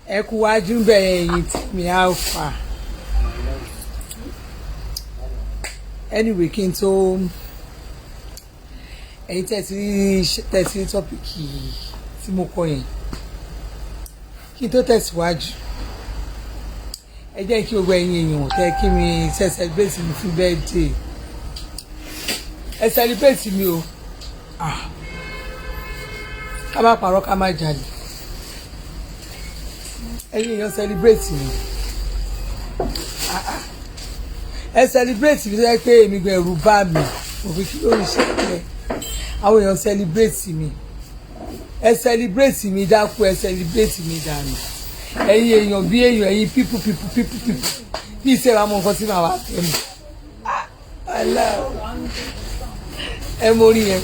ẹ kú wájú bẹ̀rẹ̀ ẹ̀yìn tí mi á fà. Anyway, kí n tó ẹ̀yin tẹ̀sí tọ́pìkì tí mo kọ yẹn kí n tó tẹ̀síwájú ẹ jẹ́ kí gbogbo ẹ̀yin èèyàn tẹ́ kí mi celebrate mi fún birthday ẹ celebrate mi o ká má parọ́ ká má jalè ẹ̀yin èèyàn celebrate mi ẹ celebrate mi sẹ́ pé èmi gan ẹ̀rù bá mi òfin kí ló ń ṣẹlẹ̀ àwọn èèyàn celebrate mi ẹ celebrate mi dákú ẹ celebrate mi dànù ẹ̀yin èèyàn bí èèyàn ẹ̀yin people bí ìṣe wa mọ nǹkan tí màá wá fẹ́ mu ẹ mo rí yẹn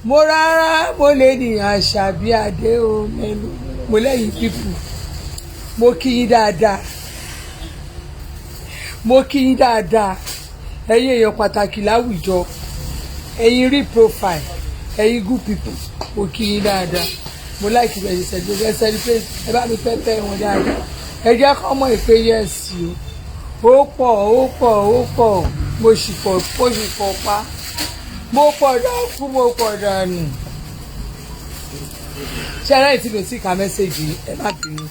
mo rárá mo lè nìyàn àṣà bí adé o mẹ́nu mo lẹ́yìn people mo kí yín dáadáa mo kí yín dáadáa ẹ̀yin èèyàn pàtàkì láwùjọ ẹ̀yin rí profile ẹ̀yin good people mo kí yín dáadáa mo like bẹ́ẹ̀ ṣe ṣẹ̀dúró celebrate ẹ bá mi pẹ́pẹ́ wọn dáadáa ẹ jẹ́ kọ́ mọ̀ pé yẹ́sì o ó pọ̀ mo sì pọ̀ pa mo pọ̀ dákú mo pọ̀ dànù ṣe ẹ̀rẹ́ ìtì lò sí ìka mẹ́sẹ̀gì ẹ má bínú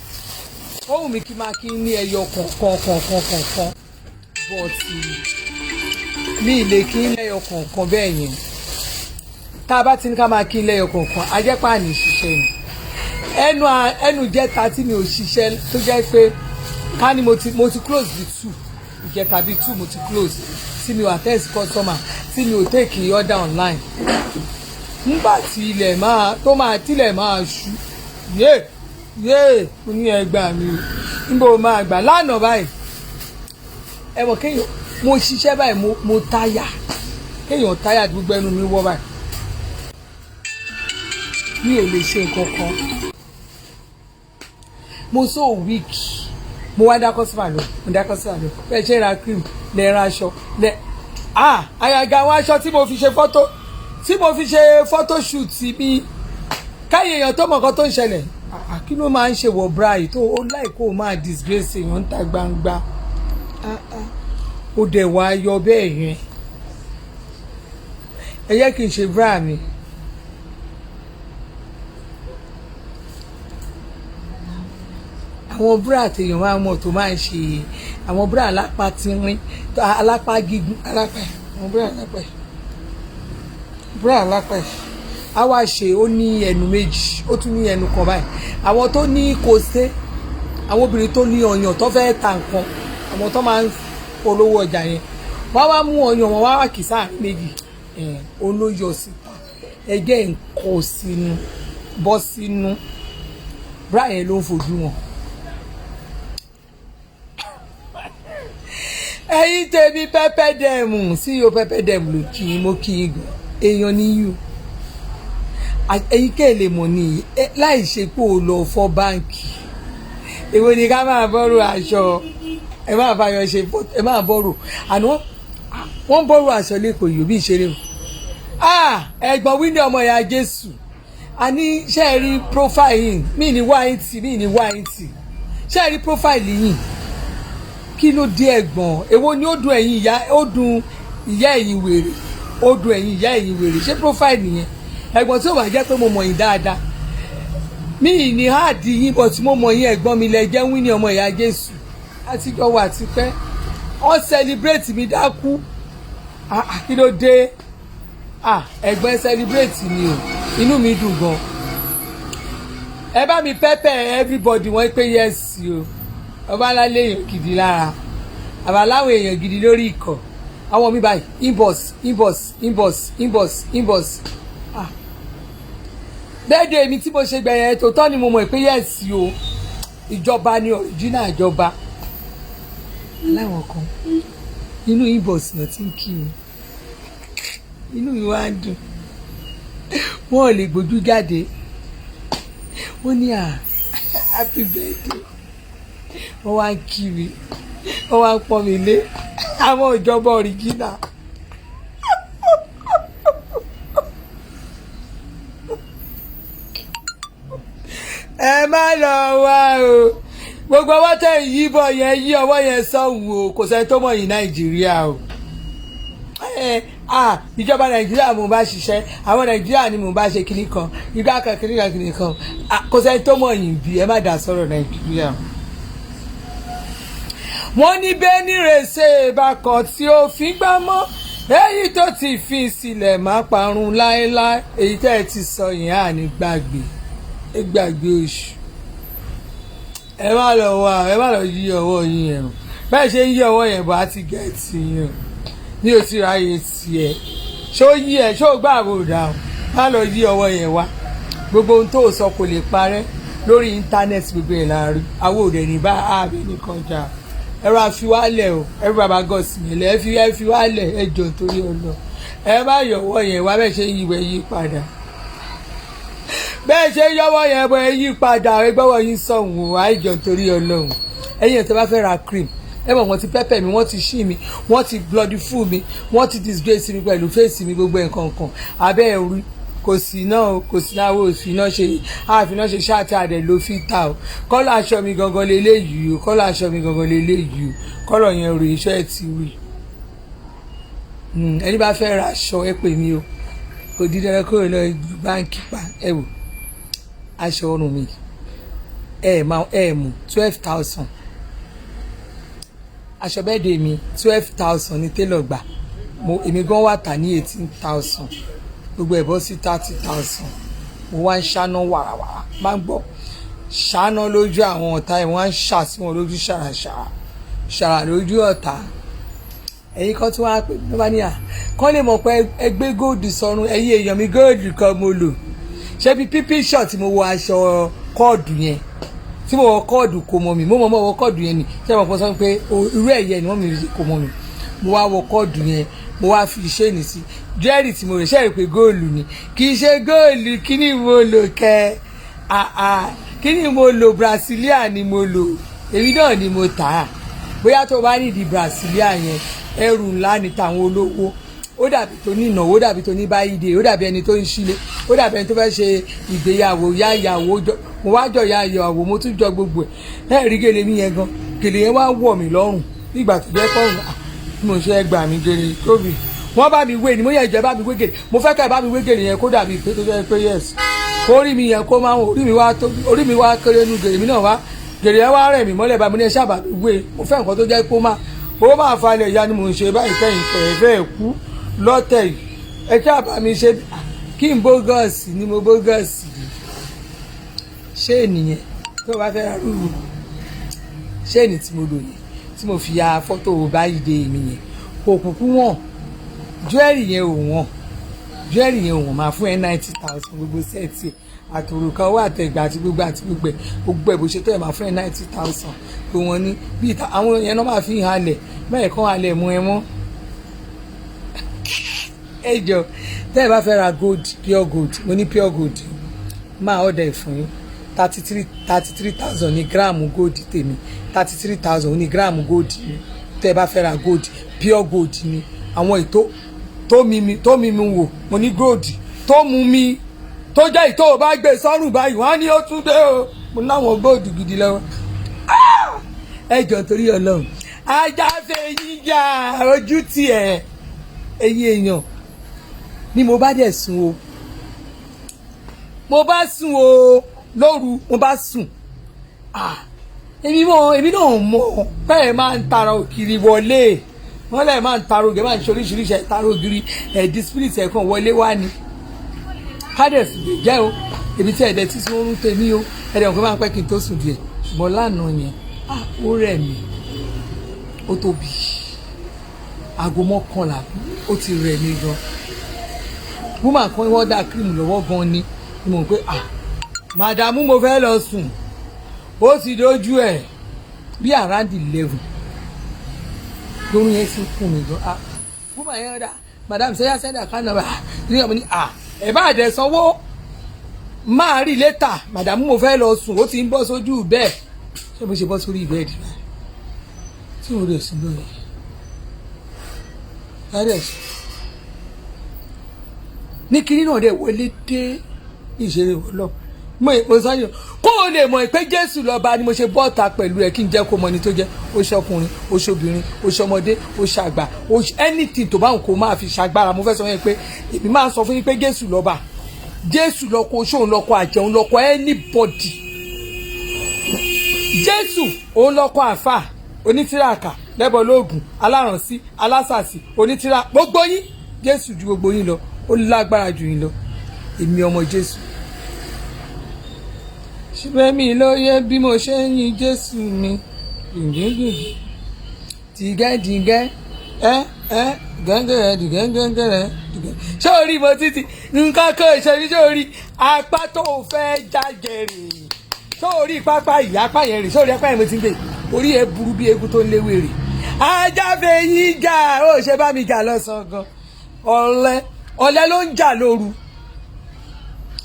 ó wù mí kí máa kí ní ẹyọ kọ̀ọ̀kan bọ́ọ̀tì mi ì lè kí lẹ́yọ kọ̀ọ̀kan bẹ́ẹ̀ yẹn tá a bá ti ní ká máa kí lẹ́yọ kọ̀ọ̀kan ajẹ́pà ní ṣiṣẹ́ ni ẹnu jẹ́ta tí mi ò ṣiṣẹ́ tó jẹ́ pé ká ní mo ti close the two ìjẹta bíi two mo ti close tí mi ò attend customer tí mi ò take order online nígbà tí ilẹ̀ máa ṣú yéè mo ní ẹgbàá mi níbo máa gbà lánàá báyìí ẹ mọ̀ kéèyàn mo ṣiṣẹ́ báyìí mo táyà kéèyàn táyà gbogbo ẹnu mi wọ́ báyìí mi ò lè ṣe nǹkan kan mo so weak mo wá dá customer lọ bẹ́ẹ̀ ṣe ra cream lẹ́ ra aṣọ lẹ́ àyàgà àwọn aṣọ tí mo fi ṣe photo shoot mi káyé èèyàn tó mọ̀ nǹkan tó ń ṣẹlẹ̀ kí ló máa ń ṣe wọ̀ bra yìí tó ó láì kó o máa disgrace èèyàn ń ta gbangba ó dẹ̀ wá yọ bẹ́ẹ̀ yẹn ẹ jẹ́ kí n ṣe bra mi àwọn bra àtẹ̀yàn máa mọ̀ tó máa ń ṣe àwọn bra alápá tínrín alápá gígùn àwọn bra alápá a wá ṣe ó ní ẹnu méjì ó tún ní ẹnu kan báyìí àwọn tó ní kòsé àwọn obìnrin tó ní ọyàn tó fẹ́ ta nǹkan àwọn tó máa ń polówó ọjà yẹn wọ́n wá mú ọyàn wọn wá kì sáàrin méjì olóyọ síta ẹgbẹ́ nǹkan sínú bọ́ sínú bra yẹn ló ń fojú wọn. ẹ̀yin tèmi pẹ́pẹ́ dẹ̀mù sí yóò pẹ́pẹ́ dẹ̀mù ló kì í mo kì í gan èèyàn níyù ẹ̀yin kẹ́ ẹ̀ lè mọ̀ ní láì ṣe pé o lọ fọ́ báǹkì èwo ni ká máa bọ́rọ̀ aṣọ ẹ máa fàyọ ṣe ẹ máa bọ́rọ̀ àná wọ́n bọ́rọ̀ aṣọ lẹ́kọ̀ọ́ yìí bí ìṣeré o ẹ̀gbọ́n wíńdí ọmọ ìyá Jésù àní ṣe é rí profile yìí mí ní wáìntì ṣe é rí profile yìí kí ló dé ẹ̀gbọ́n èwo ni ó dùn ẹ̀yin ìyá ẹ̀yin wèrè ó dùn ẹ̀yin ìyá ẹ̀yin wèrè ṣé profile nìyẹn ẹ̀gbọ́n tí ó wà jẹ́ pé mo mọ̀ yín dáadáa mí ní háàdì yín bọ̀ tí mo mọ̀ yín ẹ̀gbọ́n mi lẹ jẹ́ wíńdí ọmọ ìyá Jésù àtijọ́ wà tipẹ́ wọ́n celebrate mi dákú kí ló dé ẹ̀gbọ́n celebrate mi o inú mi dùn gan ẹ bá mi pẹ́pẹ́ everybody wọ́n pé yes o ọba lálẹ́ èèyàn gidi lára àbáláwọn èèyàn gidi lórí ikọ̀ àwọn mi báyìí inbox bẹ́ẹ̀dẹ̀ mi tí mo ṣe gbẹ̀yẹ̀ tòótọ́ ni mo mọ̀ pé yes o ìjọba ni original ìjọba aláwọ̀ kan inú inbox náà ti ń kí mi inú mi wá ń dùn wọn ò lè gbójú jáde wọ́n ní happy birthday wọ́n wá ń kí mi wọ́n wá ń pọ́n mi lé àwọn ìjọba original ẹ má lọ wá o gbogbo ọwọ́ tẹ̀ ń yí bọ̀ yẹn yí ọwọ́ yẹn sọ̀hún o kò sẹ́ni tó mọ̀ yín Nàìjíríà o ìjọba Nàìjíríà mo bá ṣiṣẹ́ àwọn Nàìjíríà ni mo bá ṣe kinní kan ìgbà kan kinní kan kinní kan kò sẹ́ni tó mọ̀ yín bí ẹ má dá sọ̀rọ̀ Nàìjíríà. wọ́n ní bẹ́ẹ̀ni rèéṣe ìbákan tí ó fi gbá mọ́ èyí tó ti fi sílẹ̀ má parun láéláé èyí tẹ́ ẹ ti sọ yẹn àní gbàgbé oṣù ẹ má lọ wá ẹ má lọ yí ọwọ́ yín yẹn o bẹ́ẹ̀ ṣe ń yí ọwọ́ yẹn bọ́ á ti gẹ̀ẹ́tì yẹn o ní o ti ráyè tiẹ̀ ṣó yí ẹ ṣó gbà àbòdà o má lọ yí ọwọ́ yẹn wá gbogbo ohun tó sọ kò lè parẹ́ lórí íńtánẹ́ẹ̀tì gbogbo ẹ̀ láàrin àwọn òde ní bá ààbẹ nìkan jà ẹ̀rọ àfiwálẹ̀ o ẹ̀rọ bàbá gọ̀ọ̀sìmẹ̀lẹ̀ ẹ fi wálẹ̀ ẹ jọ nítorí ọlọ ẹ má yọwọ́ yẹn wá bẹ́ẹ̀ ṣe yí ìwẹ̀ yí padà bẹ́ẹ̀ ṣe yọwọ́ yẹn bọ́ ẹ yí padà ẹ gbọ́wọ́ yín sọ̀hún àìjọ nítorí Ọlọ́run ẹ̀yin tó bá fẹ́ ra cream ẹ mọ̀ wọ́n ti pẹ́pẹ́ mi wọ́n ti ṣí mi wọ́n ti bloody full mi wọ́n ti disgrace mi pẹ̀lú fèsì mi gbogbo nǹkan kan abẹ́ ẹ̀rú kò sí náà kò sí náà wo ìfiná ṣe àfiná ṣe ṣáàtì àdẹ ló fi ta o kọ́lọ̀ aṣọ mi gangan leléyìí o kọ́lọ̀ aṣọ mi gangan leléyìí o kọ́lọ̀ yẹn rò iṣẹ́ ẹ̀ ti rí ẹni bá fẹ́ ra aṣọ ẹ pè mí o kò di dandan kúrò lọ báńkì pa ẹ wò aṣọ ọrùn mi ẹ mú 12,000 aṣọ bẹ́ẹ̀dẹ̀ mi 12,000 ní télọ̀ gbà èmi gan wà tà ní 18,000 gbogbo ẹ̀ bọ́ sí 30,000 mo wá ń ṣáná wàràwàrà máa ń gbọ́ ṣáná lójú àwọn ọ̀tá ẹ̀ wọ́n á ń ṣà sí wọn lójú ṣàràṣàrà ṣàrà lójú ọ̀tá ẹ̀yin kan tí wọ́n á pè ní wọ́n bá ní à kán lè mọ̀ pé ẹgbẹ́ góòdù sọrun ẹ̀yin èèyàn mi góòdù kan mo lò ṣé bí pípí ṣọ̀ tí mo wọ aṣọ kọ́ọ̀dù yẹn tí mo wọ kọ́ọ̀dù kò mọ̀ mi mo mọ̀ wọ kọ́ọ̀dù yẹn ni ṣé mo kọ́ sọ pé irú ẹ̀yẹ ni wọ́n mi kò mọ̀ mi mo wá wọ kọ́ọ̀dù yẹn mo wá fi ṣéènì sí jẹ́rìí tí mo rẹ̀ ṣẹ́rìí pé góòlù ni kì í ṣe góòlù kí ni mo lò kẹ́ kí ni mo lò brasilia ni mo lò èmi náà ni mo tà á bóyá tó bá nídìí brasilia yẹn ẹrù ńlá ni tàwọn olówó ó dàbí tó ní ìnáwó ó dàbí tó ní báyìí ó dàbí ẹni tó ń ṣílé ó dàbí ẹni tó fẹ́ ṣe ìgbéyàwó yá ìyàwó mo wá jọ ya ìyàwó mo tún jọ gbogbo ẹ̀ rí gèlè mi yẹn gan gèlè yẹn wá wọ̀ mí lọ́rùn nígbà tó jẹ́ kọ́rùn mo ṣe gbà mí gèlè tóbi wọ́n bá mi wé ni mo yẹ ìjẹ́ bá mi wé gèlè mo fẹ́ ká ẹ bá mi wé gèlè yẹn kó dàbí pé tó jẹ́ pé yes kó rí mi yẹn kó máa ń orí mi wá kéré nu gèlè mi náà wá gèlè yẹn wá rẹ̀ mí mọ́lẹ̀ bá mi ní ẹ ṣáà bá mi wé mo fẹ́ nǹkan tó jẹ́ pé ó máa falẹ̀ ìyá ni mo ń ṣe báyìí kẹ́yìn kọ̀ ẹ̀ fẹ́ kú lọ́tẹ̀ yìí ẹ ṣáà bá mi ṣe kí n bógọ́ọ̀sì ni mo bógọ́ọ̀sì ṣé ènìyàn tó bá fẹ́ ra rúru ṣé ènì tí mo lò yẹn tí mo fi ya fọ́tò báyìí dé mi yẹn kò kúkú wọ̀n jewelry yẹn ò wọ̀n jewelry yẹn ò wọ̀n máa fún ẹ 90,000 gbogbo sẹ́ẹ̀tì àtòrùka owó àtẹ̀gbà àti gbogbo ẹ̀ bó ṣe tó ẹ̀ máa fún ẹ 90,000 kò wọ́n ní bí àwọn yẹn náà máa fi halẹ̀ bẹ́ẹ̀ kọ́ halẹ̀ mú ẹ mọ́ ẹ jọ tẹ́ ẹ bá fẹ́ ra gold pure gold mo ní pure gold máa ọ̀dà ẹ̀ fún yín 33,000 ní gíráàmù gold tèmi 33,000 ní gíráàmù gold mi tẹ́ ẹ bá fẹ́ ra gold pure gold ni àwọn ètò tó mímí wò mo ní gold tó mú mi tó jẹ́ ìtò bá gbé sọ́rùn báyìí wọ́n á ní ó tún dé o mo láwọn gold gidi lọ́wọ́ ẹ jọ torí Ọlọ́run ajáfẹ́ yíyá ojú tiẹ̀ ẹ̀yin èèyàn ni mo bá dẹ̀ sùn o mo bá sùn o lóru mo bá sùn èmi náà mọ̀ bẹ́ẹ̀ máa ń tara òkiri wọlé wọ́n lẹ́ẹ̀ máa ń tara ògiri máa ń ṣe oríṣiríṣi ẹ̀ tara ògiri ẹ̀dí spirit ẹ̀ kan wọlé wá ni kádẹ̀sì lè jẹ́ o èmi tí ẹ̀dẹ̀ tí sí oorun tèmi o ẹ̀dẹ̀ nǹkan máa ń pẹ́ kí n tó sùn díẹ̀ ṣùgbọ́n lánàá yẹn ó rẹ̀ mí ó tóbi aago 11 ó ti rẹ̀ mí gan woman kan wọ́n dá cream lọ́wọ́ gan ni mo pé màdàmú mo fẹ́ lọ sùn ó ti dojú ẹ̀ bí around 11 lórí yẹn sì kún mi gan woman yẹn dá madam ṣe yá sẹ́dà kan náà ní ọmọ ní ẹ̀ bá dẹ̀ sanwó máa rí létà màdàmú mo fẹ́ lọ sùn ó ti ń bọ́ sójú bẹ́ẹ̀ ṣé mo ṣe bọ́ sórí bẹ́ẹ̀dì rẹ̀ tí mo rẹ̀ sí lóye ládẹ̀ sùn ní kinní náà dẹ̀ wọlé dé ìṣeré wọlọ́ mo sọ yín kó o lè mọ̀ pé Jésù lọ́ba ni mo ṣe bọ́ọ̀ta pẹ̀lú ẹ̀ kí n jẹ́ kó mọ ẹni tó jẹ́ ó ṣọkùnrin ó ṣobìnrin ó ṣọmọdé ó ṣàgbà anything tó bá ń kó máa fi ṣàgbára mo fẹ́ sọ yẹn pé èmi máa ń sọ fún yín pé Jésù lọ́ba Jésù lọ́kọ oṣóun lọ́kọ àjẹun lọ́kọ anybody Jésù òun lọ́kọ àfà onítìràkà lẹ́bọ̀ lóògùn alárànsí alásàsì onítìrà gbogbo yín Jésù ju gbogbo yín lọ ó lágbára jù yín lọ èmi ọmọ Jésù ṣùgbọ́n mi ló yẹ bí mo ṣe ń yin Jésù mi gbìngbìngbìn tìgẹ́dìgẹ́ gẹ́gẹ́rẹ́ dìgẹ́gẹ́rẹ́ ṣé orí mo títí nǹkan kan ìṣẹ́ni ṣé orí apá tó fẹ́ jágẹ̀rẹ̀ ṣé orí pápá ìyá apá yẹn rè ṣé orí apá yẹn mo ti ń gbé orí ẹ burú bí egun tó ń léwé rè ajáfẹ́ yín jà ó ṣe bá mi jà lọ́sàn-án gan ọ̀lẹ ló ń jà lóru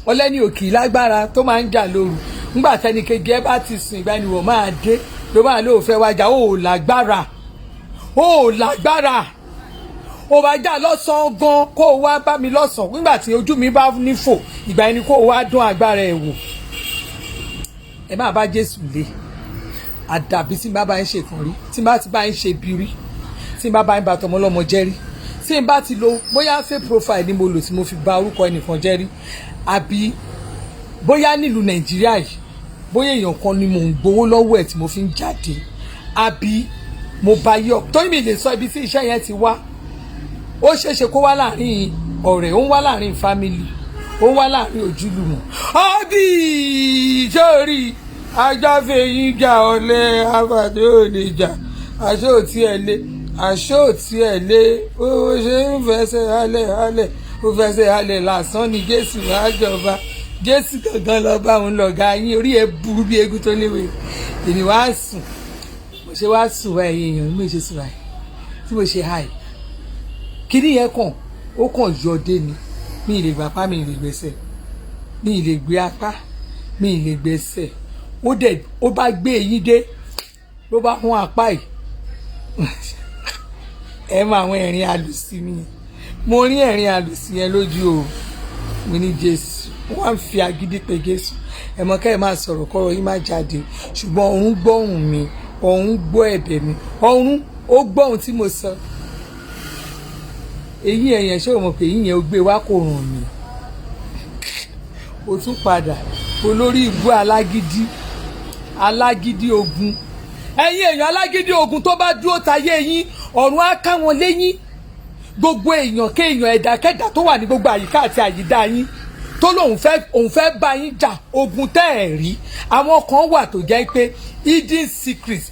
ọ̀lẹ ní òkì lágbára tó máa ń jà lóru ńgbà tẹnikẹ́gi ẹ bá ti sùn ìgbà ni wọ́n máa dé ló máa lóò fẹ́ wájà ó lágbára ó bá jà lọ́sàn-án gan kó o wá bá mi lọ́sàn-án nígbà tí ojú mi bá nífò ìgbà ẹni kó o wá dún agbára ẹ̀ wò ẹ má bá Jésù lé àdàbí tí n bá bá ń ṣe kan rí tí n bá ti bá ń ṣe bí rí tí n bá bá ń ba tọmọ lọ́mọ jẹ́ rí tí n bá ti lo bóyá fake profile ni mo lò tí mo fi bà orúkọ ẹnìkan jẹ́ rí àbí bóyá nílùú Nàìjíríà yìí bóyá èèyàn kan ni mò ń gbowó lọ́wọ́ ẹ̀ tí mo fi ń jáde àbí mo bá yọ torí mi lè sọ ibi tí iṣẹ́ yẹn ti wá ó ṣeéṣe kó wá láàrin ọ̀rẹ́ ó ń wá láàrin family ó ń wá láàrin ojúlùmọ̀ ọ́bì sórí ajáfẹ́ yín jà ọ̀lẹ àbàdé òní jà aṣọ òtí ẹ̀ lé ó ṣe ń fẹsẹ̀ halẹ̀ ó fẹsẹ̀ halẹ̀ lásán ni Jésù àjọba Jésù gangan lọ́ba òun lọ̀gá yín orí ẹ̀ burú bí egun tó léwé èmi wá sùn mo ṣe wá sùn wá ẹ̀yìn èèyàn mo ṣe sùn wá tí mo ṣe háì kíní yẹn kàn ó kàn yọdé ni mi ì lè gbà apá mi ì lè gbẹ́sẹ̀ mi ì lè gbé apá mi ì lè gbẹ́sẹ̀ ó bá gbé eyín dé ló bá hún apá yìí ẹ mọ àwọn ẹ̀rín àlùsí mi yẹn mo rí ẹ̀rín àlùsí yẹn lójú o mo ní Jésù wọ́n á fi agídí pé Jésù ẹ mọ ká ẹ máa sọ̀rọ̀ kọ́rọ̀ yín má jáde ṣùgbọ́n ọ̀run gbọ́ ohùn mi ọ̀run gbọ́ ẹ̀bẹ̀ mi ọ̀run ó gbọ́ ohun tí mo sọ eyín ẹ̀yẹn ṣé o mọ̀ pé eyín yẹn ó gbé wá kò ràn mí o tún padà olórí ìbú alágídí ogun ẹ̀yin èèyàn alágídí ogun tó bá dúró tayé yín ọ̀run á ká wọn léyìn gbogbo èèyàn kéèyàn ẹ̀dákẹ́dá tó wà ní gbogbo àyíká àti àyídá yín tó lóun fẹ́ bá yín jà ogun tẹ́ ẹ̀ rí àwọn kan wà tó jẹ́ pé hidden secrets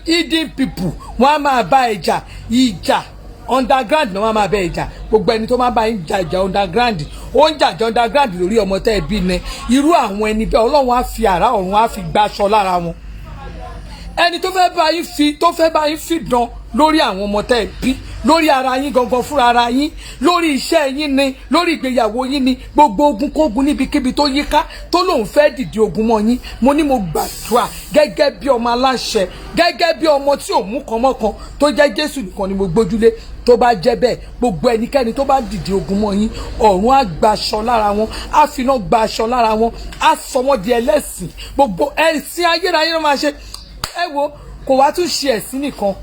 hidden people wọ́n á máa bá ẹ jà ìjà underground náà wọ́n á máa bá ẹ jà gbogbo ẹni tó máa bá yín jà ìjà underground ó ń jàjà underground lórí ọmọ tẹ́ ẹ bí ní irú àwọn ẹni bẹ́ẹ̀ Ọlọ́run á fi àrá ọ̀run á fi gbaṣọ lára wọn ẹni tó fẹ́ bá yín fi dán lórí àwọn ọmọ tẹ́ ẹ bí lórí ara yín gangan fúnra ara yín lórí iṣẹ́ yín ni lórí ìgbéyàwó yín ni gbogbo ogun kógun níbikíbi tó yíká tó lóun fẹ́ dìde ogun mọ́ yín mo ní mo gbàdúrà gẹ́gẹ́ bí ọmọ aláṣẹ gẹ́gẹ́ bí ọmọ tí ò mú kan mọ́kan tó jẹ́ Jésù nìkan ni mo gbójúlé tó bá jẹ́ bẹ́ẹ̀ gbogbo ẹnikẹ́ni tó bá dìde ogun mọ́ yín ọ̀run á gbaṣọ lára wọn á finá gbaṣọ lára wọn á sọ wọ́n di ẹlẹ́sìn gbogbo ẹ̀sìn ayérayé ló máa ṣe ẹ wo kò wá tún ṣe ẹ̀sìn nìkan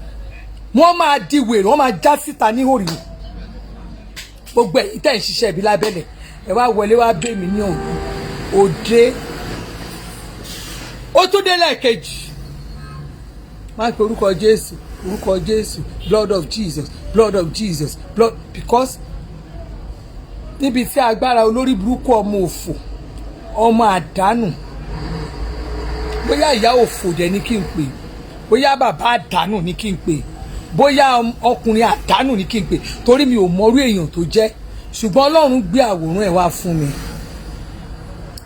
wọ́n máa di wèrè wọ́n máa já síta ní òrìwò gbogbo ẹ̀yin tẹ́ ń ṣiṣẹ́ ibi lábẹ́lẹ̀ ẹ wá wọlé wá bẹ́ mi ní òde ó tún dé lẹ́ẹ̀kejì máa pe orúkọ Jésù blood of Jesus blood because níbi tí agbára olórí burúkú ọmọ òfò ọmọ àdánù bóyá ìyá òfò dẹ̀ ní kí n pè bóyá bàbá àdánù ní kí n pè bóyá ọkùnrin àdánù ní kí n pè torí mi ò mọrú èèyàn tó jẹ́ ṣùgbọ́n Ọlọ́run gbé àwòrán ẹ̀ wá fún mi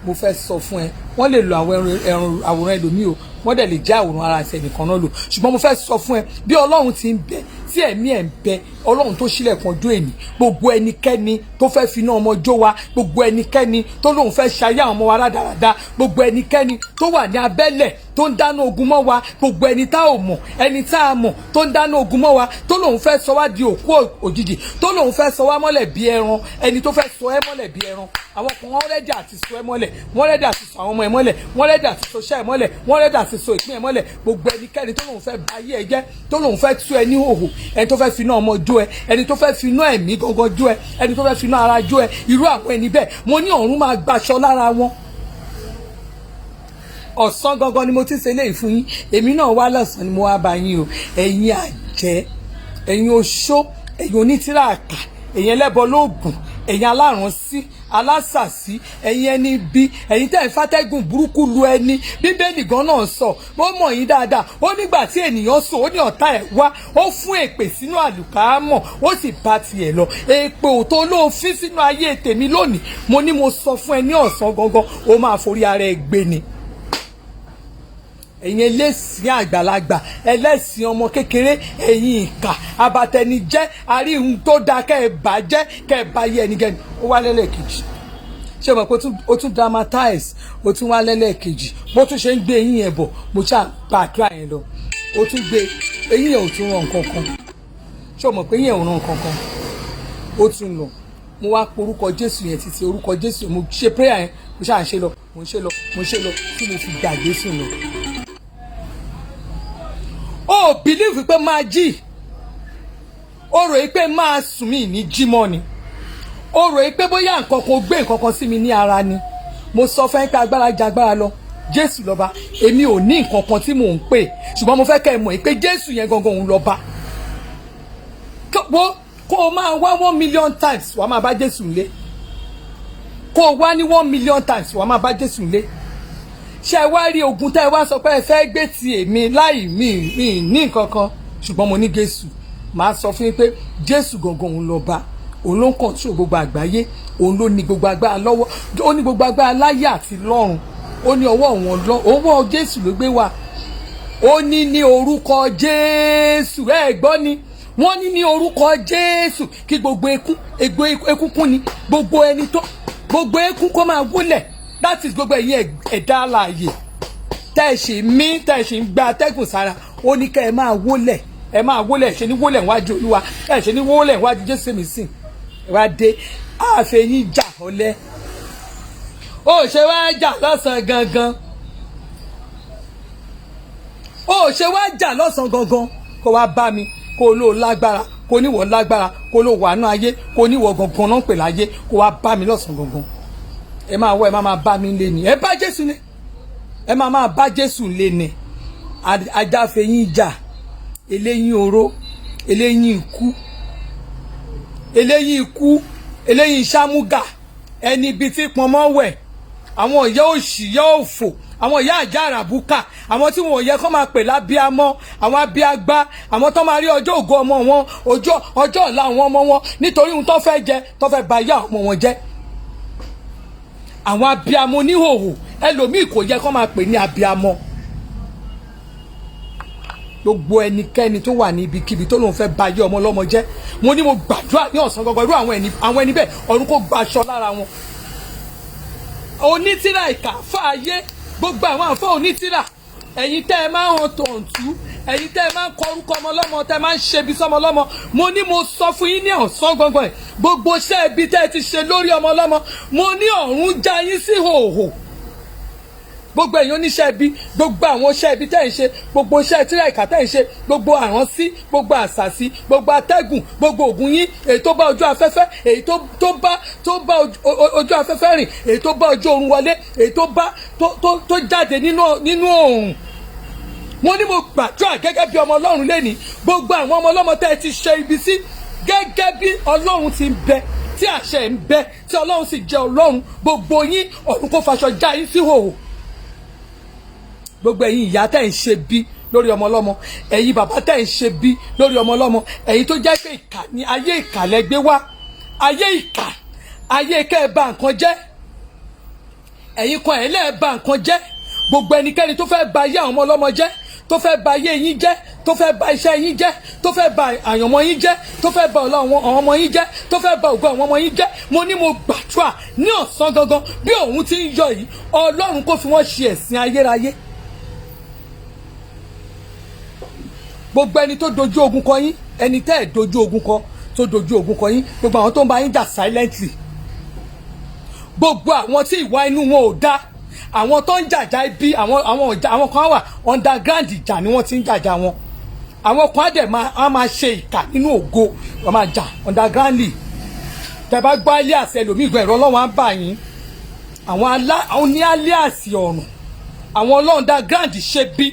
mo fẹ́ sọ fún ẹ wọ́n lè lo àwòrán ẹlòmíì o wọ́n dẹ̀ lè jẹ́ àwòrán ara ẹsẹ̀ nìkan náà lò ṣùgbọ́n mo fẹ́ sọ fún ẹ bí Ọlọ́run ti ń bẹ tí ẹ̀mí ẹ̀ ń bẹ Ọlọ́run tó ṣílẹ̀kùn ọjọ́ èní gbogbo ẹnikẹ́ni tó fẹ́ fi iná ọmọ jó wa gbogbo ẹnikẹ́ni tó lóun fẹ́ ṣayé àwọn ọmọ wa rádaràda gbogbo ẹnikẹ́ni tó wà ní abẹ́lẹ̀ tó ń dáná ogun mọ́ wa, gbogbo ẹni tá ò mọ̀ ẹni tá a mọ̀ tó ń dáná ogun mọ́ wa, tó lòun fẹ́ sọ wá di òkú òjijì, tó lòun fẹ́ sọ wá mọ́lẹ̀ bí ẹran, ẹni tó fẹ́ sọ ẹ́ mọ́lẹ̀ bí ẹran. Àwọn kan wọ́n rẹ́dí àti sọ ẹ́ mọ́lẹ̀, wọ́n rẹ́dí àti sọ àwọn ọmọ ẹ̀ mọ́lẹ̀, wọ́n rẹ́dí àti sọ iṣẹ́ ẹ̀ mọ́lẹ̀, wọ́n rẹ́dí àti sọ ìpín ẹ̀ mọ́lẹ̀. Gbogbo ẹnikẹ́ni tó lòun fẹ́ ba ayé ẹ jẹ́, tó lòun fẹ́ tú ẹ ní hòhò, ẹni tó fẹ́ fi iná ọmọ jó ẹ, ẹni tó fẹ́ fi iná ẹ̀mí gangan jó ẹ, ẹni tó fẹ́ fi iná ara jó ẹ, irú àwọn ẹni bẹ́ẹ̀ mo ní ọ̀run máa gbaṣọ lára wọn. Ọ̀sán gangan ni mo ti ṣe eléyìí fún yín, èmi náà wá lọ́sàn-án ni mo wá bá yín o. Ẹ̀yin àjẹ́, ẹ̀yin oṣó, ẹ̀yin onítìràkà, ẹ̀yin ẹlẹ́bọ lóògùn, ẹ̀yin alárànsí, alásàsí, ẹ̀yin ẹni bí, ẹ̀yin tẹ́ ẹ̀ fàtẹ́gùn burúkú lu ẹni. Bíbélì gan náà sọ, ó mọ̀ yín dáadáa, ó nígbà tí ènìyàn sọ, ó ní ọ̀tá ẹ̀ wá, ó fún èpè sínú àlùkámọ̀, ó sì bá tiẹ̀ lọ. Èpè òtó ló fi sínú ayé tèmi lónìí, mo ní mo sọ fún ẹ ní ọ̀sán gangan, ó máa forí ara ẹ gbé ni. Ẹ̀yin ẹlẹ́sìn àgbàlagbà, ẹlẹ́sìn ọmọ kékeré, ẹ̀yin ìkà abatẹnijẹ́, àríhun tó da kẹ́ ẹ bàjẹ́, kẹ́ ẹ bá yé ẹnikẹ́ni. Ó wá lẹ́lẹ́kejì, ṣé o mọ̀ pé ó tún dramatize, ó tún wá lẹ́lẹ́kejì, bó tún ṣe ń gbé eyín yẹn bọ̀, mo ṣáà bá àdúrà yẹn lọ, ó tún gbé eyín yẹn, ò tún ràn kankan. Ṣé o mọ̀ pé eyín yẹn ò ràn kankan, ó tún lọ. Mo wá porúkọ Jésù yẹn títí orúkọ Jésù, mo ṣe prayer yẹn, mo ṣáà ṣe lọ, mo ṣe lọ tí mo fi gbà Jésù lọ. Oh, believe pé máa jí, ó rò pé máa sùn mí ní jímọ̀ ni, ó rò pé bóyá nǹkan kan gbé nǹkan kan sí mi ní ara ni. Mo sọ fẹ́ pé agbára jagbára lọ, Jésù lọ́ba. Èmi ò ní nǹkan kan tí mò ń pè, ṣùgbọ́n mo fẹ́ kẹ́ ẹ mọ̀ pé Jésù yẹn gangan òun lọ́ba. Kó o máa wá 1 million times wàá máa bá Jésù lé, kó o wá ní 1 million times wàá máa bá Jésù lé. Ṣé ẹ wá rí ogun tẹ́ ẹ wá sọ pé ẹ fẹ́ gbé ti èmi láì mí ní nǹkan kan, ṣùgbọ́n mo ní Jésù. Màá sọ fún yín pé Jésù gangan òun lọ́ba, òun ló ń control gbogbo àgbáyé, òun ló ní gbogbo agbára lọ́wọ́, ó ní gbogbo agbára láyé àti lọ́run, ó ní ọwọ́ Jésù ló gbé wa. Ó ní orúkọ Jésù, ẹ gbọ́ ni wọ́n ní orúkọ Jésù kí gbogbo ekún kún ni, gbogbo ẹni tó gbogbo ekún kó máa wólẹ̀. That is gbogbo ẹ̀yin ẹ̀dá alààyè tẹ́ ẹ ṣe mí, tẹ́ ẹ ṣe ń gba atẹ́gùn sára, ó ní kẹ́ ẹ máa wólẹ̀, ṣe ní wólẹ̀ níwájú Olúwa, ẹ ṣe ní wólẹ̀ níwájú Jésù mi sìn. Ẹ wá dé àfẹ̀yìn jà ọ̀lẹ, ó ṣe wá jà lọ́sàn gangan, ó ṣe wá jà lọ́sàn gangan, kó wá bá mi, kó ló lágbára, kó níwọ̀ lágbára, kó ló wà nú ayé, kó níwọ̀ gangan náà pè láyé, kó wá bá mi lọ́sàn gangan. Ẹ máa wọ, ẹ máa bá mi lé ni, ẹ bá Jésù ni, ẹ máa bá Jésù lé ni. Ajáfẹ̀yìn jà, eléyìn oró, eléyìn ikú, eléyìn sámúgà, ẹni ibi tí pọnmọ́ wẹ̀, àwọn ìyá òṣì, ìyá òfò, àwọn ìyá àjà àràbùkà, àwọn tí wọn ò yẹ kó máa pè lábíamọ́, àwọn abíagbá, àwọn tó máa rí ọjọ́ ògo ọmọ wọn, ọjọ́ ọ̀la àwọn ọmọ wọn nítorí ohun tó fẹ́ jẹ, tó fẹ́ bà ìyá ọmọ wọn jẹ́. Àwọn abíamọ oníhòhò, ẹlòmíì kò yẹ kó máa pè ní abíamọ. Gbogbo ẹnikẹ́ni tó wà ní ibikíbi tó lóun fẹ́ bà ayé ọmọ ọlọ́mọ jẹ́, mo ní mo gbàdúrà ní ọ̀sán gangan irú àwọn ẹni bẹ́ẹ̀, ọ̀run kó gbaṣọ lára wọn. Onítìrà ìkà fàáyé, gbogbo àwọn àfọ onítìrà, ẹ̀yin tẹ́ ẹ máa ń hàn tọ̀ǹtú, ẹ̀yin tẹ́ ẹ máa ń kọ orúkọ ọmọ ọlọ́mọ, tẹ́ ẹ máa ń ṣe ibi sọmọ ọlọ́mọ, mo ní mo sọ fún yín ní ọ̀sán gangan ẹ̀, gbogbo iṣẹ́ ibi tẹ́ ẹ ti ṣe lórí ọmọ ọlọ́mọ, mo ní ọ̀run já yín sí hòhò. Gbogbo èèyàn oníṣẹ́ ibi, gbogbo àwọn iṣẹ́ ibi tẹ́ ẹ̀ ń ṣe, gbogbo iṣẹ́ tírà ìkà tẹ́ ẹ̀ ń ṣe, gbogbo àránsí, gbogbo àṣàsí, gbogbo atẹ́gùn, gbogbo ògùn yín, èyí tó bá ojú afẹ́fẹ́, èyí tó bá ojú afẹ́fẹ́ rìn, èyí tó bá ojú oorun wọlé, èyí tó jáde nínú oòrùn. Mo ní mo gbàdúrà gẹ́gẹ́ bí ọmọ Ọlọ́run lénìí, gbogbo àwọn ọmọ ọlọ́mọ tẹ́ ẹ ti ṣe ibi sí, gẹ́gẹ́ bí Ọlọ́run ti ń bẹ, tí àṣẹ ń bẹ, tí Ọlọ́run sì jẹ́ Ọlọ́run, gbogbo yín ọ̀run kó faṣọ já yín sí hòhò. Gbogbo ẹ̀yin ìyá tẹ́ ń ṣe bí lórí ọmọ ọlọ́mọ, ẹ̀yin bàbá tẹ́ ń ṣe bí lórí ọmọ ọlọ́mọ, ẹ̀yin tó jẹ́ pé ìkà ni ayé ìkà lẹ gbé wá, ayé ìkà, ayé kẹ́ ẹ bà nǹkan jẹ́, ẹ̀yin kan ẹ̀ lẹ́ẹ̀ bà nǹkan jẹ́. Gbogbo ẹnikẹ́ni tó fẹ́ bà ayé àwọn ọmọ ọlọ́mọ jẹ́, tó fẹ́ bà ayé yín jẹ́, tó fẹ́ bà iṣẹ́ yín jẹ́, tó fẹ́ bà àyànmọ́ yín jẹ́, tó fẹ́ bà ọlá àwọn ọmọ yín jẹ́, tó fẹ́ bà ògo àwọn ọmọ yín jẹ́, mo ní mo gbàdúrà ní ọ̀sán gangan bí òun ti ń yọ yìí, Ọlọ́run kó fi wọ́n ṣe ẹ̀sín ayérayé. gbogbo ẹni tó dojú ogun kọ yín, ẹni tẹ́ ẹ̀ dojú ogun kọ tó dojú ogun kọ yín, gbogbo àwọn tó ń bá yín jà silently, gbogbo àwọn tí ìwà inú wọn ò dá, àwọn tó ń jàjà ibi, àwọn kan wà underground ìjà ni wọ́n ti ń jàjà wọn, àwọn kan á dẹ̀ máa ṣe ìkà nínú ògo, wọ́n máa jà undergroundly. Tẹ́ bá gbọ́ alias ẹlòmíì gan ẹ̀rọ ọlọ́run á bà yín, àwọn ní alias ọ̀run, àwọn underground ṣe bí,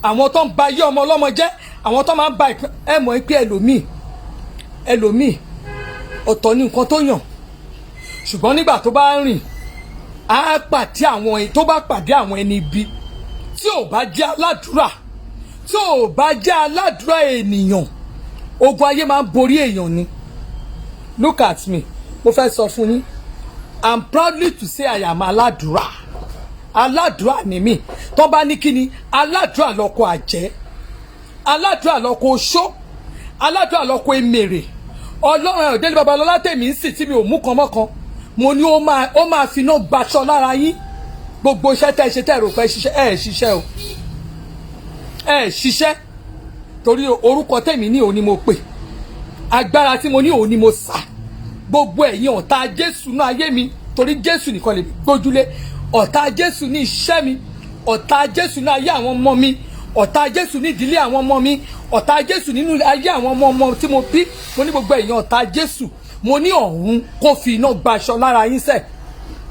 àwọn tó ń ba ayé ọmọ ọlọ́mọ jẹ́, àwọn tó máa ń ba ẹ mọ̀ pé ẹlòmíì ọ̀tọ̀ ní nǹkan tó yàn, ṣùgbọ́n nígbà tó bá rìn á pàdé àwọn tó bá pàdé àwọn ẹni ibi tí ò bá jẹ́ aládùúrà, tí ò bá jẹ́ aládùúrà ènìyàn, ogun ayé máa ń borí èèyàn ni. Look at me, mo fẹ́ sọ fún yín, I'm proudly to say I am aládùúrà. Aládùúrà ni mí. Tó bá ní kí ni, aládùúrà lọkọ àjẹ́, aládùúrà lọkọ oṣó, aládùúrà lọkọ emèrè. Ọlọ́run Ọ̀dẹ́lẹ̀ Babalọ́lá tèmi ń sì tí mi ò mú kan mọ́kan, mo ní ó máa fi iná gbaṣọ lára yín. Gbogbo iṣẹ́ tẹ́ ṣe tẹ́ rò pé ṣiṣẹ́ o, ṣiṣẹ́ torí orúkọ tèmi ní òun ni mo pè, agbára tí mo ní òun ni mo sà. Gbogbo ẹ̀yin ọ̀tá Jésù náà ayé mi, torí Jésù nìkan lè gbójúlé, ọ̀tá Jésù ní iṣẹ́ mi, ọ̀tá Jésù ní ayé àwọn ọmọ mi, ọ̀tá Jésù ní ìdílé àwọn ọmọ mi, ọ̀tá Jésù nínú ayé àwọn ọmọ tí mo bí. Mo ní gbogbo ẹ̀yin ọ̀tá Jésù, mo ní ọ̀run kó fi iná gbaṣọ lára yín sẹ̀,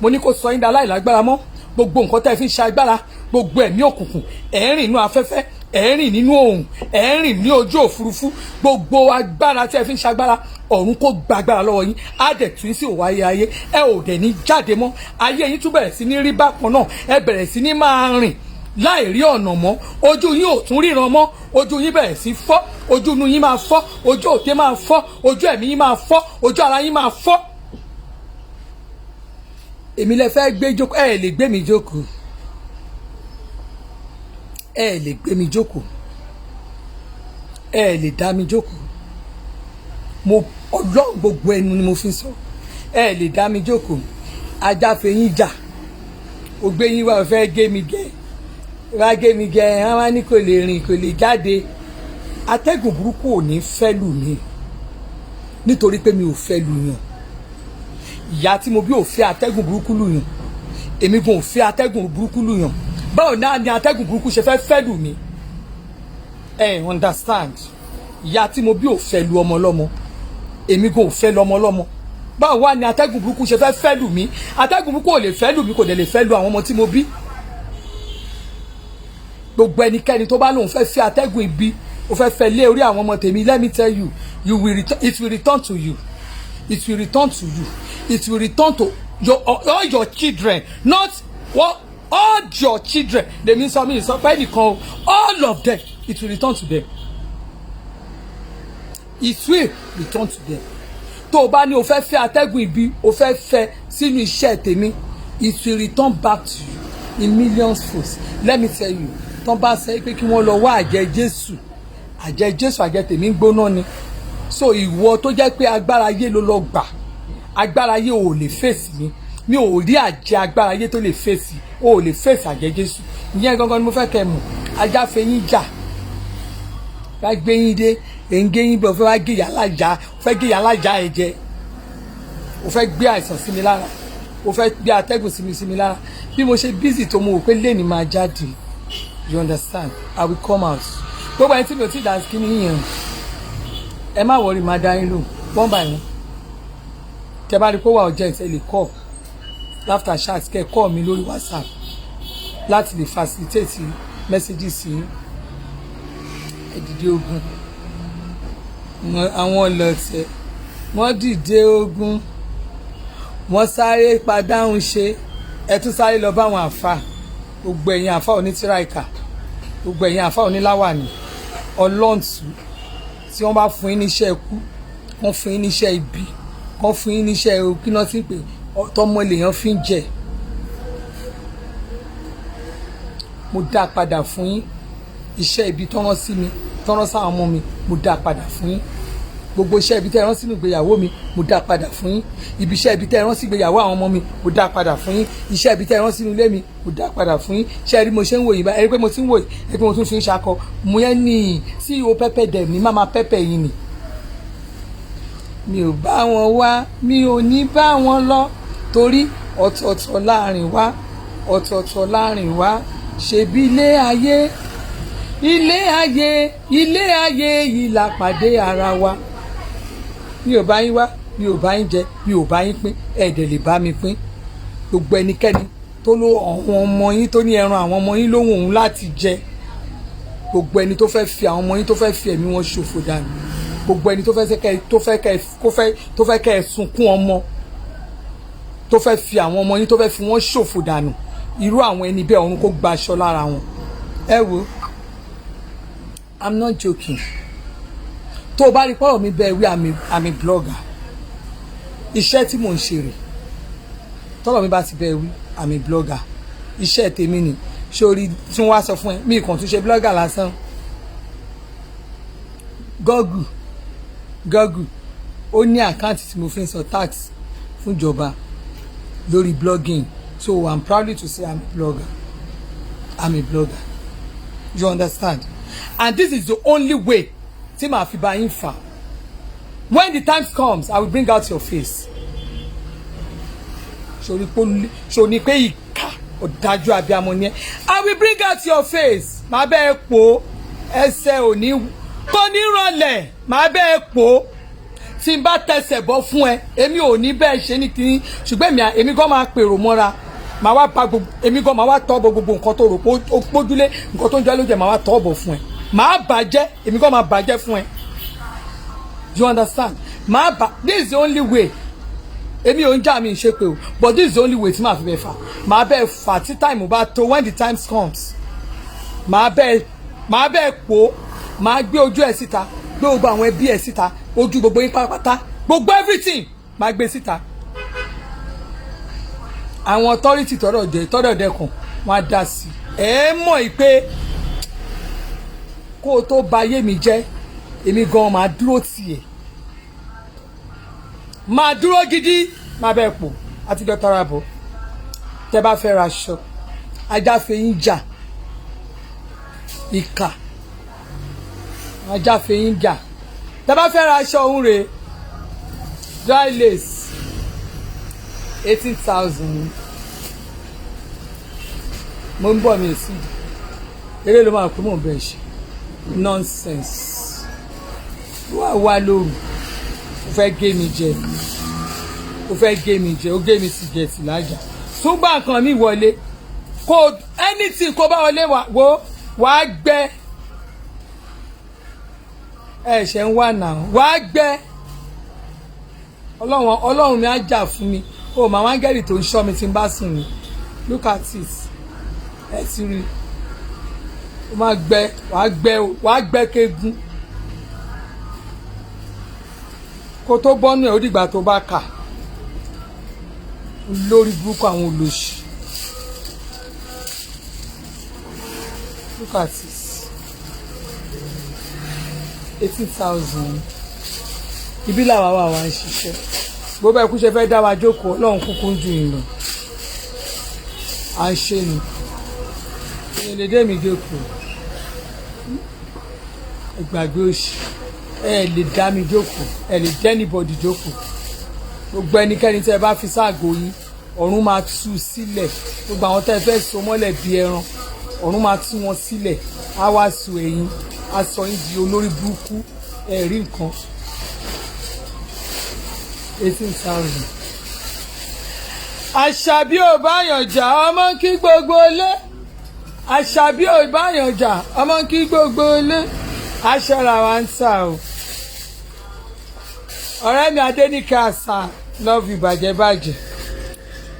mo ní kó sọ yín dá láìlágbára mọ́. Gbogbo nǹkan tẹ́ fi ń ṣe agbára, gbogbo ẹ̀mí òkùnkùn, ẹ̀ ń rìn nínú afẹ́fẹ́, ẹ̀ ń rìn nínú oòrùn, ẹ̀ ń rìn ní ojú òfurufú, gbogbo agbára tẹ́ fi ń ṣe agbára, ọ̀run kó gba agbára lọ́wọ́ yín, á dẹ̀ tún sí òwò ayé, ẹ ò dẹ̀ ní jáde mọ́, ayé yín tún bẹ̀rẹ̀ sí ní rí bákan náà, ẹ bẹ̀rẹ̀ sí ní máa rìn láì rí ọ̀nà mọ́, ojú yín ò tún ríran mọ́, ojú yín bẹ̀rẹ̀ sí fọ́, ojú inú yín máa fọ́, ojú òkè máa fọ́, ojú ẹ̀mí yín máa fọ́, ojú ara yín máa fọ́. Èmi lẹ fẹ́ gbé jókòó, ẹ lè gbé mi jókòó, ẹ lè gbé mi jókòó, ẹ lè dá mi jókòó. Mo Ọlọ́run gbogbo ẹnu ni mo fi sọ, ẹ lè dá mi jókòó. Ajáfe yín jà, ó gbé yín wá fẹ́ gé mi gẹ́, wá gé mi gẹ́, wọ́n wá ní kò lè rìn kò lè jáde. Atẹ́gùn burúkú ò ní fẹ́ lù mí nítorí pé mi ò fẹ́ lù yàn. Ìyá tí mo bí ò fẹ́ atẹ́gùn burúkú lù yàn, èmi gan ò fẹ́ atẹ́gùn burúkú lù yàn. Báwo náà ni atẹ́gùn burúkú ṣe fẹ́ lù mí? Understand? Ìyá tí mo bí ò fẹ́ lu ọmọ lọ́mọ, èmi gan ò fẹ́ lu ọmọ lọ́mọ. Báwo wá ni atẹ́gùn burúkú ṣe fẹ́ lù mí? Atẹ́gùn burúkú ò lè fẹ́ lù mí, kò dẹ̀ lè fẹ́ lu àwọn ọmọ tí mo bí. Gbogbo ẹnikẹ́ni tó bá lóun fẹ́ fi atẹ́gùn ibi, ó fẹ́ lé orí àwọn ọmọ tèmi, let me tell you, it will return to you. It will return to you. It will return to all your children, not all your children. They mean something, somebody call all of them. It will return to them. It will return to them. Tó o bá ní o fẹ́ fẹ́ atẹ́gùn ibi, o fẹ́ fẹ́ sínú iṣẹ́ tèmi, it will return back to you in millions folds. Let me tell you, tó bá sẹ́ pé kí wọ́n lọ wá àjẹ́ Jésù, àjẹ́ tèmi ń gbóná ni. So ìwọ tó jẹ́ pé agbára ayé ló lọ gbà, agbára ayé ò lè fèsì mi ò rí àjẹ́ agbára ayé tó lè fèsì, ò lè fèsì àjẹ́ Jésù. Ìyẹn gangan ni mo fẹ́ kẹ́ mọ̀. Ajáfe yín jà, wá gbé yín dé, èǹgé yín bọ̀ fẹ́ wá gé yàlájà, fẹ́ gé yàlájà ẹ̀jẹ̀, o fẹ́ gbé àìsàn sí mi lára, o fẹ́ gbé atẹ́gùn sí mi lára. Bí mo ṣe busy tó mo wò pé lẹ́ni máa jáde, you understand? I will come out. Gbogbo ẹni tí mi ò tí ì dá skin yẹn, ẹ má wọrí, máa dá yín lò one by one. Tẹ́ bá rí pé wà urgent, ẹ lè call after chat, kẹ́ call mi lórí WhatsApp láti lè facilitate messages yín. Ẹ dìde ogun, àwọn ọlọ́tẹ̀ wọ́n dìde ogun, wọ́n sáré padáhùn ṣe, ẹ tún sáré lọ bá àwọn àfa. Gbogbo ẹ̀yin àfa onítìráìkà, gbogbo ẹ̀yin àfa oníláwàní, ọlọ́ǹtù tí wọ́n bá fún yín níṣẹ́ ikú, wọ́n fún yín níṣẹ́ ibi, wọ́n fún yín níṣẹ́ kí náà ti pè tọ́mọ lèèyàn fi ń jẹ, mo dá padà fún yín. Iṣẹ́ ibi tọ́rán sí mi, tọ́rán sáwọn ọmọ mi, mo dá padà fún yín. gbogbo iṣẹ́ ibi tẹ́ ẹ rán sínú ìgbéyàwó mi mo dá padà fún yín, ibi iṣẹ́ ibi tẹ́ ẹ rán sí ìgbéyàwó àwọn ọmọ mi mo dá padà fún yín, iṣẹ́ ibi tẹ́ ẹ rán sínú ilé mi mo dá padà fún yín. Ṣé ẹ rí mo ṣe ń wò yín bá ẹ rí pé mo ti ń wò yín ẹ rí pé mo tún fi ń ṣakọ mo yẹn ní CEO pẹ́pẹ́ dẹ̀ ní máma pẹ́pẹ́ yín ni. Mi ò bá wọn wá mi ò ní bá wọn lọ torí ọ̀tọ̀ọ̀tọ̀ láàrin wa ọ̀tọ̀ọ̀tọ̀ láàrin wa ṣebí ilé ayé yìí la pàdé ara wa. Mi ò bá yín wá mi ò bá yín jẹ mi ò bá yín pín ẹ̀ẹ́dẹ̀ lè bá mi pín. Gbogbo ẹnikẹ́ni tó ló àwọn ọmọ yín tó ní ẹran àwọn ọmọ yín lóhùn òun láti jẹ, gbogbo ẹni tó fẹ́ fi àwọn ọmọ yín tó fẹ́ fi ẹ̀mí wọn ṣòfò dànù, gbogbo ẹni tó fẹ́ kẹ́ ẹ sunkún ọmọ, tó fẹ́ fi àwọn ọmọ yín tó fẹ́ fi wọ́n ṣòfò dànù, irú àwọn ẹni bẹ́ẹ̀ ọ̀run kó gba aṣọ lára wọn. Ẹ wo I'm not joking. Tó o bá rí pọ́rọ̀ mi bẹ́ẹ̀ wí I'm a blogger. Iṣẹ́ tí mò ń ṣe rè tọ́rọ̀ mi bá ti bẹ́ẹ̀ wí I'm a blogger. Iṣẹ́ tèmi ni sórí tí wọ́n wá sọ fún ẹ mi kàn tún ṣe blogger lásán. Google ó ní àkáǹtì tí mo fi ń san tax fún ìjọba lórí blogging, so I'm proud to say I'm a blogger. You understand? And this is the only way tí màá fi bá yín fà. When the time comes I will bring out your face. Ṣòní pé ìkà ọ̀dájú abiyamọ ni ẹ. I will bring out your face. Màá bẹ́ẹ̀ pò ẹsẹ̀ òní tó ní rànlẹ̀ màá bẹ́ẹ̀ pò tí n bá tẹsẹ̀ bọ́ fún ẹ èmi ò ní bẹ́ẹ̀ ṣe ní kiri ṣùgbọ́n èmi gan máa pèrò mọ́ra màá wá bá gbogbo èmi gan máa wá tọ́ bọ gbogbo nǹkan tó rò pé ó pójúlé nǹkan tó ń jẹ́ ló jẹ́ màá wá tọ́ bọ̀ fún ẹ màá bàjẹ́ èmi gan máa bàjẹ́ fún ẹ. You understand? This is the only way. Èmi ò ń jà mí ṣe pé o but this is the only way tí màá fi bẹ́ẹ̀ fà màá bẹ́ẹ̀ fà tí time bá tó when the time comes màá bẹ́ẹ̀ pò màá gbé ojú ẹ̀ síta gbé gbogbo àwọn ẹbí ẹ̀ síta ojú gbogbo yín pátápátá gbogbo everything máa gbé síta. Àwọn authority tọ́rọ̀ dẹkùn wọ́n á dá sí ẹ mọ̀ pé kó o tó ba ayé mi jẹ́ èmi gan máa dúró tiẹ̀ máa dúró gidi máa bẹ́ẹ̀ pò àtijọ́ tara bọ̀ tẹ́ bá fẹ́ ra aṣọ ajáfẹ́yìn jà ìkà ajáfẹ́yìn jà tẹ́ bá fẹ́ ra aṣọ òun rèé dry lace 18,000 mo ń bọ̀ mi sí eré ló máa pé mò ń bẹ̀ ṣe nonsense wá lóru ó fẹ́ gé mi jẹ ó gé mi sì jẹ sí lájà tún gbà nǹkan mi wọlé kó anything kó bá wọlé wàá gbẹ ẹ̀ṣẹ̀ ń wà náà wàá gbẹ ọlọ́run mi á jà fún mi o màá áńgẹ́lì tó ń ṣọ́ mi tí n bá sùn ni look at it ẹ ti rí o máa gbẹ wàá gbẹ kéegun kó tó bọ́nú ẹ̀ ó dìgbà tó bá kà lórí burúkú àwọn olóṣì look at it 18,000 ibi làwa wà ń ṣiṣẹ́ gbogbo ẹkú ṣe fẹ́ dá wa jókòó ọlọ́run kúkú ń dùn yín lọ à ń ṣe ni ìlédè mi jókòó ìgbàgbé òṣì ẹ lè dá mi jókòó ẹ lè dá anybody jókòó gbogbo ẹnikẹ́ni tẹ́ ẹ bá fi sáàgó yín ọ̀run máa tú sílẹ̀ gbogbo àwọn tẹ́ ẹ fẹ́ so mọ́lẹ̀ bí ẹran ọ̀run máa tú wọn sílẹ̀ á wá so ẹ̀yìn á sọ yín di olórí burúkú ẹ rí nǹkan 18,000. Àṣàbí ò báyàn jà ọmọ kí gbogbo ilé Àṣàbí ò báyàn jà ọmọ kí gbogbo ilé aṣọra wa ń tà o. Ọ̀rẹ́ mi Adéníkẹ́ àṣà love you bàjẹ́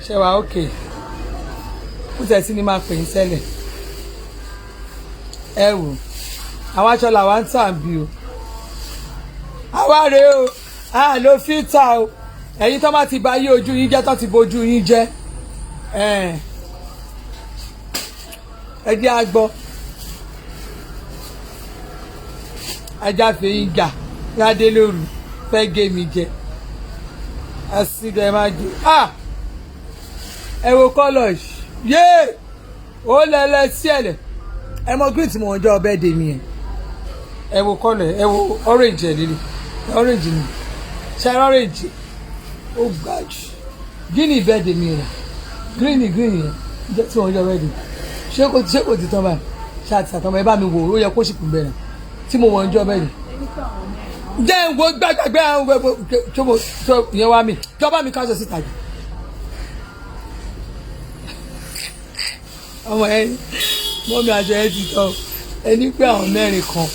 ṣe wà ókè kó tẹ̀sí ni máa pè ń sẹ́lẹ̀ ẹ wò àwọn aṣọ làwa ń tà bí o àwa rèé o a lo filter o ẹ̀yin tó bá ti bà yí ojú yín jẹ́ tó ti bojú yín jẹ́ ẹ jẹ́ àgbọ̀ ajá fèyí jà ládé lóru fẹ́ gé mi jẹ àsìkò máa jù ẹ wo kọ́lọ̀ yéé ó lẹ́lẹ́ sí ẹ̀lẹ̀ ẹ mọ green tí mo ń jọ ọbẹ̀ dè mí yẹn ẹ wo kọ́lọ̀ ẹ wo orange ẹ̀ lílé orange ni ṣe orange ó gbà jù gíní bẹ́ẹ̀ dè mí rẹ̀ green yẹn jẹ́ tí mo ń jọ ọbẹ̀ dè ṣé kò ti tán báyìí ṣe àti àtọmọ ẹ bá mi wò ó yẹ kó sì kún bẹ̀rẹ̀ tí mo wọ̀ ń jọ ọbẹ̀ dè jẹ́ ń wo gbàgbé àwọn tó yẹn wá mi jọba mi káṣọ síta jù ọmọ ẹ mọ́mí aṣọ ẹ ti tán ẹni pé àwọn mẹ́rin kan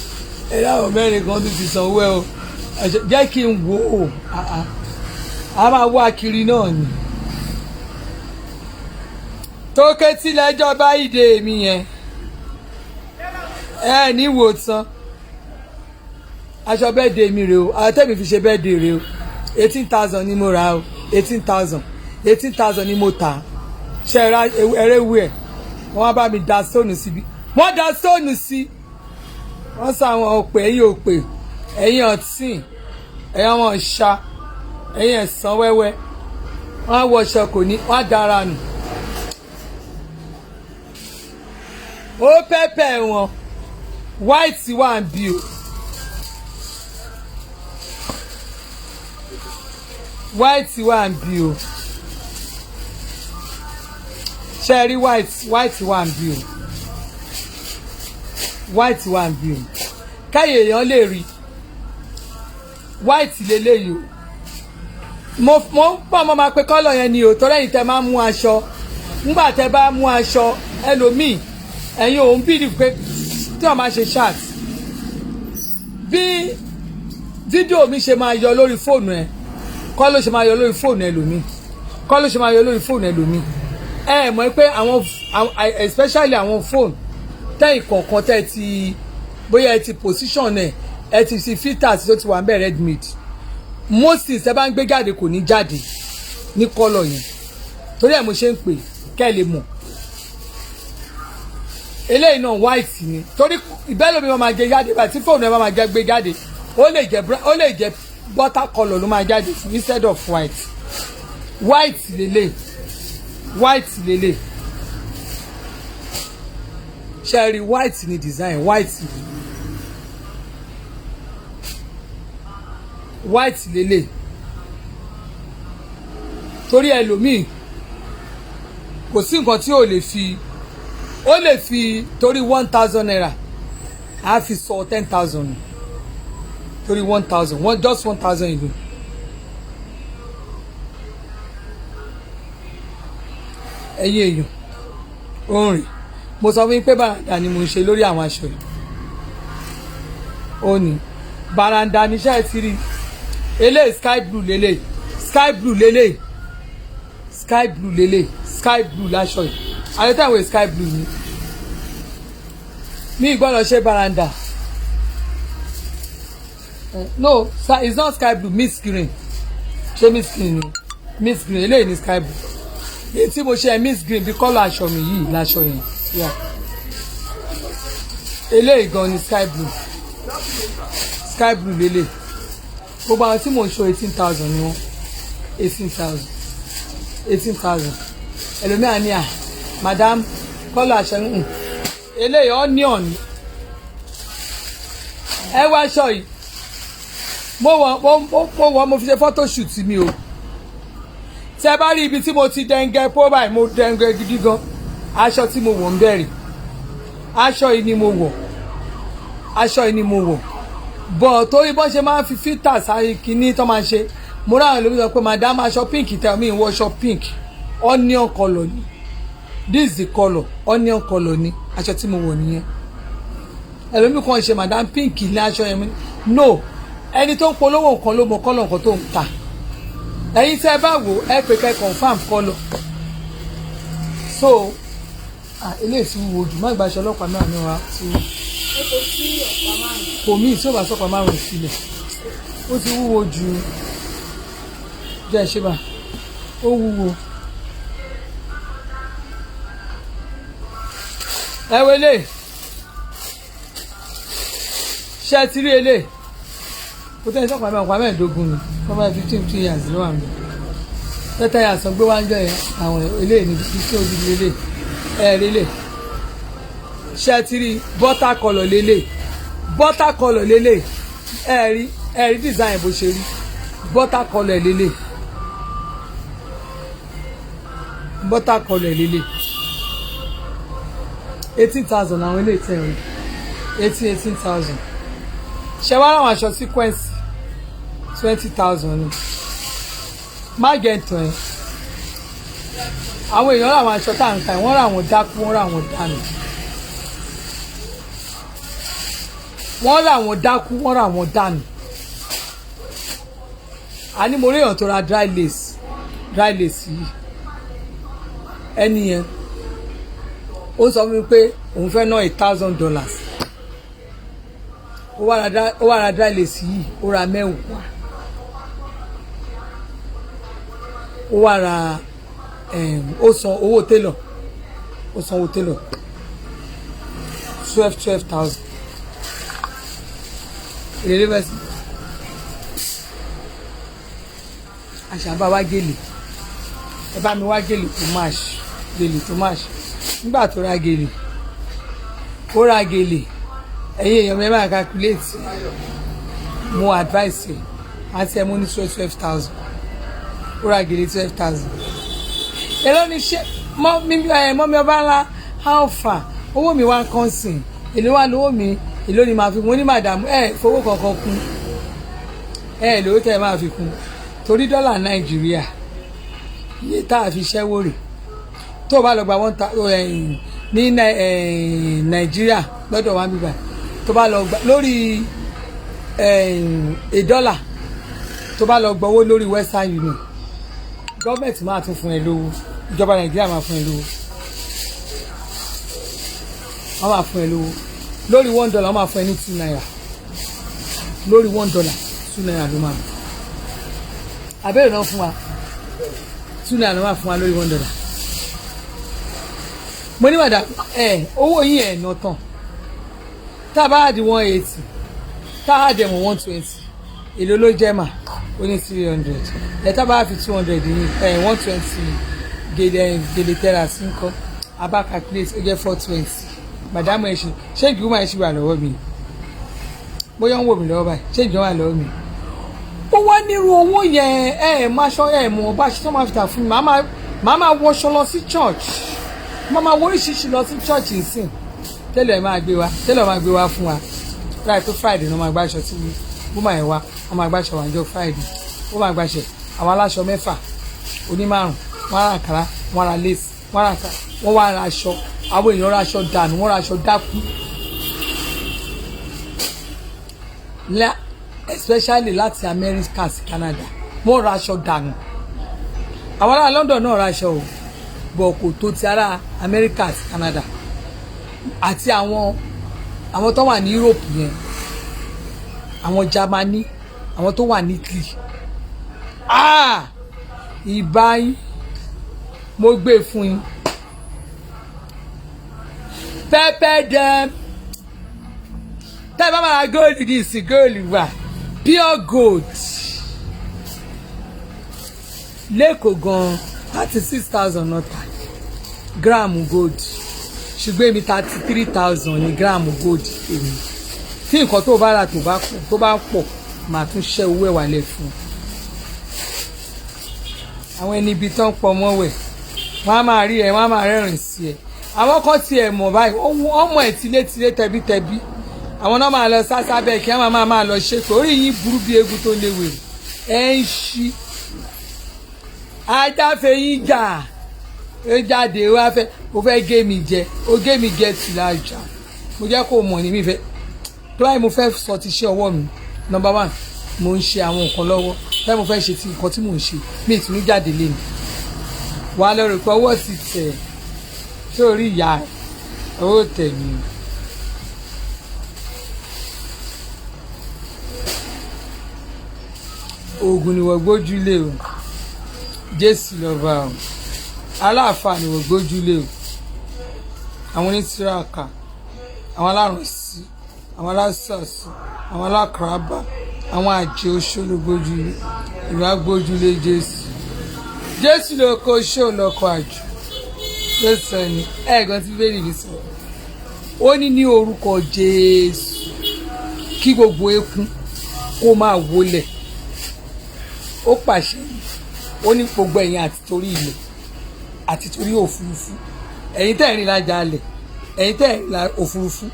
ẹni àwọn mẹ́rin kan tó ti sanwó ẹ o jẹ́ kí n wò ó a máa wá kiri náà ni tó ké tí lẹ́jọ́ bá ìdè mi yẹn ẹ ní wò tán aṣọ bẹ́ẹ̀ dé mi rè o àtẹ̀mí fi ṣe bẹ́ẹ̀ dé rè o 18,000 ni mo rà o 18,000 ni mo tà ṣe ẹrẹ́wù ẹ̀ wọ́n bá mi da stóònù síbi wọ́n da stóònù sí wọ́n sọ àwọn òpè ẹ̀yìn òpè ẹ̀yìn ọ̀tìn ẹ̀yìn àwọn ọ̀ṣà ẹ̀yìn ẹ̀sán wẹ́wẹ́ wọ́n á wọṣọ kò ní wọ́n á dára nù ó pẹ́pẹ́ wọn white wà ń bí o white wà ń bí o ṣe rí white wà ń bí o white wà ń bí o káyè èèyàn lè rí white lélẹ́yìí o mo pọ̀ mo máa pe kọ́lọ̀ yẹn ni o torí ẹ̀yin tẹ́ máa mú aṣọ nígbà tẹ́ bá mú aṣọ ẹlòmíì ẹ̀yin òun bí pé tí wọ́n máa ṣe chat bí fídíò mi ṣe máa yọ lórí fóònù ẹ̀ kọ́ ló ṣe máa yọ lórí fóònù ẹlòmíì kọ́ ló ṣe máa yọ lórí fóònù ẹlòmíì ẹ mọ̀ pé àwọn especially àwọn fóònù tẹ́yìn kọ̀ọ̀kan tẹ́ ti bóyá ẹ ti position ẹ ti fi filters tó ti wà ń bẹ̀ Redmi most things ẹ bá ń gbé jáde kò ní jáde ní kọ́lọ̀ yẹn torí ẹ̀ mo ṣe ń pè kẹ́ ẹ lè mọ̀ eléyìí náà white ni torí ìbẹ́lómi wọn máa jẹ jáde báyìí tí fóònù ẹ bá máa jẹ gbé jáde ó lè jẹ butter colour ló máa jáde instead of white lélẹ̀ ṣe rí white ni design white lélẹ̀ torí ẹlòmíì kò sí nǹkan tí ó lè fi torí 1,000 naira a fi sọ 10,000 torí 1,000 just 1,000 ìlú. ẹ̀yin èèyàn ó ń rìn mo sọ fún yín pé bàràǹdà ni mo ń ṣe lórí àwọn aṣọ yìí ó ní bàràǹdà níṣẹ́ ti rí eléyìí sky blue láṣọ yìí àyẹ̀tàwé sky blue ni mi gbọ́dọ̀ ṣe bàràǹdà no it's not sky blue mist green ṣé mist green ni mist green eléyìí ni sky blue èyí tí mo ṣe mist green bí kọ́lọ̀ aṣọ mi yìí láṣọ yẹn eléyìí gan ni sky blue lélẹ̀ gbogbo àwọn tí mò ń ṣe 18,000 ni wọ́n 18,000 ẹlòmíràn ni madam kọ́lọ̀ aṣọ eléyìí onion ni ẹ wá aṣọ yìí mo wọ mo fi ṣe photo shoot mi o tí ẹ bá rí ibi tí mo ti dẹ́ngẹ́ pọ́ báyìí mo dẹ́ngẹ́ gidi gan aṣọ tí mo wọ̀ ń bẹ̀rẹ̀ aṣọ yìí ni mo wọ̀ bọ̀ torí bọ́n ṣe máa ń fi filter sáré kínní tó máa ń ṣe mo ráwọn lómi sọ pé madam aṣọ pink tẹ̀ mí ìwọ aṣọ pink onion colour ni this is the colour onion colour ni aṣọ tí mo wọ̀ nìyẹn ẹlòmíì kan ṣe madam pink ní aṣọ yẹn no ẹni tó ń polówó nǹkan ló mọ kọ́lọ̀ nǹkan tó ń ta ẹ̀yin tí ẹ bá wò ẹ pé kẹ́ confam kọ́lọ̀ so eléyìí ti wúwo jù má gbaṣọ ọlọ́pàá náà ní wa tí kò mí tí ó bá sọ́pàá márùn-ún sílẹ̀ ó ti wúwo jù jẹ́ ṣe bá ó wúwo ẹ wọlé ṣe ti rí eléyìí kó tẹ́lẹ̀ sọ́kàn mẹ́wàá pa mẹ́ẹ̀ẹ́dógún ni wọ́n bá 15 years ló wà mí tẹ́tẹ́ yà sọ gbé wájú yẹn àwọn eléyìí ní fífi ojú lélẹ̀ lélẹ̀ ṣẹ́tìrì bọ́tà kọlọ̀ lélẹ̀ ẹ̀rí design bó ṣe rí bọ́tà kọlọ̀ lélẹ̀ 18,000 àwọn ilé ìtẹ̀wé 18,000 ṣe wá láwọn aṣọ sequence 20,000 ni má gẹ̀ǹtàn ẹ̀ àwọn èèyàn làwọn aṣọ tá à ń ka ẹ̀ wọ́n rà wọ́n dákú wọ́n rà wọ́n dànù àní mo rí èèyàn tó ra dry lace yìí ẹni yẹn ó sọ fún mi pé òun fẹ́ ná $1,000 ó wá ra dry lace yìí ó ra mẹ́wàá ó wá ra ó san owó tailor 12,000 èrè bẹ́ẹ̀ sí àṣàbá wá gèlè ẹ bá mi wá gèlè tó máṣ nígbà tó ra gèlè ẹ̀yin èèyàn mi máa calculate mo advice ẹ̀ àti ẹ̀ mo ní 12,000 ó ra gèlè 12,000 èló ni ṣe mọ́mí ọba ńlá alpha owó mi wá ń kàn sìn èló wà lówó mi èló ni màá fi mo ní màdàmú fowó kankan kún lówó tẹ́ ẹ máa fi kún torí dọ́là nàìjíríà iye tá a fi ṣẹ́wó rè tó o bá lọ gba ní nàìjíríà lọ́dọ̀ wa bíbá tó bá lọ gba lórí $1 tó bá lọ gbowó lórí Western Union gọ́ọ̀mẹ̀ntì máa tún fún ẹ lówó ìjọba nàìjíríà máa fún ẹ lówó wọ́n máa fún ẹ lówó lórí $1 wọ́n máa fún ẹ ní $2 lórí $1 $2 ló máa abẹ́rẹ́ náà fún wa $2 ló máa fún wa lórí $1 mo ní wàdà owó yín ẹ̀ ná tán tá a bá di 180 tá a dẹ̀ mọ̀ 120 èlò ló jẹ́ mà ó ní 300 tá a bá fi 200 ní 120 gèlè terrace ńkọ́ abá calculate ó jẹ́ 420 màdámù ẹ̀ ṣé ìgbìmọ̀ ẹ̀ ṣì wà lọ́wọ́ mi bóyá ń wò mí lọ́wọ́ báyìí ṣé ìgbìmọ̀ wà lọ́wọ́ mi ó wá nírú owó yẹn máṣọ mọ̀ bá ṣe tó máa fi tà fún mi màá máa wọṣọ lọ sí church màá máa wọ oríṣiríṣi lọ sí church ìsìn tẹ́lẹ̀ máa gbé wá fún wa láì tó Friday ní wọ́n máa gbàṣọ tí bùmá ẹ̀ wá wọ́n máa gbàṣọ wà níjọ́ Friday ó máa gbàṣẹ àwọn aláṣọ 6 onímárùn wọ́n ra àǹkárá wọ́n ra lace wọ́n ra àǹkárá wọ́n wá ra aṣọ àwọn èèyàn ra aṣọ dànù wọ́n ra aṣọ dákú especially láti America sí Canada wọ́n ra aṣọ dànù àwọn ará London náà ra aṣọ o bọ̀ kò tó ti ará America sí Canada àti àwọn tó wà ní Europe yẹn àwọn Germany àwọn tó wà ní Italy ìbá yín mo gbé fún yín pepper dem tẹ́ bá máa gold ní sí gold wà pure gold lẹ́kọ̀ọ́ gan 36,000 nọ́tà gíráàmù gold ṣùgbọ́n èmi 33,000 ní gíráàmù gold èmi tí nǹkan tó bá rà tó bá pọ̀ màá tún ṣẹ́ owó ẹ̀ wálẹ̀ fún àwọn ẹni ibi tán pọ̀ mọ́wẹ̀ wọ́n á máa rí ẹ wọ́n á máa rẹ́rìn sí ẹ àwọn kan tiẹ̀ mọ̀ báyìí ọmọ ẹ̀ tilétilé tẹbítẹbí àwọn náà máa lọ sásá bẹ́ẹ̀ kí wọ́n máa lọ ṣe pé orí yín burú bí egun tó léwè ẹ̀ ń ṣí ajáfẹ́ yín jà ó jáde ó fẹ́ gé mi jẹ ó gé mi jẹ tìlájà mo jẹ́ kó mọ̀ ní mi fẹ́ tó báyìí mo fẹ́ sọ ti ṣe ọwọ́ mi number 1 mo ń ṣe àwọn nǹkan lọ́wọ́ báyìí mo fẹ́ ṣe ti nǹkan tí mò ń ṣe mi ìtùnú jáde lé mi wà á lọ rò pé ọwọ́ ti tẹ̀ sórí ìyá owó tẹ̀ mí. oògùn ni wọ́n gbójúlé o jésù lọ́ba o aláàfáà ni wọ́n gbójúlé o àwọn onítìráàkà àwọn alárùnsí àwọn alásàsì àwọn alákàrábà àwọn àjẹ́ oṣó ló gbójúlé ìwà gbójúlé Jésù. Jésù ló kó oṣó lọ́kọ̀ àjò. Jésù ni ẹ̀gbọ́n tí bẹ́ẹ̀ nìyí sọ. Ó ní orúkọ Jésù kí gbogbo eékún kó máa wólẹ̀. Ó pàṣẹ ó ní gbogbo ẹ̀yin àti torí ilẹ̀ àti torí òfurufú, ẹ̀yin tẹ́ rìn lájà alẹ̀, ẹ̀yin tẹ́ rìn lá òfurufú,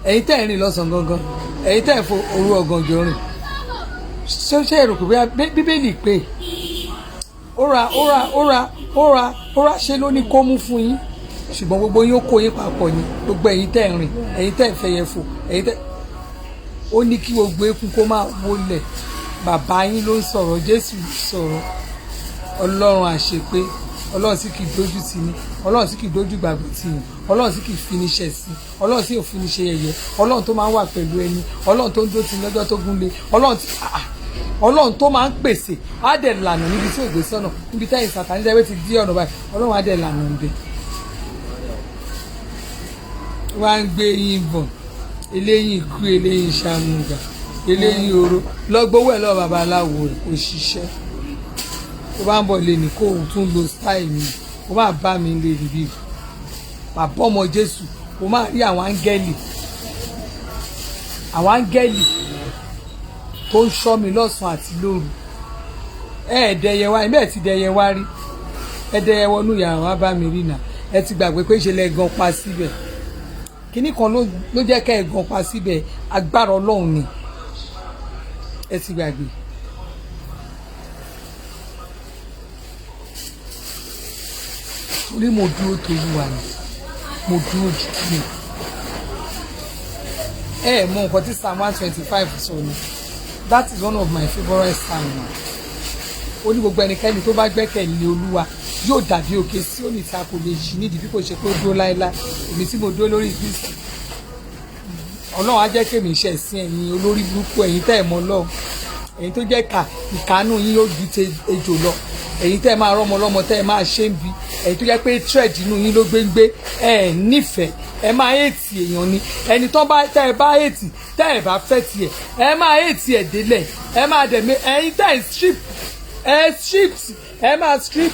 ẹ̀yin tẹ́ rìn lọ́sàn gangan, ẹ̀yin tẹ́ fo òru ọ̀gànjọ́ rìn. Ṣé èrò pé bíbélì pé ó ra ṣe ló ní kó mú fún yín, ṣùgbọ́n gbogbo yín ó kó yín papọ̀ ni, gbogbo ẹ̀yin tẹ́ rìn, ẹ̀yin tẹ́ fẹyẹ fò, ẹ̀yin tẹ́ ó ní kí gbogbo eékún kó máa wólẹ̀. Bàbá yín ló ń sọ̀rọ̀, Jésù sọ̀rọ̀. Ọlọ́run àṣepé, Ọlọ́run sì kì í dójú tì ní, Ọlọ́run sì kì í dójú gbàgbọ́ tì ní, Ọlọ́run sì kì í fi ní ṣẹ̀ sí, Ọlọ́run sì ò fi ní ṣe yẹ̀yẹ́, Ọlọ́run tó máa ń wà pẹ̀lú ẹni, Ọlọ́run tó ń dó tì ní lọ́jọ́ tó gúnlé, Ọlọ́run tó máa ń pèsè á dẹ̀ lànà níbi tí ò gbé sọ́nà, níbi táyì Sátánì dẹ́gbẹ́ ti dí ọ̀nà báyìí, Ọlọ́run á dẹ̀ lànà ń bẹ. Wá ń gbé yín bọ̀, eléyìí ikú, eléyìí ṣàmùgà, eléyìí oró, lọ́gbówó ẹ̀ lọ́wọ́ babaláwo rẹ̀ kò ṣiṣẹ́. Tó bá ń bọ̀ lé ní kó o tún lo style mi, kó má bá mi lè rí bí bàbá ọmọ Jésù, kó má rí àwọn áńgẹ́lì tó ń ṣọ́ mi lọ́sàn-án àti lóru. Ẹ̀ẹ́dẹ̀yẹ wá ẹ̀mí ẹ̀ ti dẹ̀yẹ wá rí, ẹ̀ẹ́dẹ̀yẹ wọnú yàrá wá bá mi rí nà, ẹ ti gbàgbé pé ṣe lẹ gan pa síbẹ̀. Kíní kan ló jẹ́ ká ẹ̀ gan pa síbẹ̀, agbára Ọlọ́run ni, ẹ ti gbàgbé. Torí mo dúró torí wa ni, mo dúró jù ní. Mọ nǹkan tí Psalm 125 sọ ni, that is one of my favourite psalm now. Ó ní gbogbo ẹnikẹ́ni tó bá gbẹ́kẹ̀lé Olúwa yóò dàbí òkè Síónì tí a kò lè yí nídìí bí kò ṣe pé ó dúró láéláé. Èmi tí mo dúró lórí Kristi, Ọlọ́run á jẹ́ kémi iṣẹ́ sí ẹ̀yin olórí burúkú, ẹ̀yin tẹ́ ẹ̀ mọ Ọlọ́run, ẹ̀yin tó jẹ́ ìkánú yín yóò ju te ejò lọ, ẹ̀yin tẹ́ ẹ máa rọ́mọ lọ́mọ, tẹ́ ẹ máa ṣe ń bi, ẹ̀yin tó jẹ́ pé thread inú yín ló gbéńgbé, ẹ nífẹ̀ẹ́, ẹ máa hate èèyàn ni, ẹni tó bá tẹ́ ẹ bá hate, tẹ́ ẹ bá fẹ́ tiẹ̀, ẹ máa hate ẹ̀ délẹ̀, ẹ máa dẹ̀ mí, ẹ̀yin tẹ́ ẹ máa strip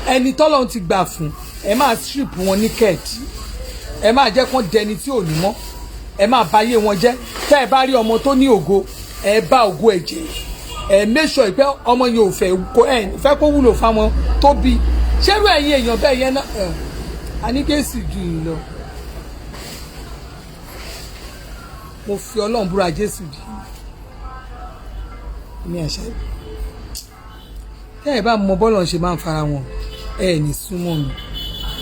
ẹni tọ́lọ́run ti gbà fún, ẹ máa strip wọn ní kẹ́ẹ̀dì, ẹ máa jẹ́ kán dẹni tí ò ní mọ́, ẹ máa bayé wọn jẹ́. Tẹ́ ẹ bá rí ọmọ tó ní ògo, ẹ bá ògo ẹ̀ jẹ́, ẹ make sure pé ọmọ yẹn ò fẹ́ kó wúlò fáwọn tó bí. Ṣérú ẹ̀yin èèyàn bẹ́ẹ̀ yẹn náà àníkèsì ju yìí lọ. Mo fi Ọlọ́run búra, Jésù dì ní àṣà yìí. Tẹ́ ẹ bá mọ bọ́ọ̀lù ṣe máa ń fara wọn, ẹ ní súnmọ́ mi.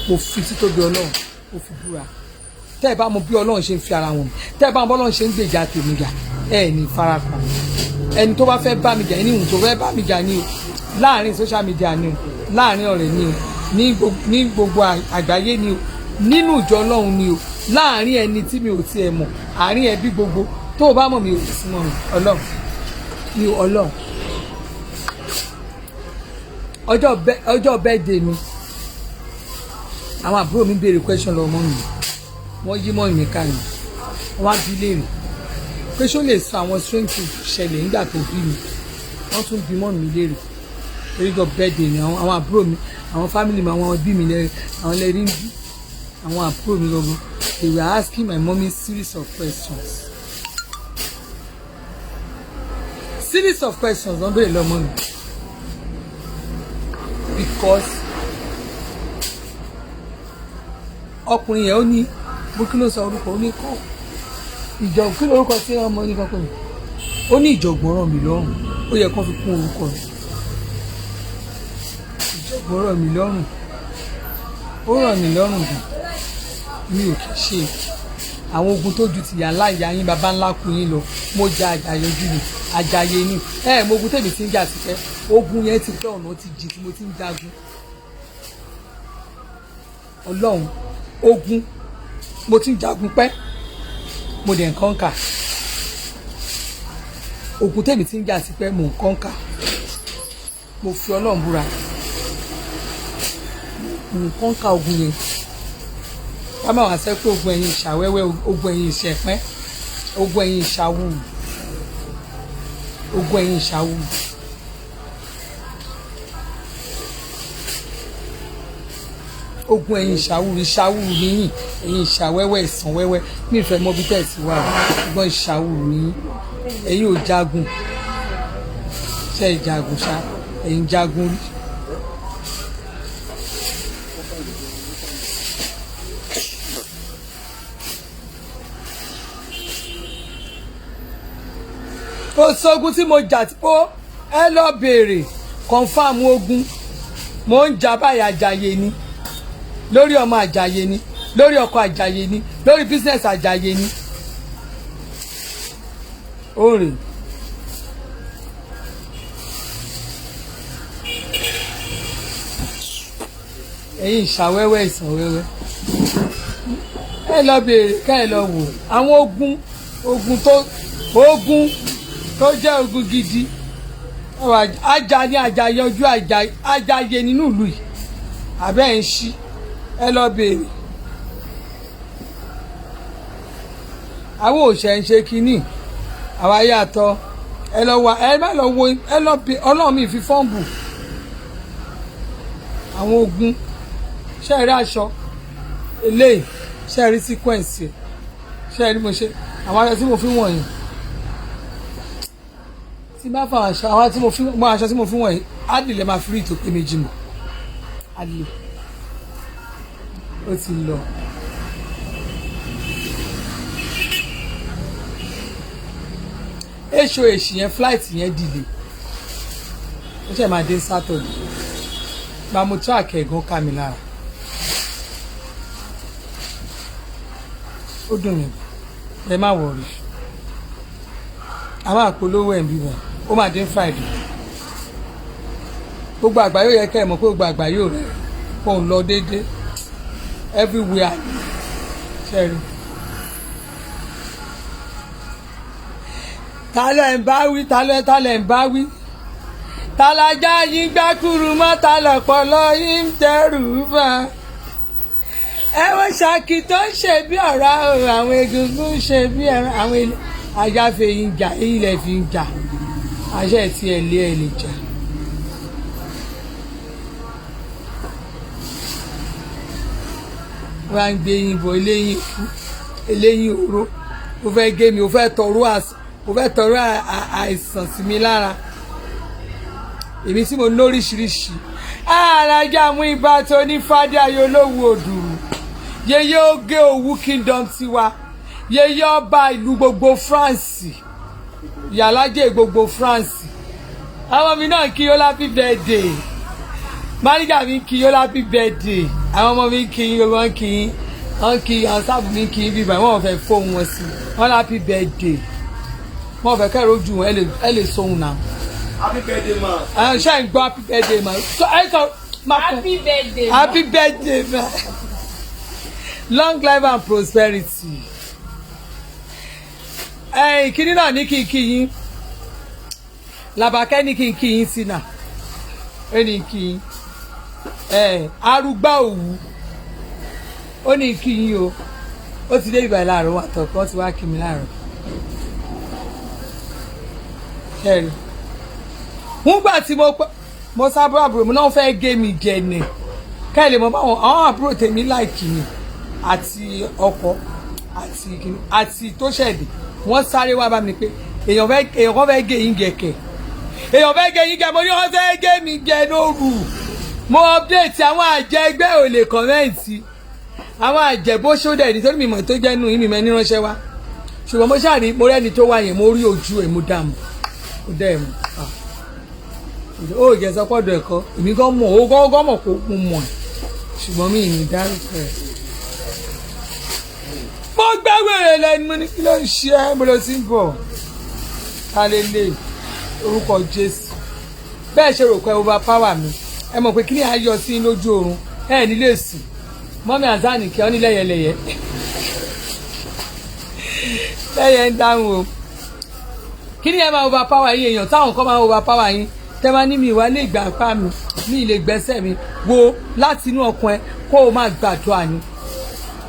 Mo fi títóbi Ọlọ́run, mo fi búra. Tẹ́ ẹ bá mọ bí Ọlọ́run ṣe ń fi ara wọn, tẹ́ ẹ bá mọ bọ́ọ̀lù ṣe ń gbèjà tèmi jà, ẹ ní fara kan. Ẹni tó bá fẹ́ bá mi jà, ẹni ìhùn tó fẹ́ bá mi jà ni o, láàrin social media ni o, láàrin ọ̀rẹ́ ni o, ní gbogbo àgbáyé ni o, nínú ìjọ Ọlọ́run ni o, láàrin ẹni tí mi ò tiẹ̀ mọ̀, àárín ẹbí gbogbo, tó o bá mọ̀ mi ò sí mọ̀ mi, Ọlọ́run ni Ọlọ́run. Ọjọ́ birthday mi, àwọn àbúrò mi béèrè question lọ́wọ́ mi, wọ́n yí mọ́ mi ká ni, wọ́n á bí léèrè pé ṣó lè sọ àwọn strange things ṣẹlẹ̀ nígbà tó bí mi, wọ́n tún bí mọ́ mi léèrè torí ọjọ́ birthday mi, àwọn àbúrò mi, àwọn family mi, àwọn bí mi lẹ́rìí, àwọn lẹ́rìí ń bí àwọn àbúrò mi lọ́gbọ́n. They were asking my mommy series of questions wọ́n béèrè lọ́mọ mi because ọkùnrin yẹn ó ní bó kí ló sọ orúkọ, ó ní kọ́ ìjọ kí lórúkọ tí ọmọ ní kankan mi, ó ní ìjọ̀gbọ̀n ràn mí lọ́rùn, ó yẹ kán fi kún orúkọ rẹ̀. Ìjọ̀gbọ̀n ràn mí lọ́rùn, ó ràn mí lọ́rùn gan, mi ò kì í ṣe àwọn ogun tó ju ti yà ńlá ìyá yín bàbá ńlá kú yín lọ, mo ja àjàyọjú ni, àjàyè ni, mo ogun tèmi ti ń jà sí pẹ́, ogun yẹn ti pẹ́, ọ̀nà ti jì tí mo ti ń jagun. Ọlọ́run, ogun mo ti ń jagun pẹ́, mo dẹ̀ ń kọ́ńkà. Ogun tèmi ti ń jà sí pẹ́, mo ń kọ́ńkà. Mo fi Ọlọ́run búra, mo ń kọ́ńkà ogun yẹn. Ká má wá sẹ́ pé ogun ẹ̀yin ìṣàwẹ́wẹ́, ogun ẹ̀yin ìṣẹ̀pẹ́, ogun ẹ̀yin ìṣàwù, ogun ẹ̀yin ìṣàwùrù. Ogun ẹ̀yin ìṣàwùrù níyìn ẹ̀yin ìṣàwẹ́wẹ́ ìsàn wẹ́wẹ́ mi ìfẹ́ mọ bí tẹ̀sí wà ṣùgbọ́n ìṣàwùrù níyìn ẹ̀yin ò jagun ṣe ìjagun ṣá ẹ̀yin jagun rí. kò sógun tí mo jà tí ó ẹ lọ béèrè confam ogun mo ń jà báyà àjàyè ni lórí ọmọ àjàyè ni lórí ọkọ àjàyè ni lórí business àjàyè ni ó rè ẹ̀yin ìṣàwẹ́wẹ́ ìsànwẹ́wẹ́ ẹ lọ béèrè ká ẹ lọ wò àwọn ogun tó jẹ́ ogun gidi ajá ní àjàyè ojú àjàyè nínú ìlú yìí àbẹ́ ẹ̀ ń ṣí ẹ lọ béèrè àwọn òṣè ń ṣe kínní àwa yàtọ̀ ẹ lọ wá ẹ má lọ wo ẹ lọ bí ọlọ́run mi fi fọ́ǹbù àwọn ogun ṣe rí aṣọ eléyìí ṣe rí síkwẹ́ǹsì ṣe rí mo ṣe àwọn aṣọ tí mo fi wọ̀nyí tí bá fa aṣọ àwọn tí mo fi mọ aṣọ tí mo fi wọ̀nyí adìlẹ̀ máa fi rí ìtòkè méjì mọ́ adìlẹ̀ ó ti lọ. èso èsì yẹn flight yẹn delay ó ṣe máa dé Saturday gba mo track ẹ̀gán ká mi lára ó dùn mí ẹ má wọrí a máa polówó ẹ̀ ń bí wọn ó máa dé Friday gbogbo àgbáyé yẹ kẹ́ ẹ̀ mọ̀ pé gbogbo àgbáyé rẹ̀ kò ń lọ déédéé everywhere ṣẹ́rí. talẹ̀ ń bá wí talẹ̀ ń bá wí talajà yín gbákùrú mọ́ talọ̀pọ̀lọ́ yín ń dẹ́rù bá ẹ wọ́n ṣàkì tó ń ṣe bí ọ̀rá àwọn egungun ń ṣe bí àwọn ajáfe yín jà èyí lẹ̀ fi ń jà àṣẹ tí ẹ lé ẹ lè jà. wọ́n á ń gbé yín bọ̀ eléyìn oró ó fẹ́ gé mi ó fẹ́ tọrọ àìsàn sí mi lára èmi tí mo lóríṣiríṣi alájà mú ibà tó ní fádé ayolówó òdùrú yeye oge òwú kingdom tiwa yeye ọba ìlú gbogbo France ìyàlájẹ gbogbo France àwọn mi náà kí yó happy birthday máníjà mi kí yó happy birthday àwọn ọmọ mi kí wọn kí àwọn sáàbù mi kí bíbá wọn fẹ́ fóun wọn sí wọn happy birthday wọn fẹ́ kẹrọ ojú wọn ẹ lè sóhun náà. Happy birthday ma. ṣe ń gbọ́ happy birthday ma. so ẹ sọ ma kọ happy birthday ma. happy birthday ma. long life and prosperity. Ìkíní náà ní kí n kí yín Làbákẹ́ ní kí n kí yín sínà ó ní kí yín arúgbá òwú ó ní kí yín o ó ti dé ìgbà láàárọ̀ wà tọ̀kọ́ ó ti wá kí mi láàárọ̀ ṣẹ́rí nígbà tí mo sábà àbúrò mi náà fẹ́ gé mi jẹ ni kẹ́lẹ̀ mọ́ báwọn àwọn àbúrò tèmi láìkì ni àti ọkọ àti tó ṣẹ̀dẹ̀ wọ́n sáré wá bá mi pé èèyàn kan fẹ́ gé yín gẹ̀kẹ̀ èèyàn fẹ́ gé yín gẹ̀ mo ní wọ́n fẹ́ gé mi jẹ lóru mo update àwọn àjẹ ẹgbẹ́ ò lè kọ́mẹ́ǹtì àwọn àjẹ bó ṣódẹ̀ nítorí mi mọ̀ tó jẹ́ nù yín mi mẹ́ni ránṣẹ́ wá ṣùgbọ́n mo ṣàrí mo rẹ́ni tó wá yẹn mo rí ojú ẹ̀ mo dààmú ó dẹ́ ẹ̀ mọ́ ó jẹ́ sọ́pọ̀dọ̀ ẹ̀kọ́ èmi gan mọ̀ ó gán mọ̀ kó mo mọ̀ ẹ̀ ṣùgbọ́n mi ì ní dárúkọ ẹ̀ mo gbẹ́wèrè lẹ́nu mo ní kí ló ń ṣe ẹ́ mo lọ sí bọ̀ kálélẹ̀ orúkọ Jésù bẹ́ẹ̀ ṣe rò pé overpower mi ẹ mọ̀ pé kí ni ayọ̀ sí lójú oorun ẹ nílé sùn mọ́mí azani kẹ́ ọ́ ní lẹ́yẹlẹ́yẹ lẹ́yẹ ń dáhùn o kí ni ẹ máa overpower yín èèyàn táwọn kan máa overpower yín tẹ́ máa ní mi ìwà lè gbà pa mi mi lè gbẹ́sẹ̀ mi wo láti inú ọkàn ẹ kó o máa gbàdúrà ni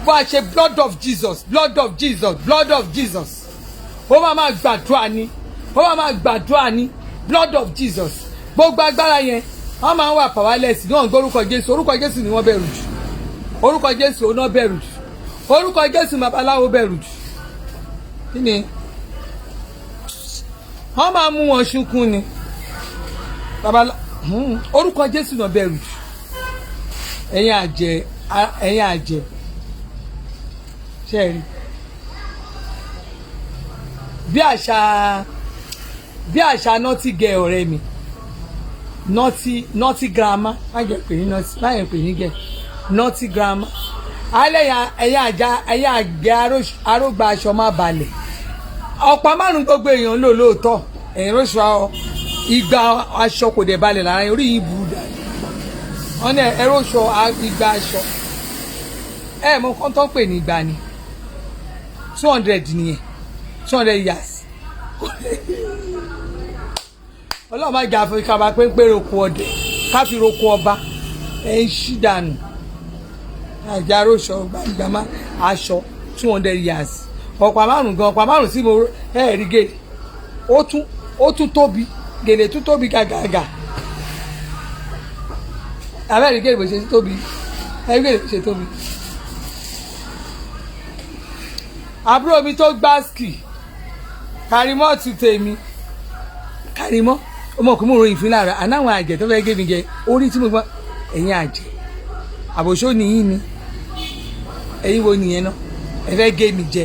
bó a ṣe blood of Jesus blood of Jesus blood of Jesus ó máa gbàdúrà ni wọ́n máa gbàdúrà ní blood of Jesus gbogbo agbára yẹn wọ́n máa ń wà powerless ní wọ́n gbọ́ orúkọ Jésù ni wọ́n bẹ̀rù jù orúkọ Jésù ọ̀nà bẹ̀rù jù orúkọ Jésù babaláwo bẹ̀rù jù kí ni wọ́n máa mú wọn sunkún ni orúkọ Jésù náà bẹ̀rù jù ẹ̀yin àjẹ́ ṣẹ́ẹ̀rí bí àṣà nọ́tì gẹ̀ ọ̀rẹ́ mi nọ́tì girama má jẹ́ pè ní nọ́tì má yẹn pè ní gẹ̀ nọ́tì girama alẹ́ ẹ̀yin àgbẹ̀ arógbá aṣọ má balẹ̀ ọ̀pá márùn gbogbo èèyàn lò lóòótọ́ ẹ̀yin rọ́ṣọ igba aṣọ kò dẹ̀ balẹ̀ lára orí yìí burú dà wọ́n ní ẹ̀rọ́ṣọ igba aṣọ mọ kọ́ńtọ́ pè ní igba ni 200 nìyẹn 200 years ọlọ́run máa jà fún ìkàbà pé ń pé roko ọdẹ ká fi roko ọba ẹ̀ ń ṣí dànù àjà rọ́ṣọ gbàgbàmá aṣọ 200 years ọ̀pá márùn sí mo rí gèlè ó tún tóbi gèlè tún tóbi gàgàgà abẹ́rẹ́ gèlè bó ṣe tóbi gèlè bó ṣe tóbi. àbúrò mi tó gbá ski Kàrímọ́ tù tèmi Kàrímọ́ ọmọkùnrin mo ròyìn fún lára ànáwọn àjẹ́ tó fẹ́ gé mi jẹ orí tí mo gbọ́ ẹ̀yin àjẹ́ àbòṣó nìyí ni ẹ̀yin wo nìyẹn náà ẹ fẹ́ gé mi jẹ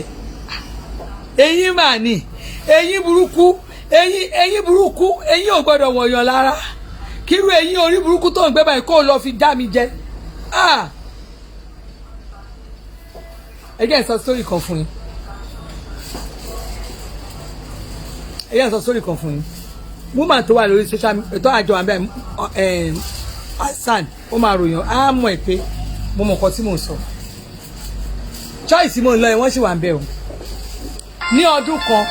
ẹ̀yin mà ní ẹ̀yin burúkú ẹ̀yin ò gbọ́dọ̀ wọ̀nyàn lára kírú ẹ̀yin orí burúkú tó ń gbé báyìí kó lọ fi dá mi jẹ ẹ jẹ́ n sọ sórí kan fún yín woman tó wà lórí social media tó àjọ àbẹ Hassan ó máa ròyìn á mọ̀ ẹ́ pé mo mọ̀ nǹkan tí mò ń sọ choice mo ń lọ ẹ wọ́n sì wà ń bẹ̀ o ní ọdún kan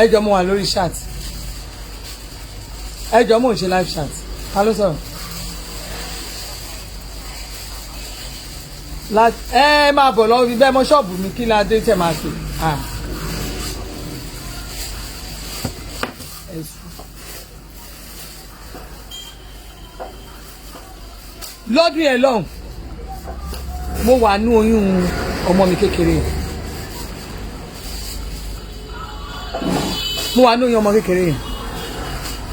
ẹjọ́ mo wà lórí chat ẹjọ́ mo ń ṣe live chat ta ló sọ̀rọ̀ máa bọ̀ lọ́wọ́ bẹ́ẹ̀ mọ́ ṣọ́ọ̀bù mi kí ládé tẹ̀ máa pè lọ́dún yẹn lọ́hùn mo wà ní oyún ọmọ mi kékeré yẹn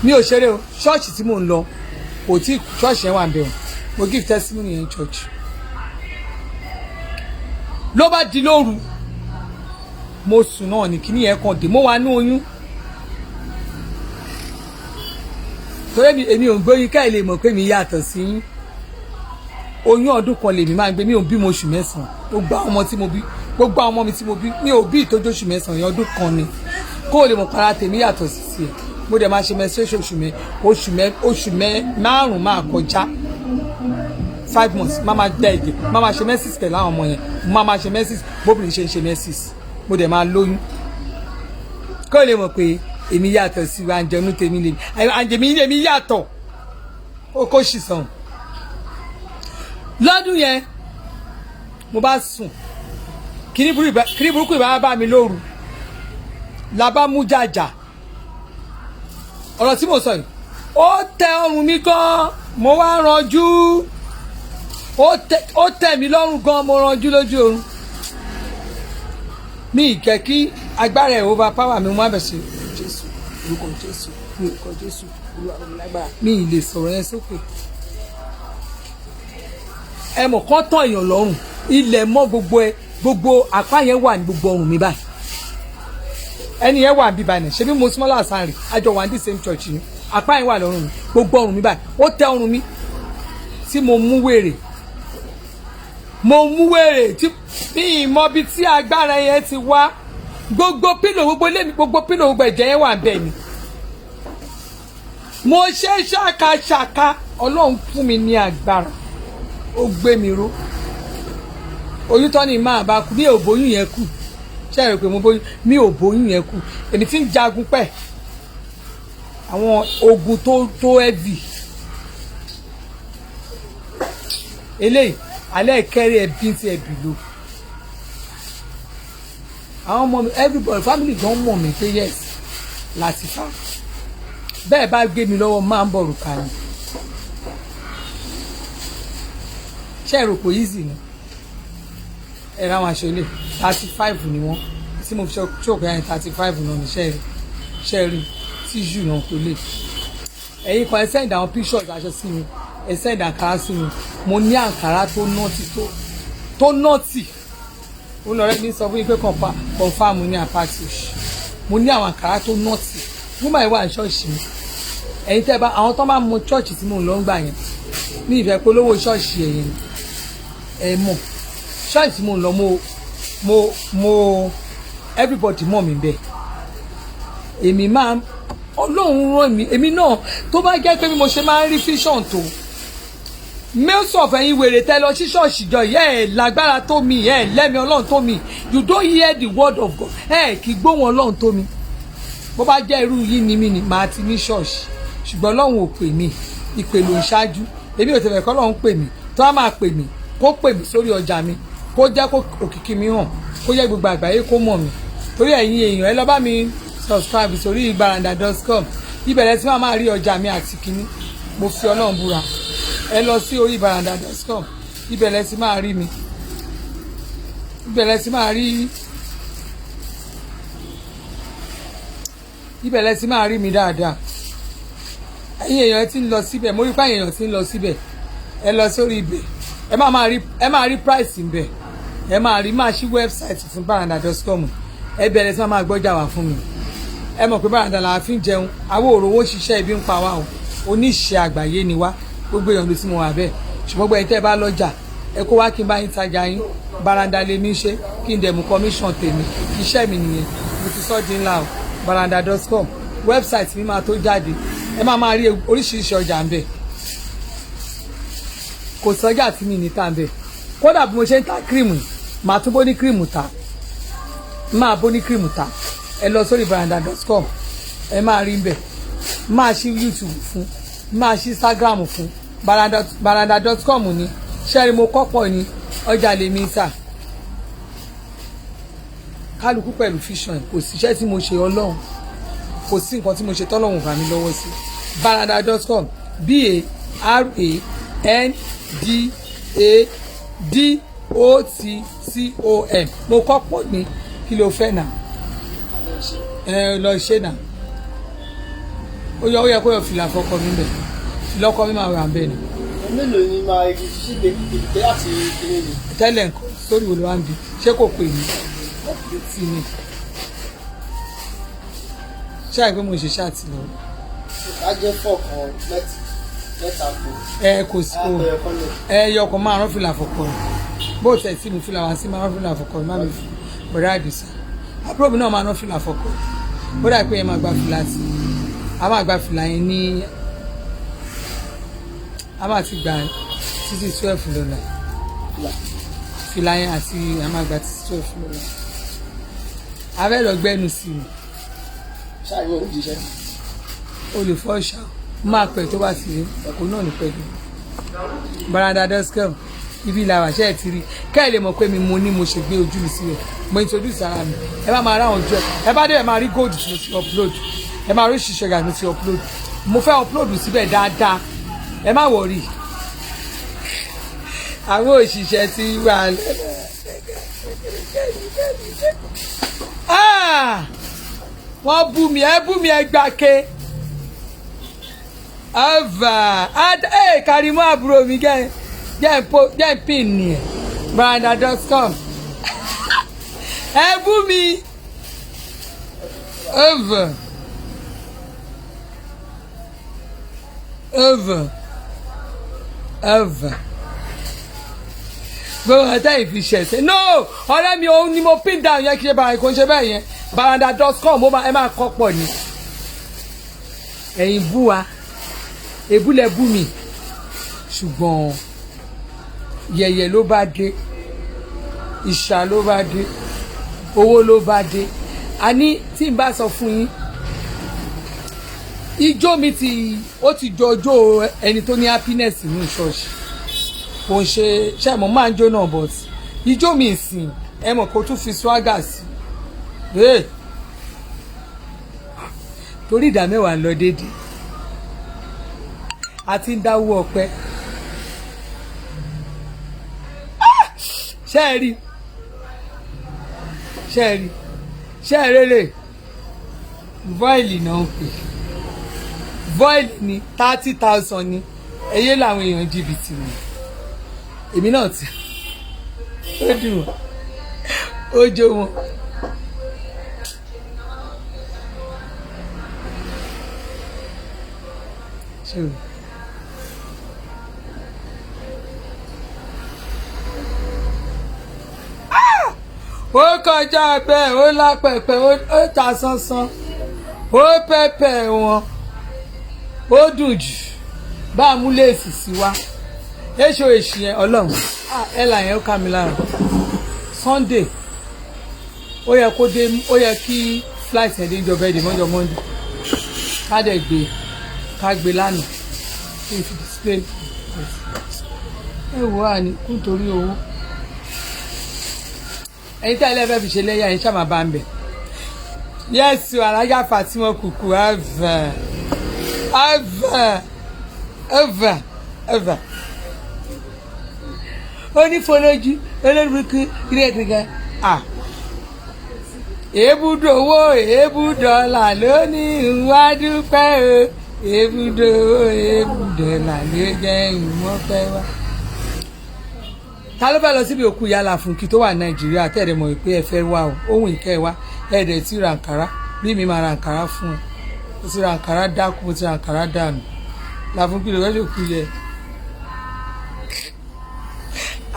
mi ò ṣeré o ṣọ́ọ̀ṣì tí mò ń lọ kò tí ṣọ́ọ̀ṣì yẹn wà ń bẹ̀ o mo give testimony yẹn church ló bá di lóru mo sùn náà ní kíní yẹn kan dé mo wà ní oyún torí èmi ò ń gbóyún ká ẹ lè mọ̀ pé mi yàtọ̀ sí yín oyún ọdún kan lèmi máa ń gbé mi ò bímọ oṣù mẹ́sàn-án gbogbo àwọn ọmọ tí mo bí gbogbo àwọn ọmọ mi tí mo bí mi ò bí ìtọ́jú oṣù mẹ́sàn-án yẹn ọdún kan ni kó o lè mọ̀ para tèmi yàtọ̀ sí sí ẹ̀ mo dẹ̀ máa ṣe menstruation oṣù márùn-ún máa kọjá 5 months máa máa dá ẹ̀jẹ̀ máa máa ṣe menses pẹ̀lú àwọn ọmọ yẹn máa máa ṣe menses bóbìnrin ṣe ń ṣe menses mo dẹ̀ máa lóyún kó o lè mọ̀ pé èmi yàtọ̀ sí àǹjẹ̀nú tèmi lèmi àǹjẹ̀mí lèmi yàtọ̀ ó kó ṣì sàn lọ́dún yẹn mo bá sùn kíní burúkú ìbá bá mi lóru la bá mú jàjà ọ̀rọ̀ tí mo sọ yìí ó tẹ ọrùn mi gan mo wá ranjú ó tẹ mí lọ́rùn gan mo ranjú lójú oorun mi ìkẹ́ kí agbára ẹ̀ overpower mi mo má bẹ̀ ṣe Jésù orúkọ Jésù orúkọ Jésù olúwa mi ì lè sọ̀rọ̀ yẹn sókè ẹ mọ̀ kán tán èèyàn lọ́rùn ilẹ̀ mọ́ gbogbo àpá yẹn wà ní gbogbo ọrùn mi báyìí ẹni yẹn wà bí báyìí ṣebí mo súnmọ́ làásán rè àjọ wà ní the same church ni àpá yẹn wà lọ́rùn mi gbogbo ọrùn mi báyìí ó tẹ ọrùn mi tí mo mú wèrè tí bí ìmọ̀ bí tí agbára yẹn ti wá gbogbo pílò gbogbo lẹ́mi gbogbo pílò gbogbo ẹ̀jẹ̀ yẹn wà bẹ́ẹ̀ ni mo ṣe ṣàkàṣàkà ọlọ́run fún mi ní agbára ó gbé mi ró oyún tọ́ ni máa bá kú mi ò bóyún yẹn kù ṣe é rò pé mo bóyún mi ò bóyún yẹn kù èmi tí ń jagun pẹ̀ àwọn ogun tó heavy eléyìí alẹ́ ìkẹ́rẹ́ ẹbí ti ẹ̀bì lò àwọn ọmọ mi everybody family gan mọ̀ mí pé yes Latifa bẹ́ẹ̀ bá gbé mi lọ́wọ́ máa ń bọ̀ rùkà ni ṣe èrò kò easy ni ẹ̀rọ àwọn aṣọ ilé 35 ni wọ́n tí mo fi ṣòkè yẹn 35 náà ní ṣẹ́ẹ̀rì tíṣù náà kò lè ẹ̀yin kan ẹ send àwọn pictures aṣọ sí mi ẹ send àǹkárá sí mi mo ní àǹkárá tó nọ́ọ̀tì ó lọ rẹ́ ní sọ fún mi pé confam ní apatish mo ní àwọn àǹkárá tó nọ́ọ̀tì mo máa wà ní ṣọ́ọ̀ṣì mi ẹ̀yin tẹ́ bá àwọn tó máa mọ ṣọ́ọ̀ṣì tí mò ń lọ ń gbà yẹn ní ìfẹ́ polówó ṣọ́ọ̀ṣì ẹ̀yìn ẹ̀ mọ̀ ṣọ́ọ̀ṣì tí mò ń lọ mo everybody mọ̀ mi bẹ́ẹ̀ èmi máa ọlọ́run rán mi èmi náà tó bá jẹ́ pé bí mo ṣe máa ń rí vision tó most ẹ̀yin wèrè tẹ́ lọ sí ṣọ́ọ̀ṣì jọ ẹ̀ lágbára tó mi ẹ̀ lẹ́mi ọlọ́run tó mi you don't hear the word of God kì í gbóhùn ọlọ́run tó mi bó bá jẹ́ irú yìí ni mí ni màá ti ní ṣọ́ọ̀ṣì ṣùgbọ́n ọlọ́run ò pè mí ìpè ló ń ṣáájú èmi ò tẹ̀lé kọ́ ọlọ́run pè mí tó bá máa pè mí kó pè mí sórí ọjà mi kó jẹ́ kó òkìkí mi hàn kó jẹ́ gbogbo àgbáyé kó mọ̀ mí torí ẹ̀yin èèyàn ẹ lọ bá mi subscribe sórí baranda.com ibẹ̀rẹ̀ tí wọ́n máa rí ọjà mi àti kínní mo fi ọlọ́run búra ẹ lọ sí orí baranda.com ibẹ̀rẹ̀ tí máa rí mi ibẹ̀rẹ̀ tí máa rí mi dáadáa ẹ̀yin èèyàn ti ń lọ síbẹ̀ mo rí pé èèyàn ti ń lọ síbẹ̀ ẹ lọ sórí ibẹ̀ ẹ máa rí price ń bẹ̀ ẹ máa ṣí website fún baranda.com ẹ bẹ̀rẹ̀ tí wọ́n máa gbọ́jà wá fún mi ẹ mọ̀ pé Baranda la fi ń jẹun àwọn òrówó ṣiṣẹ́ ibi ń pa wá o oníṣẹ́ àgbáyé ni wá gbogbo èèyàn ló sì mọ̀ wá bẹ́ẹ̀ ṣùgbọ́n gbẹ̀yìn tẹ́ ẹ bá lọ́jà ẹ kó wá kí n bá yín tajà yín Baranda lè mí ṣe kí n dẹ̀mú commission tèmi iṣẹ́ mi nìyẹn mo ti sọ́ di ńlá o baranda.com website mi máa tó jáde ẹ máa rí oríṣiríṣi ọjà ń bẹ̀ kò sọ́jà tí mi ní tà ń bẹ̀ kódà bí mo ṣe ń ta kírìmù màá tún bó ní kírìmù ta máa bó ní kírìmù ta ẹ lọ sórí baranda.com ẹ máa rí bẹ máa ṣí YouTube fún máa ṣí Instagram fún baranda.com ní ṣẹ́rí mo kọ́pọ̀ ní ọjà lèmi sà kálukú pẹ̀lú fíṣàn kò síṣẹ́ tí mo ṣe ọlọ́run kò sí nǹkan tí mo ṣe tọ́lọ́run bá mi lọ́wọ́ sí baranda.com barandadotcom mo kọ́pọ̀ ní kí ló fẹ́ náà lọ ṣe náà ó yẹ kó yọ fìlà fọkọ mi bẹ lọkọ mi máa wà bẹ́ẹ̀ ni. mélòó ni máa ṣe gbèdéke láti kéré ni. tẹ́lẹ̀ nǹkan sórí wo ló wá ń bi ṣé kò pè mí sí ni ṣé àìpé mo ṣe ṣáàtì lọ. a jẹ́ fọ̀kan mẹ́ta kù. kò sí o yọkọ̀ máa rán fìlà fọkọ rẹ̀ bó tẹ̀ sí mi fìlà wá sí máa rán fìlà fọkọ rẹ̀ má mi fi bọ̀dá àdìsá àbúrò mi náà máa rán fìlà fọkọ ó dà pé ẹ máa gba fìlà tí a máa gba fìlà yẹn ní a máa ti gbà títí 12 lọ́la fìlà yẹn àti a máa gba títí 12 lọ́la a fẹ́ lọ gbẹ́nu sí i. ṣáà yóò jíṣẹ́. olùfọ́ ṣá máa pẹ̀ tó bá ti rí ẹ̀kọ́ náà ní pẹ̀lú baranda.com ibi làwà ṣe é ti rí ká ẹ lè mọ̀ pé mi mo ní mo ṣe gbé ojú mi sílẹ̀ mo introduce ara mi ẹ bá máa ráwọn jọ ẹ bá dé ẹ máa rí gold tí mo ti upload ẹ máa rí ṣiṣẹ́ gà mo ti upload mo fẹ́ upload síbẹ̀ dáadáa ẹ má wọ̀rí àwọn òṣìṣẹ́ ti wà wọ́n bú mi ẹ gbàké Kàrímọ́ àbúrò mi jẹ́ pin ni ẹ̀ baranda.com ẹ bú mi over gbogbo ọ̀tá ìfiṣẹ̀ṣẹ̀ no ọ̀rẹ́ mi òun ni mo pin down yẹn kí ṣe báyìí kò ń ṣe bẹ́ẹ̀ yẹn baranda.com ẹ máa kọ́ pọ̀ ni ẹ̀yin bú wa ebúlẹ̀ bú mi ṣùgbọ́n yẹ̀yẹ̀ ló bá dé ìṣà ló bá dé owó ló bá dé a ní tí n bá sọ fún yín ijó mi ó ti jọjó ẹni tó ní happiness ní ṣọ́ọ̀ṣì kò ń ṣe ṣàìmọ̀ máa ń jó náà but ijó mi ìsìn ẹ mọ̀ kó tún fi swagger sí torí ìdá mẹ́wàá ń lọ déédéé a ti ń dáwọ́ ọpẹ́ ṣé ẹ rí rere voile náà ń pè voile ní 30,000 ní ẹyẹ làwọn èèyàn jìbìtì mi èmi náà ti ó dùn wọn ó jó wọn. ó kọjá bẹ́ẹ̀ ó lápẹ̀pẹ̀ ó ta sánsán ó pẹ́pẹ́ wọn ó dùn jù bá a mú léèsì sí wa èso èsì yẹn ọlọ́run ẹ là yẹn ó ká mi lára Sunday ó yẹ kó dé ó yẹ kí flight ẹ̀ dé ìjọba èdè mọ́jọ Monday ká dẹ̀ gbé ká gbé lánàá kí n fi display ẹ wò á ní nítorí owó ẹ̀yin tí a lè fẹ́ fi ṣe lẹ́yìn ẹ̀yin ṣáà máa bá ń bẹ̀ yẹ́sù alájà Fatima kùkù ẹ̀fẹ̀ ó ní fọlọ́jú olórúkú gírẹ́gírẹ́ èébùdówó èébùdọ́là lónìí wá dúpẹ́ o èébùdówó èébùdọ́là ló jẹ́ ìmọ̀pẹ́ wá. Ta ló fẹ́ lọ síbi òkú yálà fún kí tó wà Nàìjíríà tẹ̀lé mọ̀ pé ẹ fẹ́ wá o ohun ìkẹ́ wa ẹ̀ẹ́dẹ̀ tí ra àǹkárá bí mi máa ra àǹkárá fún ẹ mo ti ra àǹkárá dákú mo ti ra àǹkárá dànù làfún kí ló fẹ́ ṣòkú yẹ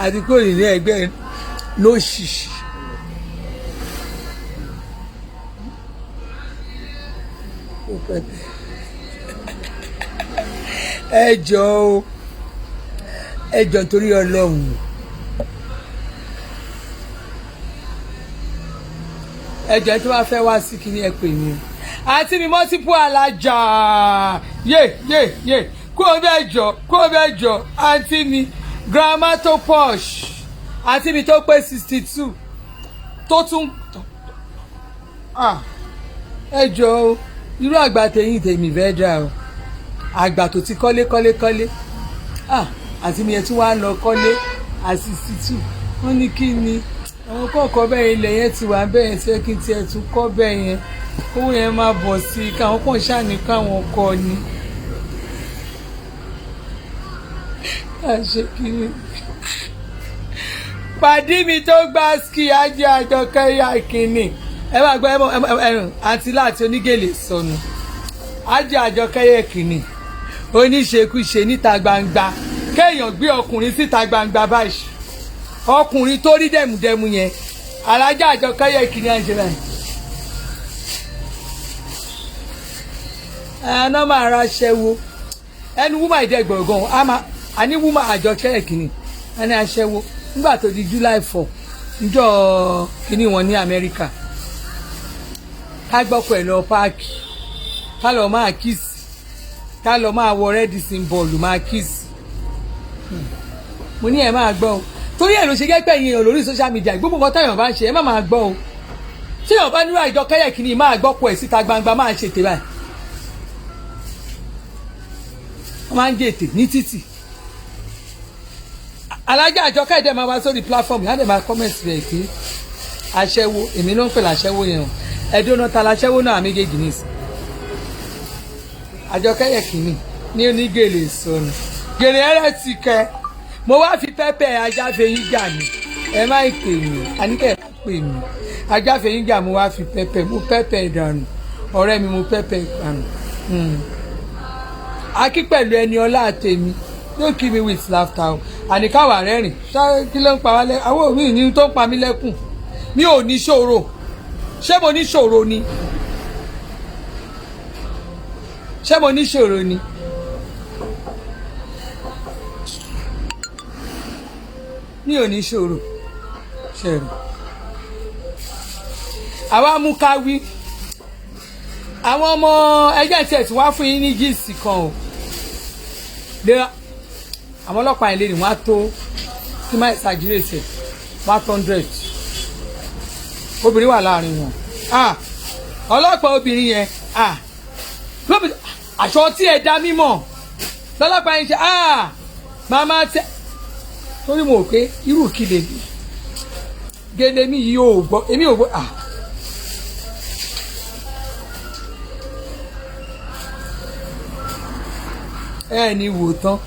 àti kó ìrìn ẹgbẹ́ ló ṣìṣì. ẹ jọ̀ọ́ nítorí Ọlọ́run ẹjọ tí wàá fẹ́ wá sí kí ni ẹ pè mí àti mi multiple alájà yé kó o bẹ jọ àti mi grandma tó posh àti mi tó pé 62 tó tún ẹjọ irú àgbà tẹ̀yìn tèmi fẹ́ dà o àgbà tó ti kọ́lé àti mi yẹn tí wàá lọ kọ́lé à 62 wọ́n ní kí ni àwọn kọ̀ọ̀kan bẹ́ẹ̀ ilẹ̀ yẹn ti wà bẹ́ẹ̀ ṣe kí n tiẹ̀ tún kọ́ bẹ́ẹ̀ yẹn owó yẹn máa bọ̀ sí i káwọn kàn ṣàní káwọn kọ́ ni. pàdí mi tó gba ski ajé Àjọkẹ́ yá kínní ẹ máa gbọ́ ẹ̀rùn àti láti onígèlè sọnù ajé Àjọkẹ́ yá kínní oníṣekúṣe níta gbangba kéèyàn gbé ọkùnrin síta gbangba báyìí ọkùnrin tó rí dẹ̀mùdẹ̀mù yẹn alájà Àjọkẹ́ yẹ kí ni àjẹrà ẹ̀ẹ́nà máa ra aṣẹ́wó ẹni wúmà ìdẹ́gbọ̀ngàn àní wúmà Àjọkẹ́ yẹ kí ni ẹni aṣẹ́wó nígbà tó di July 4 níjọ́ kínní wọn ní Amẹ́ríkà ká gbọ́kọ̀ ẹ̀ lọ páàkì ká lọ máa kíìsì ká lọ máa wọ rẹ́dì símbọ̀lù máa kíìsì mo ní ẹ̀ máa gbọ́ o torí ẹ̀ ló ṣe gẹ́gẹ́ yín èèyàn lórí social media gbogbo nǹkan táyọ̀ bá ń ṣe ẹ má máa gbọ́ o tí èèyàn bá nírú Àjọkẹ́ yẹ kí ni máa gbọ́ pọ̀ ẹ̀ síta gbangba máa ṣe tè báyìí wọ́n máa ń gé ètè ní títì alájà Àjọkẹ́ ìdẹ́ máa wá sórí platform yàrá máa comment rẹ̀ pé aṣẹ́wó èmi ló ń pè láṣẹ́wó yẹn o ẹ̀dùn náà ta láṣẹ́wó náà méjèèjì ní ìsìn Àjọkẹ́ yẹ kí ni ní onígèlè sọnù gèrè ẹrẹ ti kẹ mo wá fi pẹ́pẹ́ ajáfẹ́yìn jà ní ẹ má pè mí àníkẹ́ pè mí ajáfẹ́yìn jà mo wá fi pẹ́pẹ́ mo pẹ́pẹ́ ìdànù ọ̀rẹ́ mi mo pẹ́pẹ́ ìdànù akí pẹ̀lú ẹni ọlá àtẹ̀mí don't kill me with laughter o àníkàwà rẹ́rìn ṣá kí ló ń pa wá lẹ́kùn àwọn òmíì ní tó ń pa mí lẹ́kùn mi ò ní ṣòro ṣé mo ní ṣòro ni ṣé mo ní ṣòro ni. mi ò ní ṣòro ṣẹ̀rù àwa mú ká wí àwọn ọmọ ẹgbẹ́ tiẹ̀ tí wá fún yín ní gíìsì kan o lé àwọn ọlọ́pàá ilé ni wọ́n á tó kí má ìsàgírèsè 100 obìnrin wà láàrin wọn ọlọ́pàá obìnrin yẹn aṣọ tí ẹ dá mímọ̀ lọ́lọ́pàá yẹn ṣe màmá tẹ torí mo rò pé irú kí lè ní gèlè mi yìí ò gbọ́ èmi ò gbọ́ ẹ ní wò tán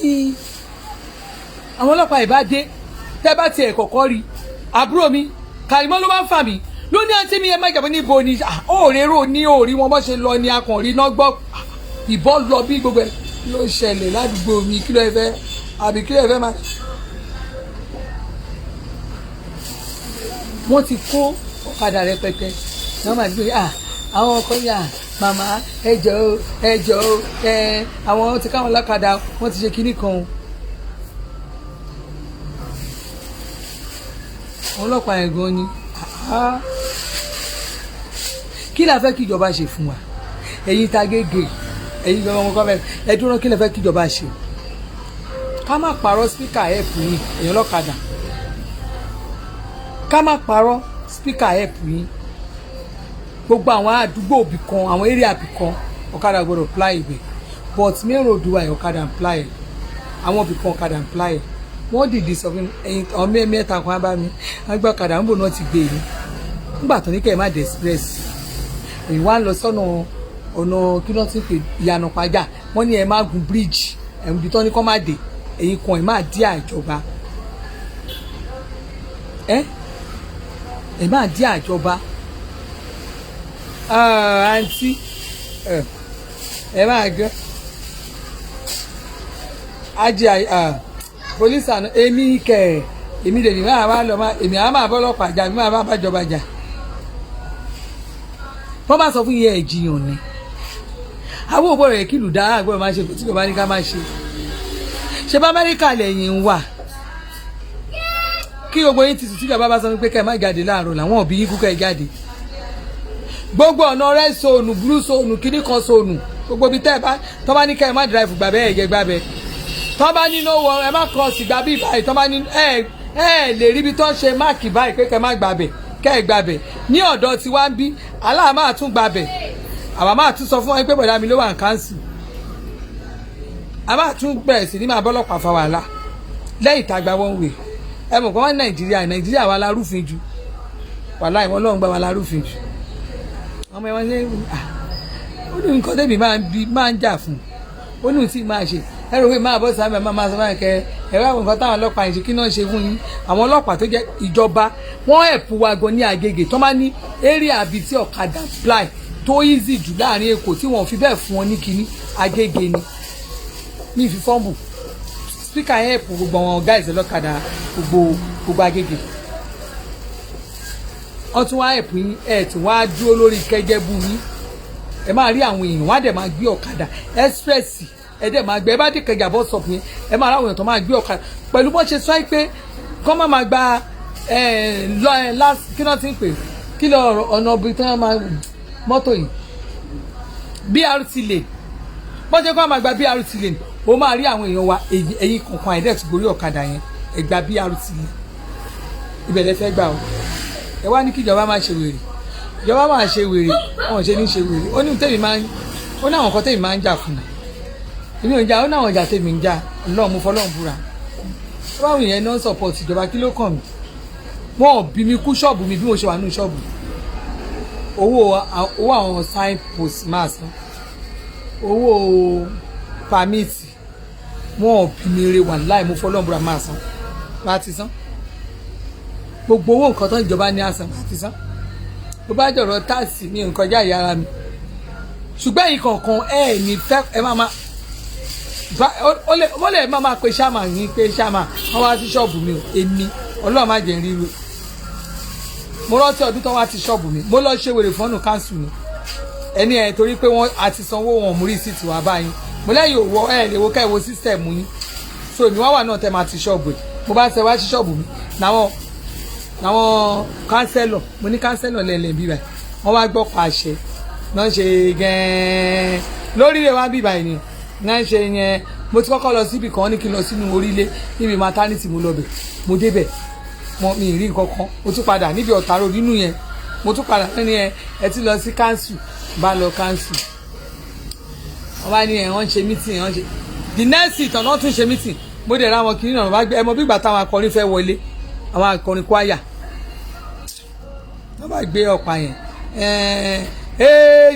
ní àwọn ọlọ́pàá ìbá dé tẹ́ bá tiẹ̀ kọ́kọ́ rí àbúrò mi Kàrímọ́ ló bá ń fà mí ló ní àǹtí mi ẹ má jàpọ̀ níbo ni òòrèrò ní òòrí wọn bọ́ ṣe lọ ní akànrí náà gbọ́ ìbọn lọ bí gbogbo ẹ̀ ló ṣẹlẹ̀ ládùúgbò mi kí ló ẹ fẹ́ àbí kí ló ẹ fẹ́ máa. wọ́n ti kó ọ̀kadà rẹpẹtẹ wọ́n máa gbé àwọn ọkọ yà màmá ẹ jọ̀ọ́ àwọn ti káwọn lákàdá wọ́n ti ṣe kinní kan o. ọlọ́pàá yẹn gan ni kí la fẹ́ kí ìjọba ṣe fún wa ẹ̀yin ta gègé ẹ̀yin gan ọmọ gọ́ọ̀mẹ̀ ẹ dúró kí la fẹ́ kí ìjọba ṣe ká má parọ́ spíkà ẹ̀pù yín èèyàn lọ́kadà ká má parọ́ spíkà ẹ̀pù yín gbogbo àwọn àdúgbò òbí kan àwọn eré àbí kan ọ̀kadà gbọ́dọ̀ ply ibẹ̀ but main road wa ọ̀kadà ń ply àwọn òbí kan ọ̀kadà ń ply wọ́n dìde sọ fún ẹ̀yin ọmọ mẹ́ta kan bá mi wọ́n gbọ́ ọ̀kadà ń bò náà ti gbé e nígbà tó ní kẹ́ ẹ̀ má dé express èyí wá ń lọ sọ́nà ọ̀nà kí wọ́n ti pè ìyànà pàjá wọ́n ní ẹ̀ má gun bridge ẹ̀hún ibi tó ní kọ́ má dé ẹ̀yin kan ẹ̀ má dí àjọba ẹ̀ má dí àjọba àǹtí ẹ̀ má gbọ́ ajé police àná èmi kẹ̀ èmi lè ní máa bá lọ èmi àá máa bọ́ ọlọ́pàá jà mi máa bá bàjọba jà wọ́n bá sọ fún iye ẹ̀jìyàn ni àwọn òbọ̀ rẹ̀ kìlù dá àgbọ̀rọ̀ máa ṣe kò tí kò bá ní ká máa ṣe ṣe bá Amẹ́ríkà lẹ́yìn ń wà kí gbogbo yín ti sùn tí ìjọba bá sọ pé ká ẹ má jáde láàárọ̀ làwọn òbí yín kú ká ẹ jáde gbogbo ọ̀nà rẹ̀ sọnù blue sọnù kíní kan sọnù gbogbo ibi tẹ́ ẹ bá tọ́ bá ní ká ẹ má drive gbàbẹ́ ẹ̀jẹ̀ gbàbẹ́ tọ́ bá ní no wọ ẹ má cross gbà bí báyìí tọ́ bá ní ẹ lè ríbi tó ń ṣe máàkì báyìí pé kẹ́ ẹ má gbàbẹ́ kẹ́ ẹ gbàbẹ̀ ní ọ̀dọ̀ tí wá ń bí aláà máa tún gbàbẹ̀ àwa máa tún sọ fún wọn pé bọ̀dá mi ló wà ní káńsì a máa tún bẹ̀rẹ̀ sí ní máa bọ́lọ́pàá fa wàhálà lẹ́yìn tá a gba one way ẹ mọ̀ pé wọ́n nàìjíríà wa la rúfin jù wàhálà ìwọ́n lọ́run gbà wa la rúfin jù ọmọ ẹ̀wọ̀n ṣe ó ní nǹkan tẹ́mi máa ń jà fún ó ní tí máa ṣe ẹrù pé máa bọ́ sábẹ́ máa sọ báyìí kẹ ẹ̀rọ àwọn nǹkan táwọn ọlọ́pàá yìí ṣe kí náà ṣe fún yín àwọn ọlọ́pàá tó jẹ́ ìjọba wọ́n ẹ̀pù wa gan ní Agége tó máa ní area àbí tí ọ̀kadà fly tó easy jù láàrin Èkó tí wọ́n fi bẹ́ẹ̀ fún wọn ní kinní Agége ni ní ìfifọ́nbù speaker yẹn ẹ̀pù gbogbo àwọn guys ọlọ́kadà gbogbo Agége wọ́n tún wá ẹ̀pù yín ẹ̀ tí wọ́n á dúró lórí kẹ́gẹ́bù yín ẹ máa rí àwọn èèyàn wọ́n á dẹ̀ máa gbé ọ̀kadà express ẹ dẹ̀ máa gbé ẹ bá dé Ìkẹjà bus stop yẹn ẹ máa ráwọn èèyàn tó máa gbé ọ̀kadà pẹ̀lú bó ṣe sọ pé kọ́ máa gba kí náà ti ń pè kí lọ ọ̀nà ọ̀bì tí wọ́n máa mọ́tò yìí BRT lane bó ṣe kọ́ máa gba BRT lane ó máa rí àwọn èèyàn wa ẹ̀yìn kọ̀ọ̀kan àìdẹ́ẹ̀ tó gorí ọ̀kadà yẹn ẹ gba BRT lane ìbẹ̀rẹ̀ fẹ́ gbà ó ẹ wá ní kí ìjọba máa ṣe wèrè ìjọba máa ṣe wèrè wọn ò ṣe ní ṣe wèrè ó ní àwọn nǹkan tèmi máa ń jà fún mi èmi ò ń jà ó náà ọjà tèmi ń jà Ọlọ́run mo fọlọ́run búra báwo yẹn náà support ìjọba kí ló kàn mí wọn ò bí mi kú ṣọ́ọ̀bù mi bí mo ṣe wà nínú ṣọ́ọ̀bù owó àwọn sign post máa san owó pàmìtì wọn ò bí mi re wà láì mo fọlọ́run búra máa san láti san gbogbo owó nǹkan tó ìjọba ní àsan láti san bó bá jọ̀rọ̀ táàsì mi nǹkan já ìyá ara mi ṣùgbọ́n ẹ̀yin kọ̀ọ̀kan ẹ̀ ní fẹ́ ẹ máa ó lè máa pe ṣáàmà yín pé ṣáàmà wọ́n wá sí ṣọ́ọ̀bù mi ò èmi Ọlọ́run má jẹ́ ríru mo rántí ọdún tó wá sí ṣọ́ọ̀bù mi mo lọ ṣe wèrè fọ́nù káńsù ni ẹni ẹ̀ torí pé wọ́n àti sanwó wọn mú rìsíìtì wá báyìí mo lẹ́yìn òwò ẹ̀ lè wo ká ẹ̀ wo sísítẹ̀mù yín so èmi wá wà náà tẹ́ máa ti ṣọ́ọ̀bù ẹ̀ mo bá ṣe wá sí ṣọ́ọ̀bù mi àwọn kánsẹ́lọ̀ mo ní kánsẹ́lọ̀ lẹ́lẹ̀ bíbá wọ́n wá gbọ́ pàṣẹ náà ṣe gẹ́ẹ́ lórí rẹ̀ wá bíbá ènìyàn náà ṣe yẹn mo ti kọ́kọ́ lọ síbi kan ní kí n lọ sínú orílẹ̀ níbi maternity mo lọ bẹ̀ mo débẹ̀ mi ì rí nǹkan kan mo tún padà níbi ọ̀tàrò nínú yẹn mo tún padà lẹ́ni ẹ ti lọ sí council bá lọ council wọ́n bá ní wọ́n ń ṣe meeting wọ́n ṣe the next week ọ̀nà tún ṣe meeting mo dẹ̀ ra wọn kiri náà bá gbé ẹmọ bí ìgbà táwọn akọrin fẹ́ wọlé àwọn akọrin kwaya wọ́n bá gbé ọ̀pá yẹn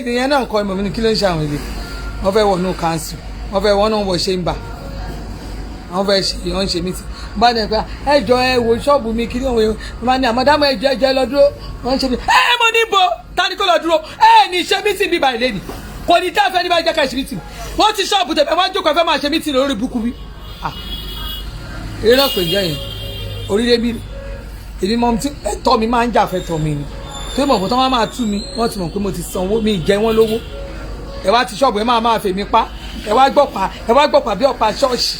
ìyẹn náà kọ́ ìmọ̀ mi ní kí ló ń ṣe àwọn ilé wọ́n fẹ́ wọnú council wọ́n fẹ́ wọ́n náà wọ chamber wọ́n fẹ́ ṣe wọ́n ṣe meeting bá dẹ̀ pé ẹ jọ ẹ wo ṣọ́ọ̀bù mi kiri òun máa ní àmọ́dámọ́ ẹ jẹ́ lọ dúró wọ́n ṣe mo níbo tani kó lọ dúró ní ṣe meeting bíbá ilé ni kò ní tá a fẹ́ ní bá jẹ́ ká ṣe meeting wọ́n ti ṣọ́ọ̀bù tẹ̀fẹ́ wọ́n jókòó fẹ́ máa ṣe meeting lórí búkú bí. eré náà pè jẹ́ yẹn orílẹ̀ bí èmi mọ ẹ̀tọ́ mi máa ń jà fẹ́ tọ́ mi ni tó mọ̀ fún tán wọ́n máa tú mi wọ́n ti mọ̀ pé mo ti sanwó mi jẹ wọ́n lówó ẹ wá ti ṣọ́ọ̀bù ẹ máa fèmí pa ẹ wá gbọ́pàá bí ọ̀pá ṣọ́ọ̀ṣì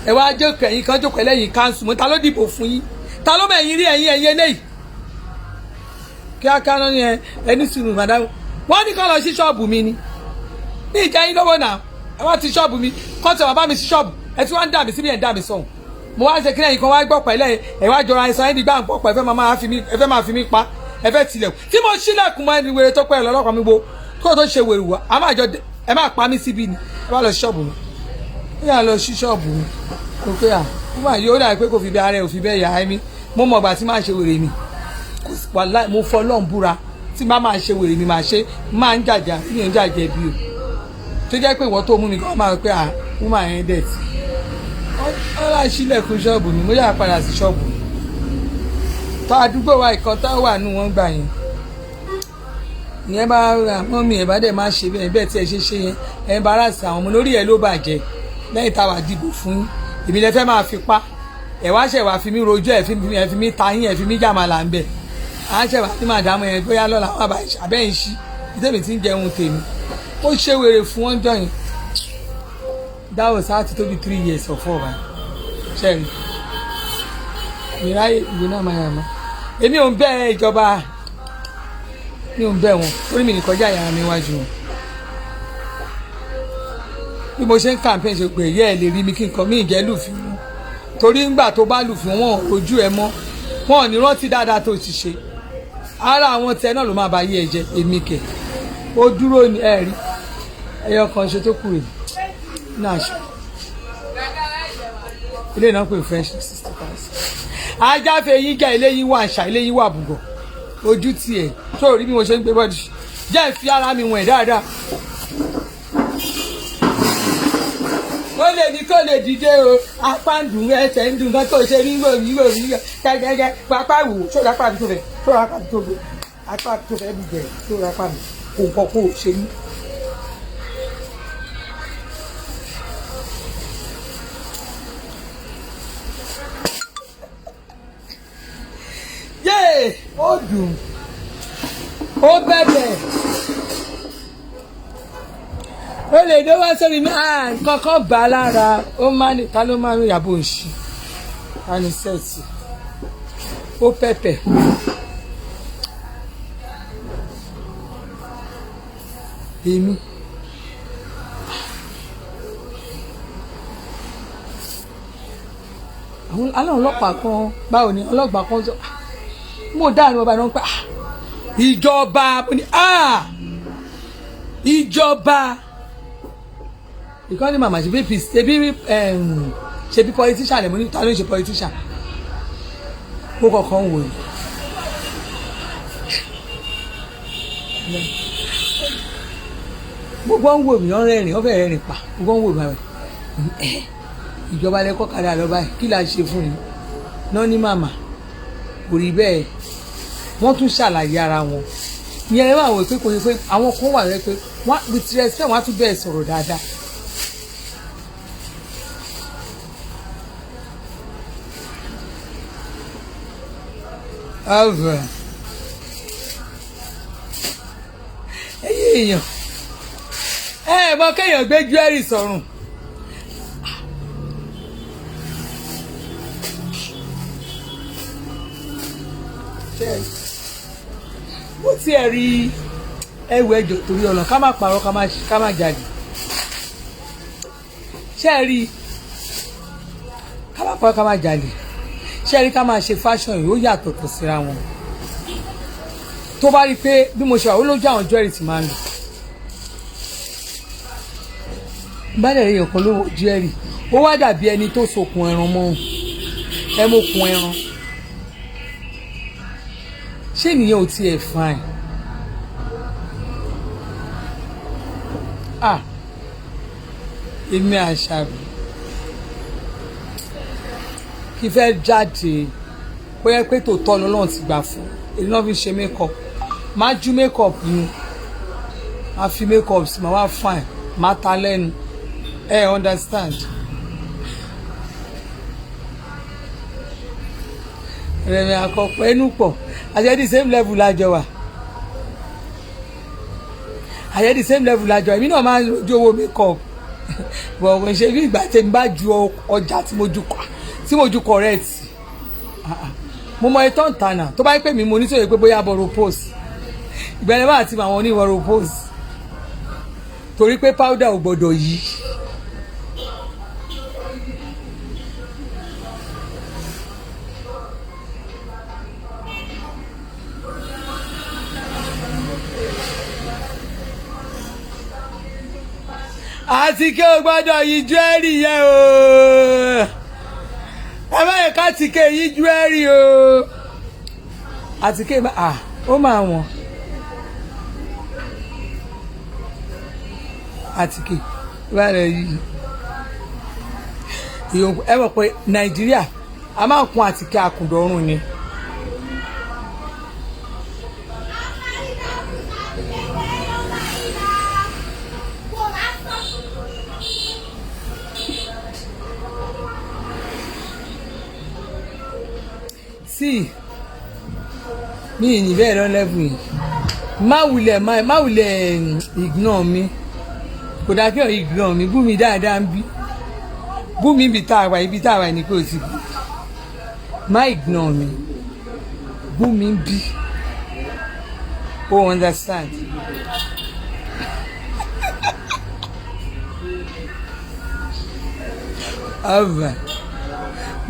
ẹ wá jókòó ẹ̀yin kan jókòó ẹlẹ́yìn káńsù mo ta ló dìbò fún yín ta ló mẹ̀yìn rí ẹ̀yin eléyìí kíákíá náà ni ẹni sùnù màdámù wọ́n ní kọ́ lọ sí ṣọ́ọ̀bù mi ni ní ìjà yín lọ́wọ́ náà ẹ wá ti ṣọ́ọ̀bù mi kọ́ tẹ̀ wá bá mi sí ṣọ́ọ̀bù ẹ tí wọ́n ń dà mí síbi ẹ̀ ń dà mí sọ̀hún mo wá ń ṣe kílẹ̀ yìí kan wá gbọ́ pẹ̀lẹ́ ẹ wá jọra ẹ̀sán ẹ̀dí gbà ń pọ̀ pẹ̀ ẹ fẹ́ máa fi mí pa ẹ fẹ́ tilẹ̀kùn tí mo ṣílẹ̀kùn mọ́ ẹni wèrè tó pẹ́ lọ́lọ́pàá mi gbo kó tó ṣe wèrè wá ẹ máa pa mí síbi ni ẹ wá lọ sí ṣọ́ọ̀bù mi ẹ yà lọ sí ṣọ́ọ̀bù mi kò pé wọ́n yóò dà pé kò fi bẹ́ ara ẹ̀ ò fi bẹ́ yà á mi mo mọ̀ gbà tí máa ṣe wèrè mi wàláhì mo fọlọ́n búra tí bá máa ṣe wèrè mi máa ṣe máa ń jàjà mi ò ń jàjẹ́ bí o tó jẹ́ pé ìwọ tó mú mi kọ́ máa pé wọ́n máa yẹn dẹ̀ tí wọ́n láì sílẹ̀kùn ṣọ́ọ̀bù mi mo yà padà sí ṣọ́ọ̀bù tó àdúgbò wa ìkan tó wà nù wọ́n gbà yẹn ìyẹn bá mọ́ mi ẹ̀ bá dẹ̀ máa ṣe bẹ́ẹ̀ tí ẹ ṣe yẹn ẹ̀ ń bára sí àwọn ọmọ lórí ẹ̀ ló bàjẹ́ lẹ́yìn táwa dìbò fún èmi lẹ fẹ́ máa fi pa ẹ̀ wá ṣẹ̀ wá fi mí rojọ́ ẹ̀ fi mí ta yín ẹ̀ fi mí jàmàlà ń bẹ̀ à ń ṣẹ̀ wá sí màdàmú yẹn bóyá lọ́la wọn àbá abẹ́yìn sí ìtẹ̀mí tí ń jẹun tèmi ó ṣe wèrè fún wọn jọ yẹn dáwọ̀ sáà ti tóbi 3 years or 4 báyìí ṣẹ́ẹ̀rì ìráyè ìwé náà máa yà mọ́ èmi ò ń bẹ̀ ìjọba mi ò ń bẹ̀ wọn torí mi ní kọjá ìyàrá mi wájú wọn bí mo ṣe ń campaign ṣe pé ẹ̀yẹ́ ẹ̀ lè rí mi kí nǹkan mí ìjẹ́ lùfín wọn torí ńgbà tó bá lùfín wọn ojú ẹ mọ́ wọn ò ní rántí dáadáa tó ti ṣe ara àwọn tẹ náà ló máa bá yé ẹ jẹ èmi kẹ ó dúró ní ẹ rí ẹyọ kan ṣe tó kù rè náà ṣe ilé náà pè French 60,000 ajáfe yín jẹ ilé yín wà ṣá ilé yín wà bùgọ̀ ojú tiẹ̀ tó rí bí mo ṣe ń gbé bọ́dì jẹ́ ìfi ara mi wọ̀n ẹ̀ dáadáa. ó lè ní kó lè dìde o apá ń dùn ẹsẹ̀ ń dùn kan tó ṣe ní wòrí gẹ́gẹ́ pápá wò sódà apá mi tó fẹ́ sódà apá mi tó fẹ́ apá mi tó fẹ́ bí jẹ sódà apá mi kò kọ́ kó ṣe ní. yéè ó dùn ó bẹ̀bẹ̀ ó lè dé wá sórí mi nǹkan kan bá a lára ó máa ní ta ló máa ń yàbò òṣì anisẹ́ẹ̀tì ó pẹ̀pẹ̀ èmi àwọn ọlọ́pàá kan báwo ni ọlọ́pàá kan sọ mo dáhùn ọba náà pé ìjọba mo ní ìjọba ìkànnì màmá ṣe bí politician ẹ̀ mo ní ta ló ń ṣe politician ó kọ̀ọ̀kan wò ó gbogbo ń wò mí ọ́n rẹ́rìn ọ́n fẹ́ẹ́ rẹ́rìn pa gbogbo ń wò mí àwọn ìjọba lẹ́kọ́ kárí àlọ́ báyìí kí la ṣe fún yín náà ní màmá kò rí bẹ́ẹ̀ wọ́n tún ṣàlàyé ara wọn ìyẹn ẹ máa wò pé kò ní pé àwọn kan wà rẹ pé wọ́n with respect wọ́n á tún bẹ́ẹ̀ sọ̀rọ̀ dáadáa. ẹyẹ èèyàn mọ kéèyàn gbé jewelry sọ̀rùn. mo tiẹ̀ rí ẹwù ẹjọ́ torí ọ̀nà ká má parọ́ ká má jalè ṣé ẹ rí ká má pa ká má jalè ṣé ẹ rí ká máa ṣe fashion yìí ó yàtọ̀tọ̀ síra wọn tó bá rí i pé bí mo ṣe wà ó lójú àwọn jewelry tí máa ń lò bá dẹ̀ èèyàn kan ló wọ jewelry ó wá dàbí ẹni tó sokùn ẹran mọ́ ẹ mọ́ kun ẹran ṣé ènìyàn ò tiẹ̀ fine èmi Àṣàbí kí fẹ́ jáde ó yẹ pé tòótọ́ lọ́lọ́run ti gbà fún èyí náà fi ṣe makeup má ju makeup ni má fi makeup sí má wá fine má ta lẹ́nu understand rẹ̀mí àkọ́pọ̀ ẹnu pọ̀ àjẹ́dí same level lájọ wà àjẹ́dí same level lájọ èmi náà máa ń lójú owó makeup bọ̀ kò ṣe bí ìgbà tèmi bá ju ọjà tí mo ju correct mo mọ ètò ìtànà tó bá yẹ pé mi mo nítorí pé bóyá bọ̀rọ̀ post ìgbẹ́ni bá àti àwọn oníwọ̀rọ̀ post torí pé powder ò gbọ́dọ̀ yí. àti kí o gbọ́dọ̀ yí jewelry yẹn o ẹ má yẹ ká ti ké yí jewelry o àti ké ó máa wọ̀n àti ké bá rẹ̀ yí ẹ mọ̀ pé Nàìjíríà a máa kun àtìké àkùndọ̀rùn ni. sí mi ì ní bẹ́ẹ̀ lọ lẹ́bù yìí má wulẹ̀ ignore mi kò dáa kí ọ̀ ignore mi bú mi dáadáa ń bí bú mi ibi tá a wà ní kò sí má ignore mi bú mi ń bí o understand.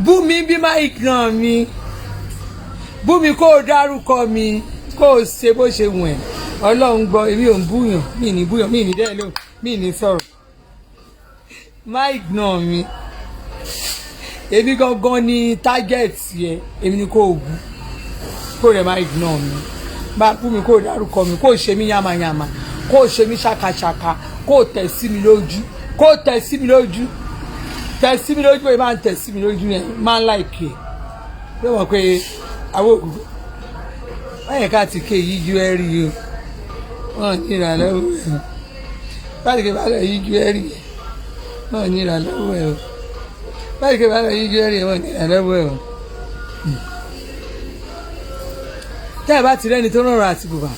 bú mi bí má ignore mi bú mi kó o dárúkọ mi kó o ṣe bó ṣe wù ẹ́ Ọlọ́run gbọ́ èmi ò ń búyàn mi ní búyàn mi ní dẹ́ lóhùn mi ní sọ̀rọ̀ má ignore mi èmi gangan ni target yẹ èmi ni kó o bú kó o rẹ̀ má ignore mi bá bú mi kó o dárúkọ mi kó o ṣe mí yamayama kó o ṣe mí ṣàkàṣàkà kó o tẹ̀ sí mi lójú kó o tẹ̀ sí mi lójú tẹ̀ sí mi lójú pé máa ń tẹ̀ sí mi lójú yẹn máa ń láìkè pé wọ́n pé àwọn òkùnkùn wọ́n yẹ ká ti ké yíjú ẹ rí o wọ́n ní ìrànlọ́wọ́ ẹ̀ báyìí ké bá lọ yíjú ẹ rí wọ́n ní ìrànlọ́wọ́ ẹ̀ o báyìí ké bá lọ yíjú ẹ rí wọ́n ní ìrànlọ́wọ́ ẹ̀ o. tẹ́ ẹ bá ti rẹ́ni tó rọrùn àti bùbá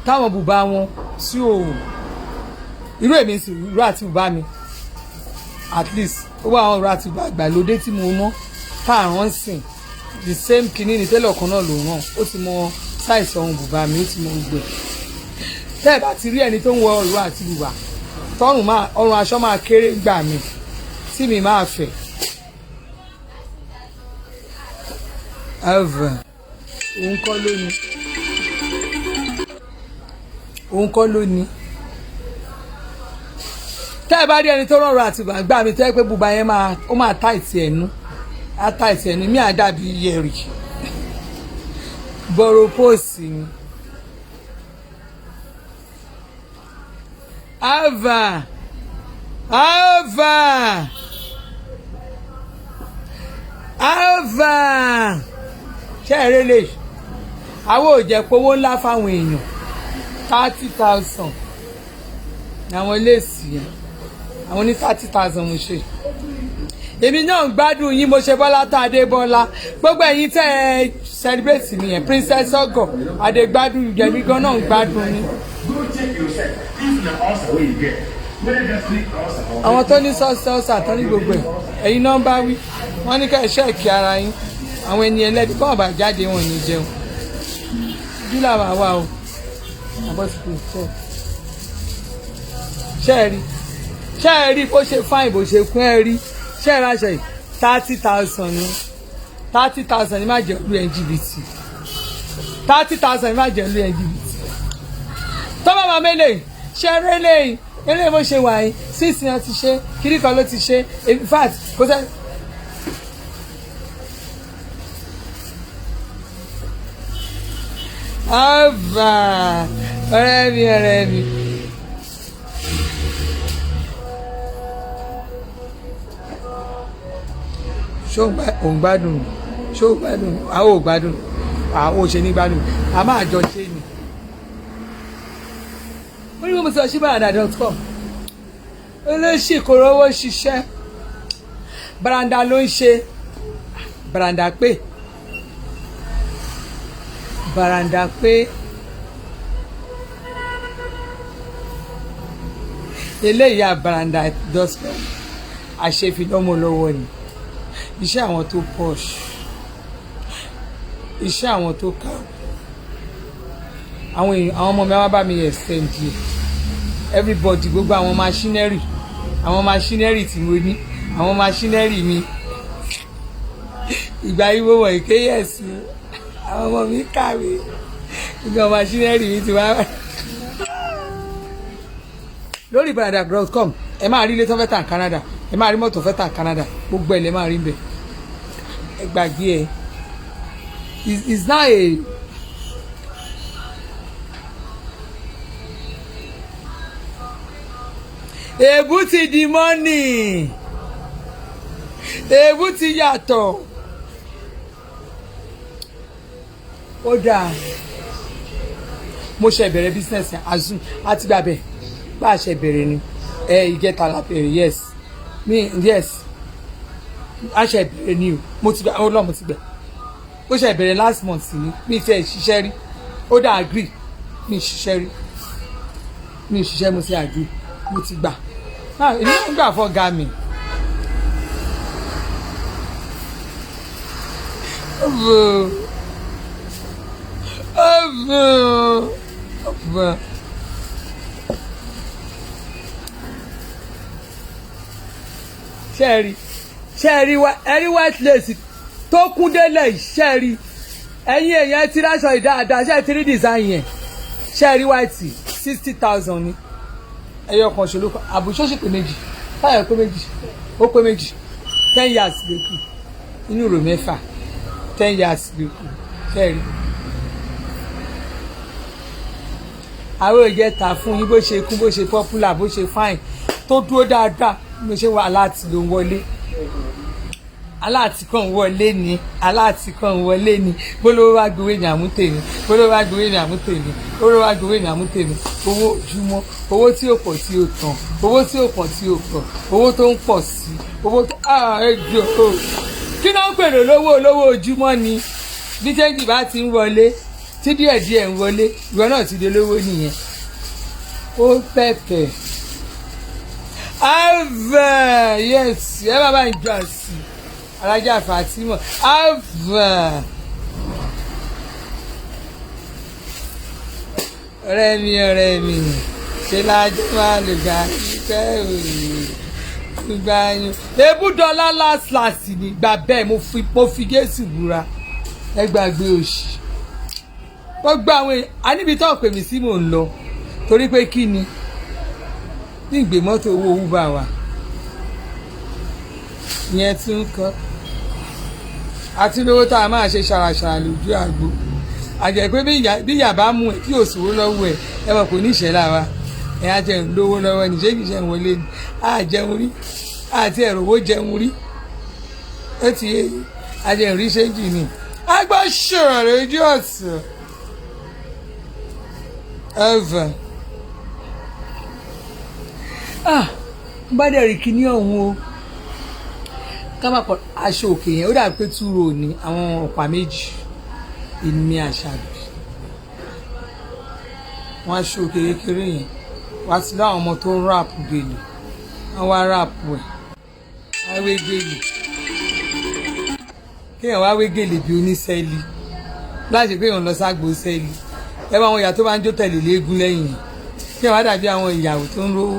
táwọn bùbá wọn sí òòrùn irú èmi sì irú àti bùbá mi at least ó wà àwọn ọ̀rọ̀ àti bùbá àgbàlódé tí mo mọ́ káàrán sìn the same kinní ní tẹ́lẹ̀ ọ̀kan náà ló ràn ó ti mọ size ọ̀hún bùbá mi ó ti mọ gbogbo tẹ́ ẹ bá ti rí ẹni tó ń wọ ìró àti bùbá ọrùn aṣọ máa kéré gbà mí tí mi máa fẹ̀ òun kọ́ ló ní tẹ́ ẹ bá rí ẹni tó rọrùn àti bùbá gbà mí tẹ́ ẹ pé bùbá yẹn ó máa táìtì ẹnu ataisi ẹni mi àdàbí yẹrì bọ̀rọ̀ póòsì ni ava ṣe eré lè àwọn ò jẹ́ powó ńlá fáwọn èèyàn 30,000 àwọn léèsì yẹn àwọn ní 30,000 mo ṣe èmi náà ń gbádùn yín mo ṣe Bọ́lá tá Adébọ́lá gbogbo ẹ̀yin tẹ́ ẹ celebrate mi yẹn Princess Ogo Adégbádùn yẹmi gan náà ń gbádùn yín. àwọn tó ní sọ́ọ̀sì àtọ́ ní gbogbo ẹ̀yin náà ń bá wí wọ́n ní ká ẹ ṣẹ́ẹ̀kì ara yín àwọn ẹni ẹlẹ́dí kọ́ ọ̀bà jáde wọn ní jẹun ojú làwọn àwa o àbọ̀sìkò ṣẹ́ẹ̀rí ṣé ẹ rí bó ṣe fáìn bó ṣe kún ẹ rí ṣé ẹ ráṣẹ yìí 30,000 ni 30,000 ni má jẹ́ lu LGBT 30,000 ni má jẹ́ lu LGBT tọ́ba máa mélèé ṣe eré lẹ́yìn eléyìí bó ṣe wà yìí sísì náà ti ṣe kiri kan ló ti ṣe in fact kò sẹ́. ọba ọ̀rẹ́ mi. ṣó ń gbádùn àwọn ò gbádùn àwọn ò ṣe ní gbádùn a máa jọ ṣe ni. wọ́n ní mo sọ ṣíbàdà.com olóṣì kò rówó ṣiṣẹ́ baranda ló ń ṣe baranda pé eléyìí baranda.com àṣefilọ́mọ lọ́wọ́ ni iṣẹ́ àwọn tó posh iṣẹ́ àwọn tó kàwé àwọn ọmọ mi wá bá mi extend yìí everybody gbogbo àwọn machinery tí mo ní àwọn machinery mi ìgbà yìí mo wọ̀ ìkéyẹ̀sì àwọn ọmọ mi kàwé gbogbo machinery mi ti wá lórí baranda.com ẹ máa rí ilé tó fẹ́ tà ní Canada ẹ máa rí mọ́tò fẹ́ tà ní Canada gbogbo ẹ̀ lẹ́ máa rí bẹ̀ ẹ gbàgbé ẹ is not a èébú ti di mọ́nì èébú ti yàtọ̀ ó dáa mo ṣe bẹ̀rẹ̀ business azun àti gbàbẹ̀ bá a ṣe bẹ̀rẹ̀ ni ìjẹta la bẹ̀rẹ̀ yes a ṣe bẹ̀rẹ̀ ni o mo ti gbà ọlọ́run mo ti gbà ó ṣe bẹ̀rẹ̀ last month ni mi fẹ́ ṣiṣẹ́ rí ó dá agree mi ṣiṣẹ́ rí mi ṣiṣẹ́ mo ti agree mo ti gbà èmi ń gbà fọ́ ga mi. ṣẹ́ẹ̀rí white lace tó kún délẹ̀ ṣẹ́ẹ̀rí ẹ̀yin èèyàn ti ráṣọ ìdáadáa ṣẹ́ẹ̀ tí rí design yẹn ṣẹ́ẹ̀rí white 60,000 ni ẹyọ kan ṣòro àbùṣọ́ṣì pé méjì táyọ̀ pé méjì ó pé méjì 10 years ló kù inú rò mẹ́fà 10 years ló kù ṣẹ́ẹ̀rí. àwọn òye ta fún yín bó ṣe kún bó ṣe popular bó ṣe fine tó dúró dáadáa mo ṣe wà láti ló ń wọlé aláàtì kan wọlé ni bólówó wá gbowó ní àmútèmi owó ojúmọ́ owó tí ó pọ̀ tí ó tán owó tí ó pọ̀ tí ó pọ̀ owó tó ń pọ̀ sí owó tó ẹjọ́ kí náà ń pèrò lówó ojúmọ́ ni bí jẹ́ǹgì bá ti ń wọlé tí díẹ̀díẹ̀ ń wọlé ìwọ náà ti di olówó nìyẹn ó pẹ̀pẹ̀ ava yes ẹ bá bá ń jọ àsì alájà Fatima ava ọ̀rẹ́ mi ṣe lájọ máa lè gbà ìfẹ́ ìgbà yín ebúdọ́lá last ni gbà bẹ́ẹ̀ mo fi Jésù búra ẹ gbàgbé òṣì wọ́n gbọ́ àwọn aníbi tó pè mí sí mò ń lọ torí pé kí ni ní ìgbé mọ́tò owó uber wa ìyẹn tí ń kọ́ àti lówó tá a máa ṣe ṣàràṣàrà lójú àgbo àjẹ́ pé bí ìyá bá mú ẹ tí ò sówó lọ́wọ́ ẹ mọ̀ kò ní ìṣẹ̀lá wa ẹ á jẹun lówó lọ́wọ́ ní ṣé kìí ṣe wọlé ni á jẹun rí àti ẹ̀rọ owó jẹun rí ó ti yé àjẹun rí ṣéǹjì ni a gbọ́ ṣòro lójú ọ̀sán ever bá dẹ̀ rí kíní ọ̀hún o ká má pọ̀ aṣọ òkè yẹn ó dàbí pé túrò ní àwọn ọ̀pá méjì ìní àṣàbí wọn aṣọ òkè kékeré yẹn wá sí láwọn ọmọ tó ń ráàpù gèlè wọn wá ráàpù ẹ̀ wá wé gèlè kéèyàn wá wé gèlè bí oníṣẹ́lì láti pé èèyàn lọ ságbo sẹ́lì ẹ bá àwọn ìyá tó bá ń jó tẹ̀lé léegun lẹ́yìn kéèyàn wá dàbí àwọn ìyàwó tó ń rówó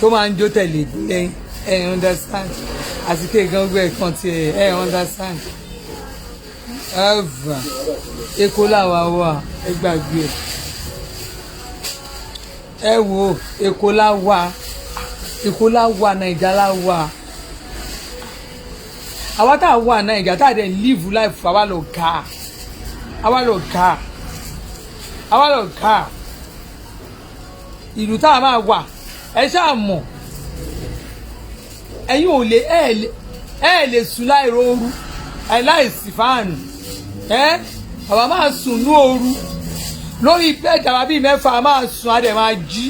tó máa ń jó tẹ̀lé lẹ́yìn understand àti ké gangan ẹ̀kan tí understand ẹ̀fà Èkó làwa wà ẹ gbàgbé ẹ wo Èkó làwa Naija làwa àwa tá a wà Naija tá a dẹ̀ live life àwa lọ ga ìlú tá a máa wà ẹ ṣáà mọ̀ ẹ̀yin ò lè ẹ lè sùn láìro ooru láìsí fáànù àwa máa sùn ní ooru lórí bẹ́ẹ̀dì àwa bíi mẹ́fà a máa sùn a dẹ̀ máa jí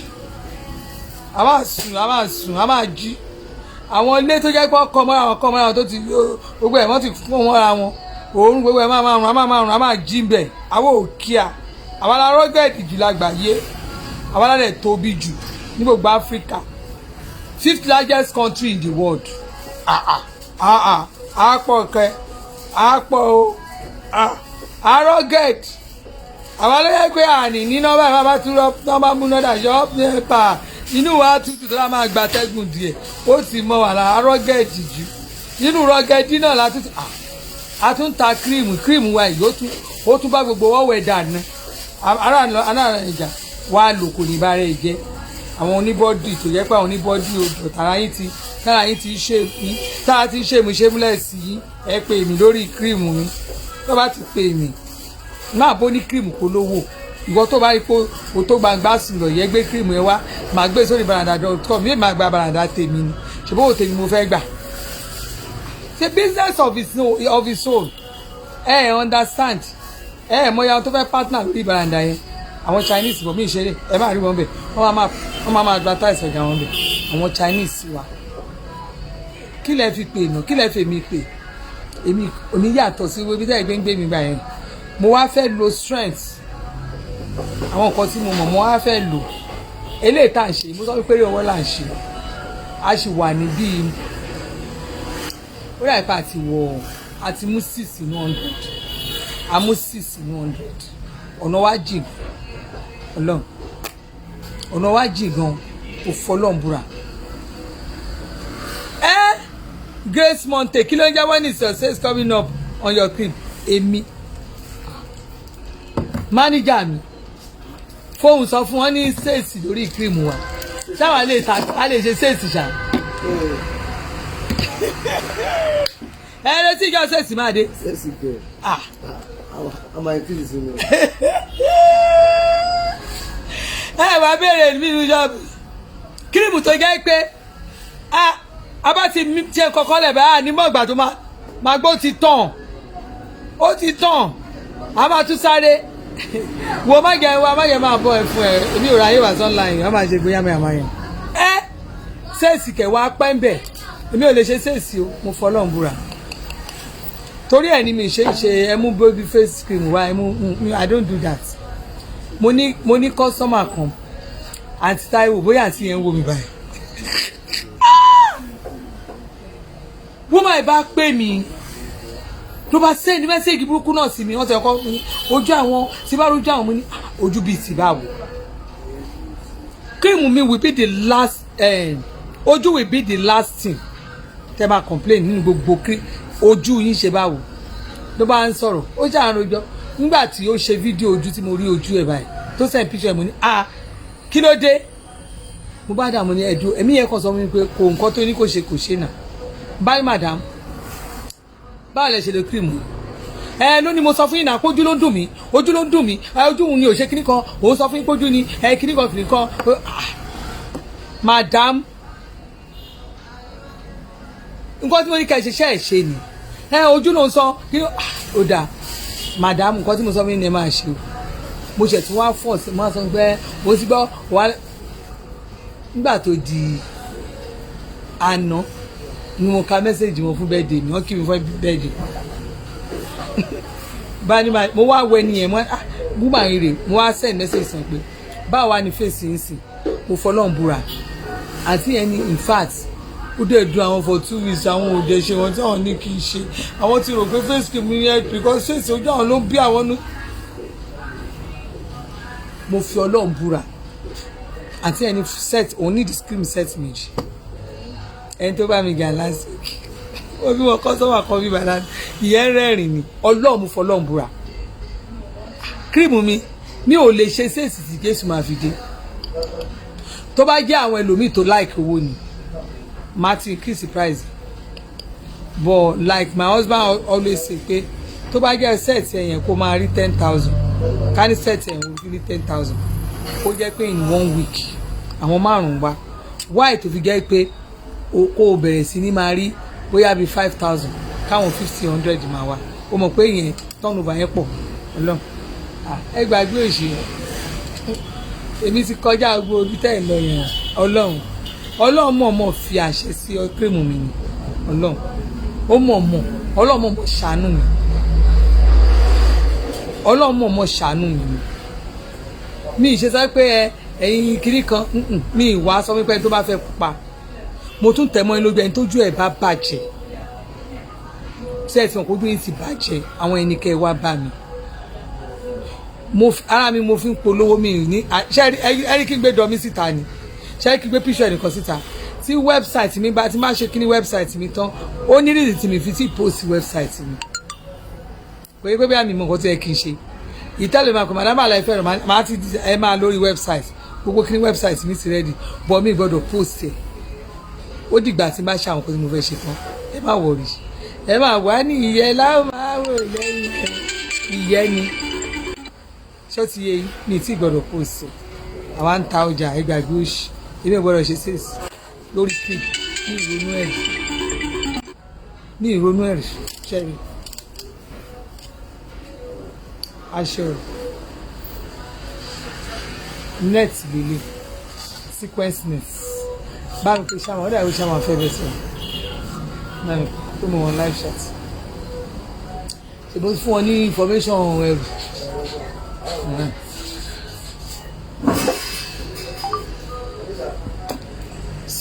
a máa jí àwọn ilé tó jẹ́ pé ọkọ̀ mọ́ra wọn tó ti gbogbo ẹ̀ wọ́n ti fún wọn ra wọn òórùn gbogbo ẹ̀ máa rùn a máa jí bẹ̀ àwọn ò kíá àwa la rọ́gẹ̀dì jù lágbàáyé àwa la dẹ̀ tóbi jù ní gbogbo Áfíríkà 5th largest country in the world àpọ̀ kẹ àpọ̀ o arrogant àwọn olóyè pé àní ní nọ́mbà ìwà bá tún nọ́mbà mú nọ́dà ṣọ́ nípa inú wa tútù tó máa gba tẹ́gùn díẹ̀ ó ti mọ wàhálà arrogant jù nínú rọ́gẹ́dì náà la tún a tún ta kírímù wa yìí ó tún bá gbogbo wọ́wọ́ ẹ̀dá ná ara ìjà wa lò kò ní bá rẹ̀ jẹ́ àwọn oníbọ́dì tó yẹ pé àwọn oníbọ́dì odò tára yín ti ṣe ìmúṣẹ́múlẹ̀ sí yín ẹ pè mí lórí kírímù mi tó bá ti pè mí máa bó ní kírímù kó lówó ìwọ tó bá rí pé o tó gbangba sùn lọ yẹ gbé kírímù ẹ wá máa gbé sórí baranda.com yéé máa gba baranda tèmi ni ṣùgbọ́n òun tèmi mo fẹ́ gbà ṣe business of his own understand mọ̀yà tó fẹ́ partner lórí baranda yẹn àwọn Chinese bọ̀ mí ìṣeré ẹ máa rí wọn bẹ̀ wọ́n máa advertise ọjà wọn bẹ̀ àwọn Chinese wa kí lẹ fi pè nà kí lẹ fi mi pè èmi yàtọ̀ sí ibi tẹ́ ẹ gbé ń gbé mi gbà yẹn mo wá fẹ́ lo strength àwọn nǹkan tí mo mọ̀ mo wá fẹ́ lò eléyìí tá à ń ṣe mo sọ pé ọwọ́ là ń ṣe a sì wà ní bíi ó yà ipa àti mú 6 ní 100 a mú 6 ní 100 ọ̀nà wa jìn ọlọ́run ọ̀nà wa jìn gan kò fọlọ́n búra Grace Monte kí ló ń jẹ́ when is your sales coming up on your cream èmi manager mi fóun sọ fún wọn ní sales lórí cream wa sáwọn a lè ṣe sales ṣá ló tí ìjọ sales máa dé. sales bẹ́ẹ̀ àmà ìkíni sí mi. wàá béèrè nínú ṣọ́ọ̀bù kírímù tó jẹ́ pé a bá ti ṣe kọ́kọ́ lẹ̀ báyà nímọ̀ ìgbà tó máa gbó ti tàn ó ti tàn a máa tún sáré wo má jẹ máa bọ ẹ fún ẹ èmi ò ráyè wá online wọn máa ṣe gbóyàmẹ àmàyàn ṣèèsì kẹwàá pẹ́ńbẹ̀ èmi ò lè ṣe ṣèèsì o mo fọlọ́n búra torí ẹ̀ ni mi ṣe ẹmú baby face cream wa ẹmú I don't do that mo ní customer kan àti Táíwò bóyá àti yẹn ń wo mi báyìí wọ́n máa bá pè mí ló bá sẹ́ni mẹ́sẹ̀gì burúkú náà sí mi wọ́n ti ọkọ ojú àwọn tí bá rojú àwọn mo ní ojú bíi ti báwo cream mi will be the last ojú will be the last thing tẹ́ bá complain nínú gbogbo ojú yín ṣe báwo ló bá ń sọ̀rọ̀ ó jà ń rojọ́ nígbà tí ó ṣe fídíò ojú tí mo rí ojú ẹ̀ báyìí tó send picture mo ní kí ló dé mo bá dà mo ní ẹ̀dùn èmi yẹn kàn sọ mi pé kò nǹkan tó ní kò ṣe náà báyìí madam báwo lẹ ṣe lè cream lónìí mo sọ fún yín náà pé ojú ló ń dùn mí ojú òun ni ò ṣe kíní kan òun sọ fún yín pé ojú ni kíní kan madam nǹkan tí mo ní ká ṣe ṣe ni ojú ló ń sọ kí ó dà madam nǹkan tí mo sọ fún yín ni ẹ máa ṣe o mo ṣẹ̀ tí wọ́n á fọ̀ sí máa sọ pé mo ti gbọ́ wà nígbà tó di àná ni mo ka mẹ́sẹ̀gì wọn fún bẹ́ẹ̀dẹ̀ ni wọ́n kí mi fún bẹ́ẹ̀dẹ̀ bá ní mo wá wẹ nìyẹn mo máa ń rè mo wá send message sàn pé báwo wá ní fèsì ń sìn mo fọlọ́n búra àti ẹni in fact ó dẹ̀ dùn àwọn for 2 weeks àwọn òde ṣe wọn tí àwọn ní kì í ṣe àwọn ti rò pé face cream ní ẹ because face ojú àwọn ló bí àwọn nú mo fi Ọlọ́run búra àti ẹni set òun ní cream set méjì ẹni tó bá mi gà lásìkò ó bí wọn kọ́sọ́mà kan bí bàdá ìyẹn rẹ́rìn ni ọlọ́run fọlọ́run búra cream mi ò lè ṣe sèèsì tí Jésù máa fi dé tó bá jẹ́ àwọn ẹlòmíì tó like owó ni máa ti increase price but like my husband always say pé tó bá jẹ́ set ẹ̀yẹn kó máa rí 10,000 ká ní set ẹ̀yẹn ó rí 10,000 ó jẹ́ pé in 1 week àwọn márùn-ún wá why tó fi jẹ́ pé kó o bẹ̀rẹ̀ sí ní máa rí bóyá bíi 5,000 káwọn 50-100 máa wá o mọ̀ pé yẹn turnover yẹn pọ̀ ọlọ́run ẹ gbàgbé òṣì èmi ti kọjá gbogbo orí tẹ̀ lọ yẹn ọlọ́run mọ̀ọ́mọ̀ fi àṣẹ sí cream mi ni ọlọ́run ó mọ̀ọ́mọ̀ ọlọ́run mọ̀ọ́mọ̀ ṣàánú mi ọlọ́run mọ̀ọ́mọ̀ ṣàánú mi ni mi ì ṣe sọ pé ẹ̀yin kiri kan mi ì wá sọ pé tó bá fẹ́ pa mo tún tẹ̀ mọ́ ẹ lójú ẹni tójú ẹ̀ bá bàjẹ́ tí ẹ ti mọ̀ kó ojú yìí ti bàjẹ́ àwọn ẹnikẹ́ wá bá mi ara mi mo fi ń polówó mi ní ẹrí kí n gbé dọ̀mí síta ni ṣé kí n gbé píṣọ ẹnìkan síta tí wẹ́bsáìtì mi bá ti máa ṣe kíní wẹ́bsáìtì mi tán ó ní rìdì tí mi fi tí post wẹ́bsáìtì mi pé bí àmì mọ̀ nǹkan tó yẹ kí n ṣe ìtẹ́lẹ̀ máa kọ̀ màdàmà àlàyé fẹ́ràn máa ti ẹ máa lórí wẹ́bsáìtì gbogbo kíní wẹ́bsáìtì mi ti rẹ́dì bọ́ mi gbọ́dọ̀ post ẹ̀ ó dìgbà tí n bá ṣe àwọn nǹkan tí mo fẹ́ ṣe tán ẹ má wọrí ẹ má wá ní ìyẹn láwọn máa wò lẹ́yìn ìyẹn ni ṣé ti yé mi tí gbọ́dọ̀ post àwa ń ta ọjà ẹgbàgbé òṣì èmi gbọ́dọ̀ ṣe sales lórí pay ní ìrònú ẹ̀rí ṣẹ́rí aṣọ net lele sequence net báwo pé ṣáwọn ọ̀dà ìwé ṣáwọn afẹ́ bẹ́ẹ̀ sọ náà tó mọ̀ wọn live chat ṣùgbọ́n fún wọn ní information ẹrù.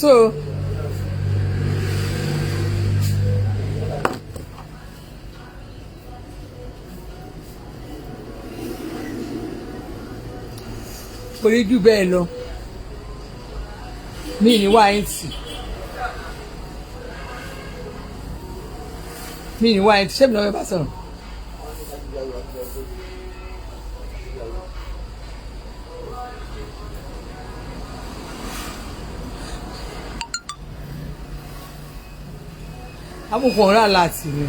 So orí jù bẹ́ẹ̀ lọ mi ní wáyé ṣé mi náà bá sọ̀rọ̀. amúkùn ọ̀rá láti ni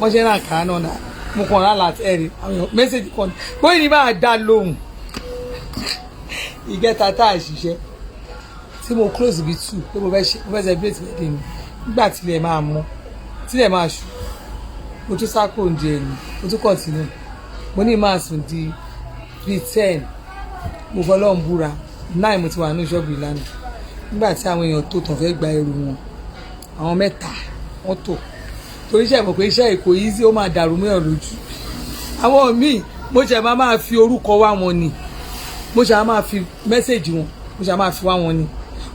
wọ́n ṣe náà kàá náà amúkùn ọ̀rá láti ẹ̀rí àwọn mẹ́sẹ̀jì kan bóyá ní bá dá lóhùn ìgẹ́ta tá a ṣiṣẹ́ tí mo close bí 2 pé mo fẹ́ celebrate wedding mi nígbà tílẹ̀ máa mọ́ tílẹ̀ máa ṣù mo tún sáko oúnjẹ ẹ̀mí mo tún continue mo ní máa sùn di bíi 10 mo fọlọ́run búra 9 mo ti wà ní ṣọ́ọ̀bù ìlànà nígbà tí àwọn èèyàn tó tàn fẹ́ gba ẹrù wọn àwọn 3 wọ́n tò torí iṣẹ́ mọ̀ pé iṣẹ́ èkó yìí sí ó máa dàrú mẹ́ọ̀ lójú àwọn míì mo ṣe máa fi orúkọ wá wọn ni mo ṣe máa fi mẹ́sẹ̀jì wọn mo ṣe máa fi wá wọn ni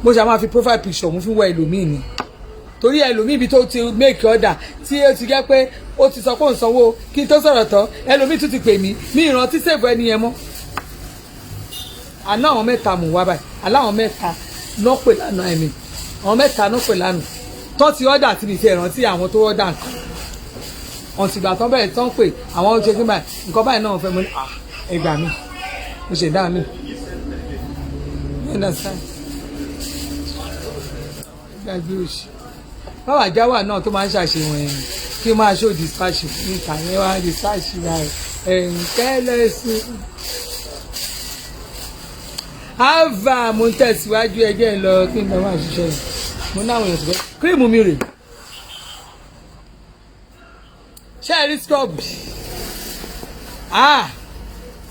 mo ṣe máa fi profile picture mo fi wá ẹlòmíì ni torí ẹlòmíì ibi tó ti make order tí ó ti jẹ́ pé ó ti sọ pé òun sanwó kí n tó sọ̀rọ̀ tán ẹlòmíì tún ti pè mí mi ìrántí sèbù ẹni yẹn mọ́ àná àwọn 3 mò ń wá báyìí aláwọn 3 náà pè lánàá ẹ̀mí àwọn 3 náà pè lánàá tó ti ọ́dà tí mi ti rántí àwọn tó ọ́dà nǹkan ọ̀n tìgbà tán bẹ̀rẹ̀ tán pé àwọn oúnjẹ tí báyìí nǹkan báyìí náà fẹ́ mo ní ẹgbà mi mo ṣe dá mi gbàgbé òṣì báwa jáwà náà tó máa ń ṣàṣeyàn ẹ̀yìn kí ó máa ṣó dispatch ní ìkànnì wa dispatch ra ẹ̀yìn kẹ́lẹ́sì ava mo ń tẹ̀síwájú ẹjẹ́ ń lọ kí n bá máa ṣiṣẹ́ yìí mo náwọn èèyàn tó fẹ́ kírìmù mi rè ṣé ẹ rí scrub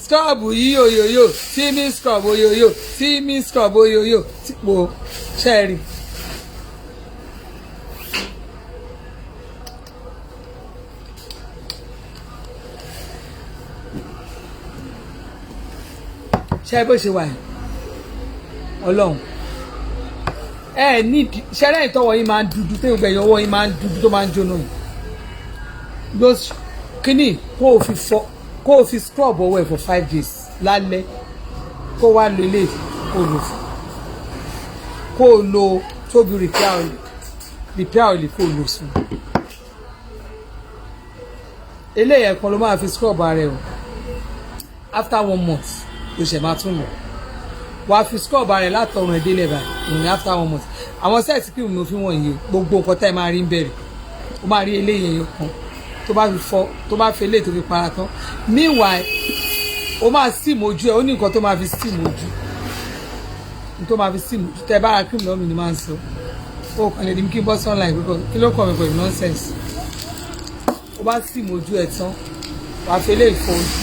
scrub yìí oyoyo tí mi scrub oyoyo tí mi scrub oyoyo tí po ṣé ẹ rí. ṣé bó ṣe wà yìí ọlọ́run ẹ ní ṣẹlẹ̀ ìtọ́wọ́ yín máa ń dúdú tó gbẹ̀yìn ọwọ́ yín máa ń dúdú tó máa ń jóná yìí ló kíní kó o fi scrub ọwọ́ ẹ̀ for 5 days lálẹ́ kó wá lo ilé kó o lò fún kó o lo tóbi repair oil kó o lò sùn eléyìí ẹ̀kan ló máa fi scrub ara ẹ̀ o after 1 month ló ṣẹ̀ máa tún lò wà á fi scrub ara ẹ̀ látọrùn ẹ̀ délẹ̀ báyìí òun after 1 month àwọn sẹ́ẹ̀tì kí mo fi wọ̀nyí gbogbo nǹkan tẹ́ ẹ máa rí ń bẹ̀rẹ̀ ó máa rí eléyìí ẹ̀yọ kan tó bá fi eléyìí tó fi para tán meanwhile ó máa steam ojú ẹ̀ ó ní nǹkan tó máa fi steam ojú tó máa fi steam ojú tẹ́ ẹ bá ra cream lọ́mìn ni máa ń sọ ó kàn lè ní kí n bọ́ sunlight kí ló kàn mí pẹ̀lú nonsense tó bá sì mójú ẹ̀ tán wàá fi eléyìí fọ ojú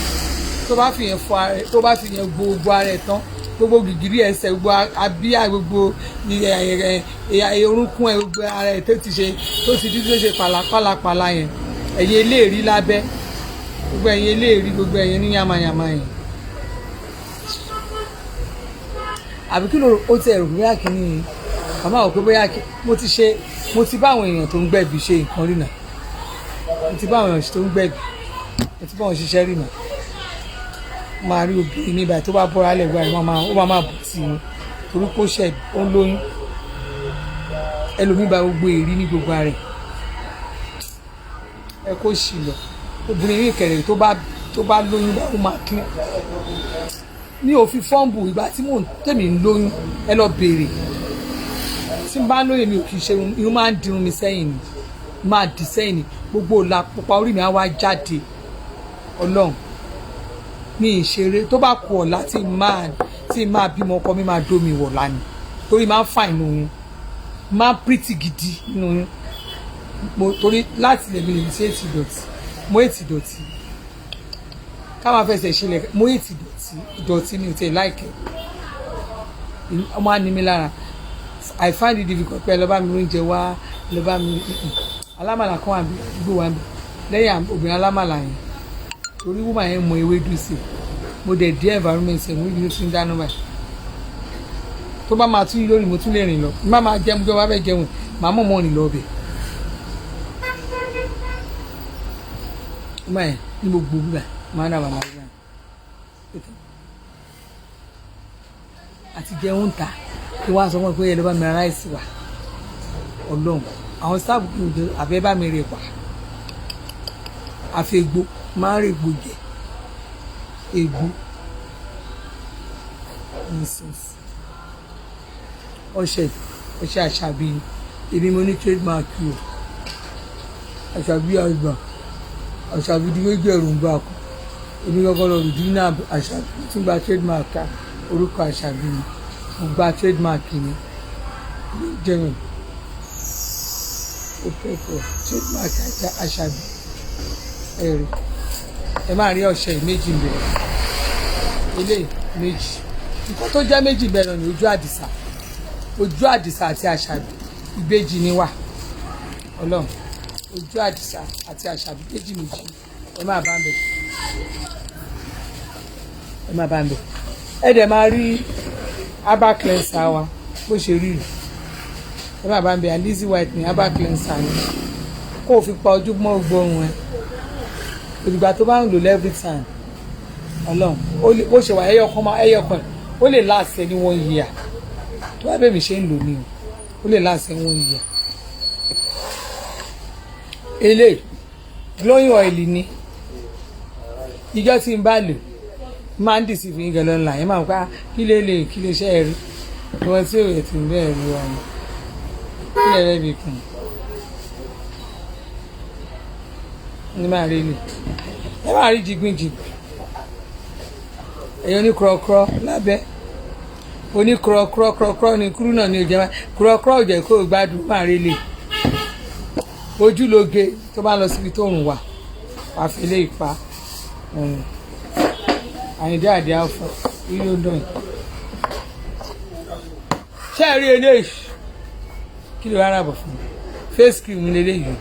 tó bá fi yẹn fọ ara ẹ̀ tó bá fi yẹn gbogbo ara ẹ̀ tán gbogbo gìgírí ẹsẹ̀ gbogbo abíyá gbogbo orúnkún ẹ̀ gbogbo ara ẹ̀ tó ti dídí tó ṣe pàlàpàlà yẹn ẹ̀yìn eléèrí lábẹ́ gbogbo ẹ̀yìn eléèrí gbogbo ẹ̀yìn ní yamayama yẹn àbí kí ló ó ti ẹ̀rù bóyá kìíní yìí màmá ò pé bóyá mo ti bá àwọn èèyàn tó ń gbẹ̀bí ṣe nǹkan rí náà mo ti bá àwọn èèyàn tó ń gbẹ̀bí mo ti bá wọn ṣiṣẹ́ rí náà máa rí obìnrin mi báyìí tó bá bọ́ra lẹ̀ gbáyìí ó máa bù sí i torí kó ṣẹ̀ ó ń lóyún ẹlòmíì bá gbogbo èrí ní gbogbo ara ẹ kó sì lọ obìnrin mi kẹrẹ tó bá lóyún bá ó máa kí ní òfin fọ́ǹbù ìgbà tí tèmi ń lóyún ẹ lọ béèrè tí n bá lóyún mi ò kì í ṣe irun máa ń dirun mi sẹ́yìn ni máa dì sẹ́yìn ni gbogbo ọ̀la pupa orí mi á wá jáde ọlọ́run mi ìṣeré tó bá kú ọ̀la tí máa bímọ ọkọ mi máa dómi wọ̀ lánìí torí máa ń fà inú oyún máa ń pírítì gidi nínú oyún torí láti lè mi lè ṣe ètì ìdọ̀tí mo ètì ìdọ̀tí ká máa fẹsẹ̀ ṣẹlẹ̀ mo ètì ìdọ̀tí mi ò tẹ̀ láìkẹ́ ọmọ á ní mi lára I find it difficult pé lọ́ba mi oúnjẹ wá lọ́ba mi alámàlà kan wà gbó wa lẹ́yìn obìnrin alámàlà yẹn torí wúmà yẹn mọ ewédú sí mo dẹ̀ díẹ̀ environment ẹ̀ níbi tó tún dáná báyìí tó bá máa tún yí lórí mo tún lè rìn lọ má máa jẹun tó bá fẹ́ jẹun màá mọ̀ rìn lọ ọbẹ̀ wúmà yẹn ní gbogbo gbígbà máa ń dà bàmà gbígbà àti jẹun ń ta kí wọ́n á sọ fún mi pé ẹ lọ́ bá mi ra ráìsì wá ọlọ́run àwọn sáàbù kí n jẹ àbẹ́ bá mi rè pa àfẹ́gbó máa ń rè gbó jẹ egbò ọṣẹ àṣàbí èmi mo ní trademark o àṣàbí àgbà àṣàbí di méjì ẹ̀rù ń bá kọ èmi gbọ́dọ̀ lọ rìdí náà àṣàbí tún gba trademark ká orúkọ àṣàbí mi mo gba trademark mi jẹ́mi ó pẹ́pẹ́ trademark àṣàbí ẹ̀rì ẹ máa rí ọṣẹ méjì bẹ̀rẹ̀ ilé méjì nǹkan tó jẹ́ méjì bẹ̀rẹ̀ ní ojú àdìsá àti àṣàbí ìbejì ni wà ọlọ́run ojú àdìsá àti àṣàbí méjì ẹ máa bá ń bẹ̀ ẹ dẹ̀ máa rí herbal cleanser wa bó ṣe rí rí ẹ máa bá ń bẹ̀ Lizzy White ní herbal cleanser ni kó o fi pa ojú mọ́ gbóhùn ẹ òdìgbà tó bá ń lò every time ọlọ́run ó ṣe wà ẹyọkan ó lè láàṣẹ ní 1 year tó bá bẹ̀mí ṣe ń lò ní ó lè láàṣẹ 1 year eléyìí glowing oil ni ìjọ tí n bá lò máa ń dìsí fún yín lọ́nà ẹ̀ máa ń pa kí lè ṣe ẹ̀rí ìwọ̀n tí òye tí ń bẹ́ẹ̀ rí wa ni kí lè rẹ́ bí kùn ní máa rí ni ẹ máa rí jigbinjigbin èyí oníkúrọ̀kúrọ̀ lábẹ́ oníkúrọ̀kúrọ̀ ní kúrú náà ní òjẹ́ máa kúrọ̀kúrọ̀ òjẹ́ kó o gbádùn máa rí lè ojúlóge tó bá lọ síbi tó rùn wà wà fi lè pa àyíndé àdé àfọ ilé ọdún yìí ṣé ẹ rí eléyìí kí ló rárá bọ̀ fún mi face cream lélẹ́yìí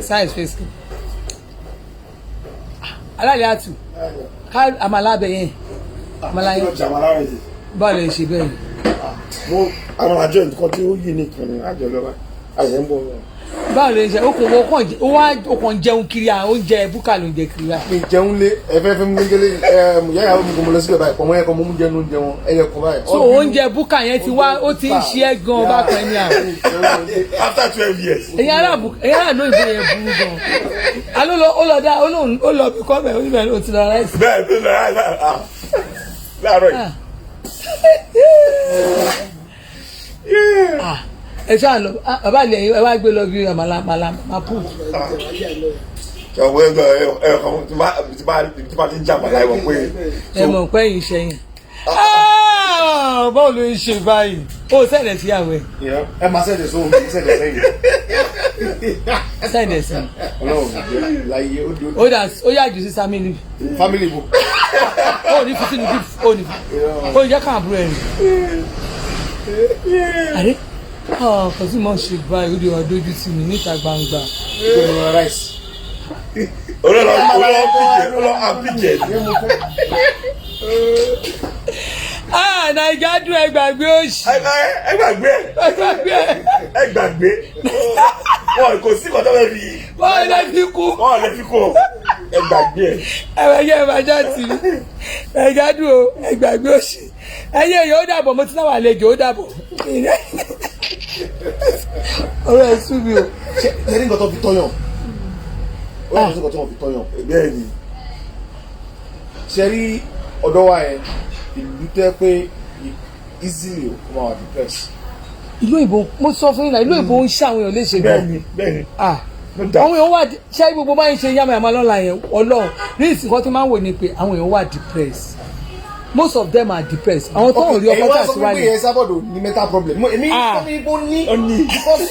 size face cream aláàlẹ́ àtù ká àmàlà bẹ̀ yẹn àmàlà yẹn bọ́ọ̀lù ẹ̀ ṣe bẹ́ẹ̀ mo àwọn àjọ nǹkan tí ó yí nìkan ni àjọ lọ́wọ́ àyẹ̀ ń bọ̀. báwo lè ṣe ó kàn jẹun kiri àwọn oúnjẹ búkà ló ń jẹ kiri báyìí. mi jẹun lé ẹfẹ fún mi gẹlẹ yàrá mi kò mọ lọ síbẹ̀ báyìí pọmọ yẹn kan mo mú jẹun oúnjẹ wọn ẹyẹ kan báyìí. so oúnjẹ búkà yẹn ti wá ó ti ń ṣe é gan ọba kan ní àwọn. after 12 years. ẹ̀yin ará ló ìbò yẹn burú gan. alo ó lọ dá ó lọ bí kọ́mẹ̀ ó níbẹ̀ ló ti lọ ráìsì. bẹ́ẹ̀ tó lọ láàárọ̀ yìí. ẹ ṣáà lọ bàbá ilẹ̀ ẹ wá gbé lọ bí àmàlà máa pù. ṣàwọn ẹ̀kọ́ tí bá ti ń jà bàlá ìwọ̀n pé. ẹ mọ̀ pé yìí ṣẹ́yìn. báwo ló ń ṣe báyìí ó sẹ̀dẹ̀ sí àwẹ̀. ẹ máa ṣẹ̀dẹ̀ sóhun mi ṣẹ̀dẹ̀ sẹ́yìn. sẹ̀dẹ̀ sí. ọlọ́run láyé ó yà jù sí family. family bo. ó ní fitini bí ó jẹ́ káàbùrù ẹ̀ rìn. àdé kò sí mọ̀ ṣe báyìí ó di wà dójú tì mí níta gbangba. ìjọba rice. olóòlò àpìkẹ́. Naija dùn ẹgbàgbé òṣì. ẹgbàgbé wọn kò sí kọ́tọ́ bẹ́ẹ̀ fi. wọ́n lè fi kú. wọ́n lè fi kú ẹgbàgbé. ẹ̀wẹ̀yẹ ìbàjá tì mí Naija dùn o ẹgbàgbé òṣì. ẹyẹ yóò dàbọ̀ mo ti náwó àlejò ó dàbọ̀. ọ̀rọ̀ ẹ̀ sú mi o. ṣe ní nǹkan tó fi tọ́yàn ó yàtọ̀ sí nǹkan tó fi tọ́yàn. bẹ́ẹ̀ ni. ṣe rí ọ̀dọ́ wa yẹn ìlú tẹ́ pé easily o máa wà depressed. ìlú òyìnbó mo sọ fún yín náà ìlú òyìnbó ń ṣe àwọn èèyàn léṣe gan. bẹ́ẹ̀ni. àwọn èèyàn wà ṣé gbogbo máa ń ṣe yàmàyàmà lọ́la yẹn ọlọ́run ní ìsìnkú tí máa ń wò ni pé àwọn èèyàn wà depressed most of them are depressed. àwọn tó ń rí ọkọ tí a ti wá ní. èyí wá sọ pé sábọ̀dọ̀ ní mental problem. èmi sọ pé ibo ní because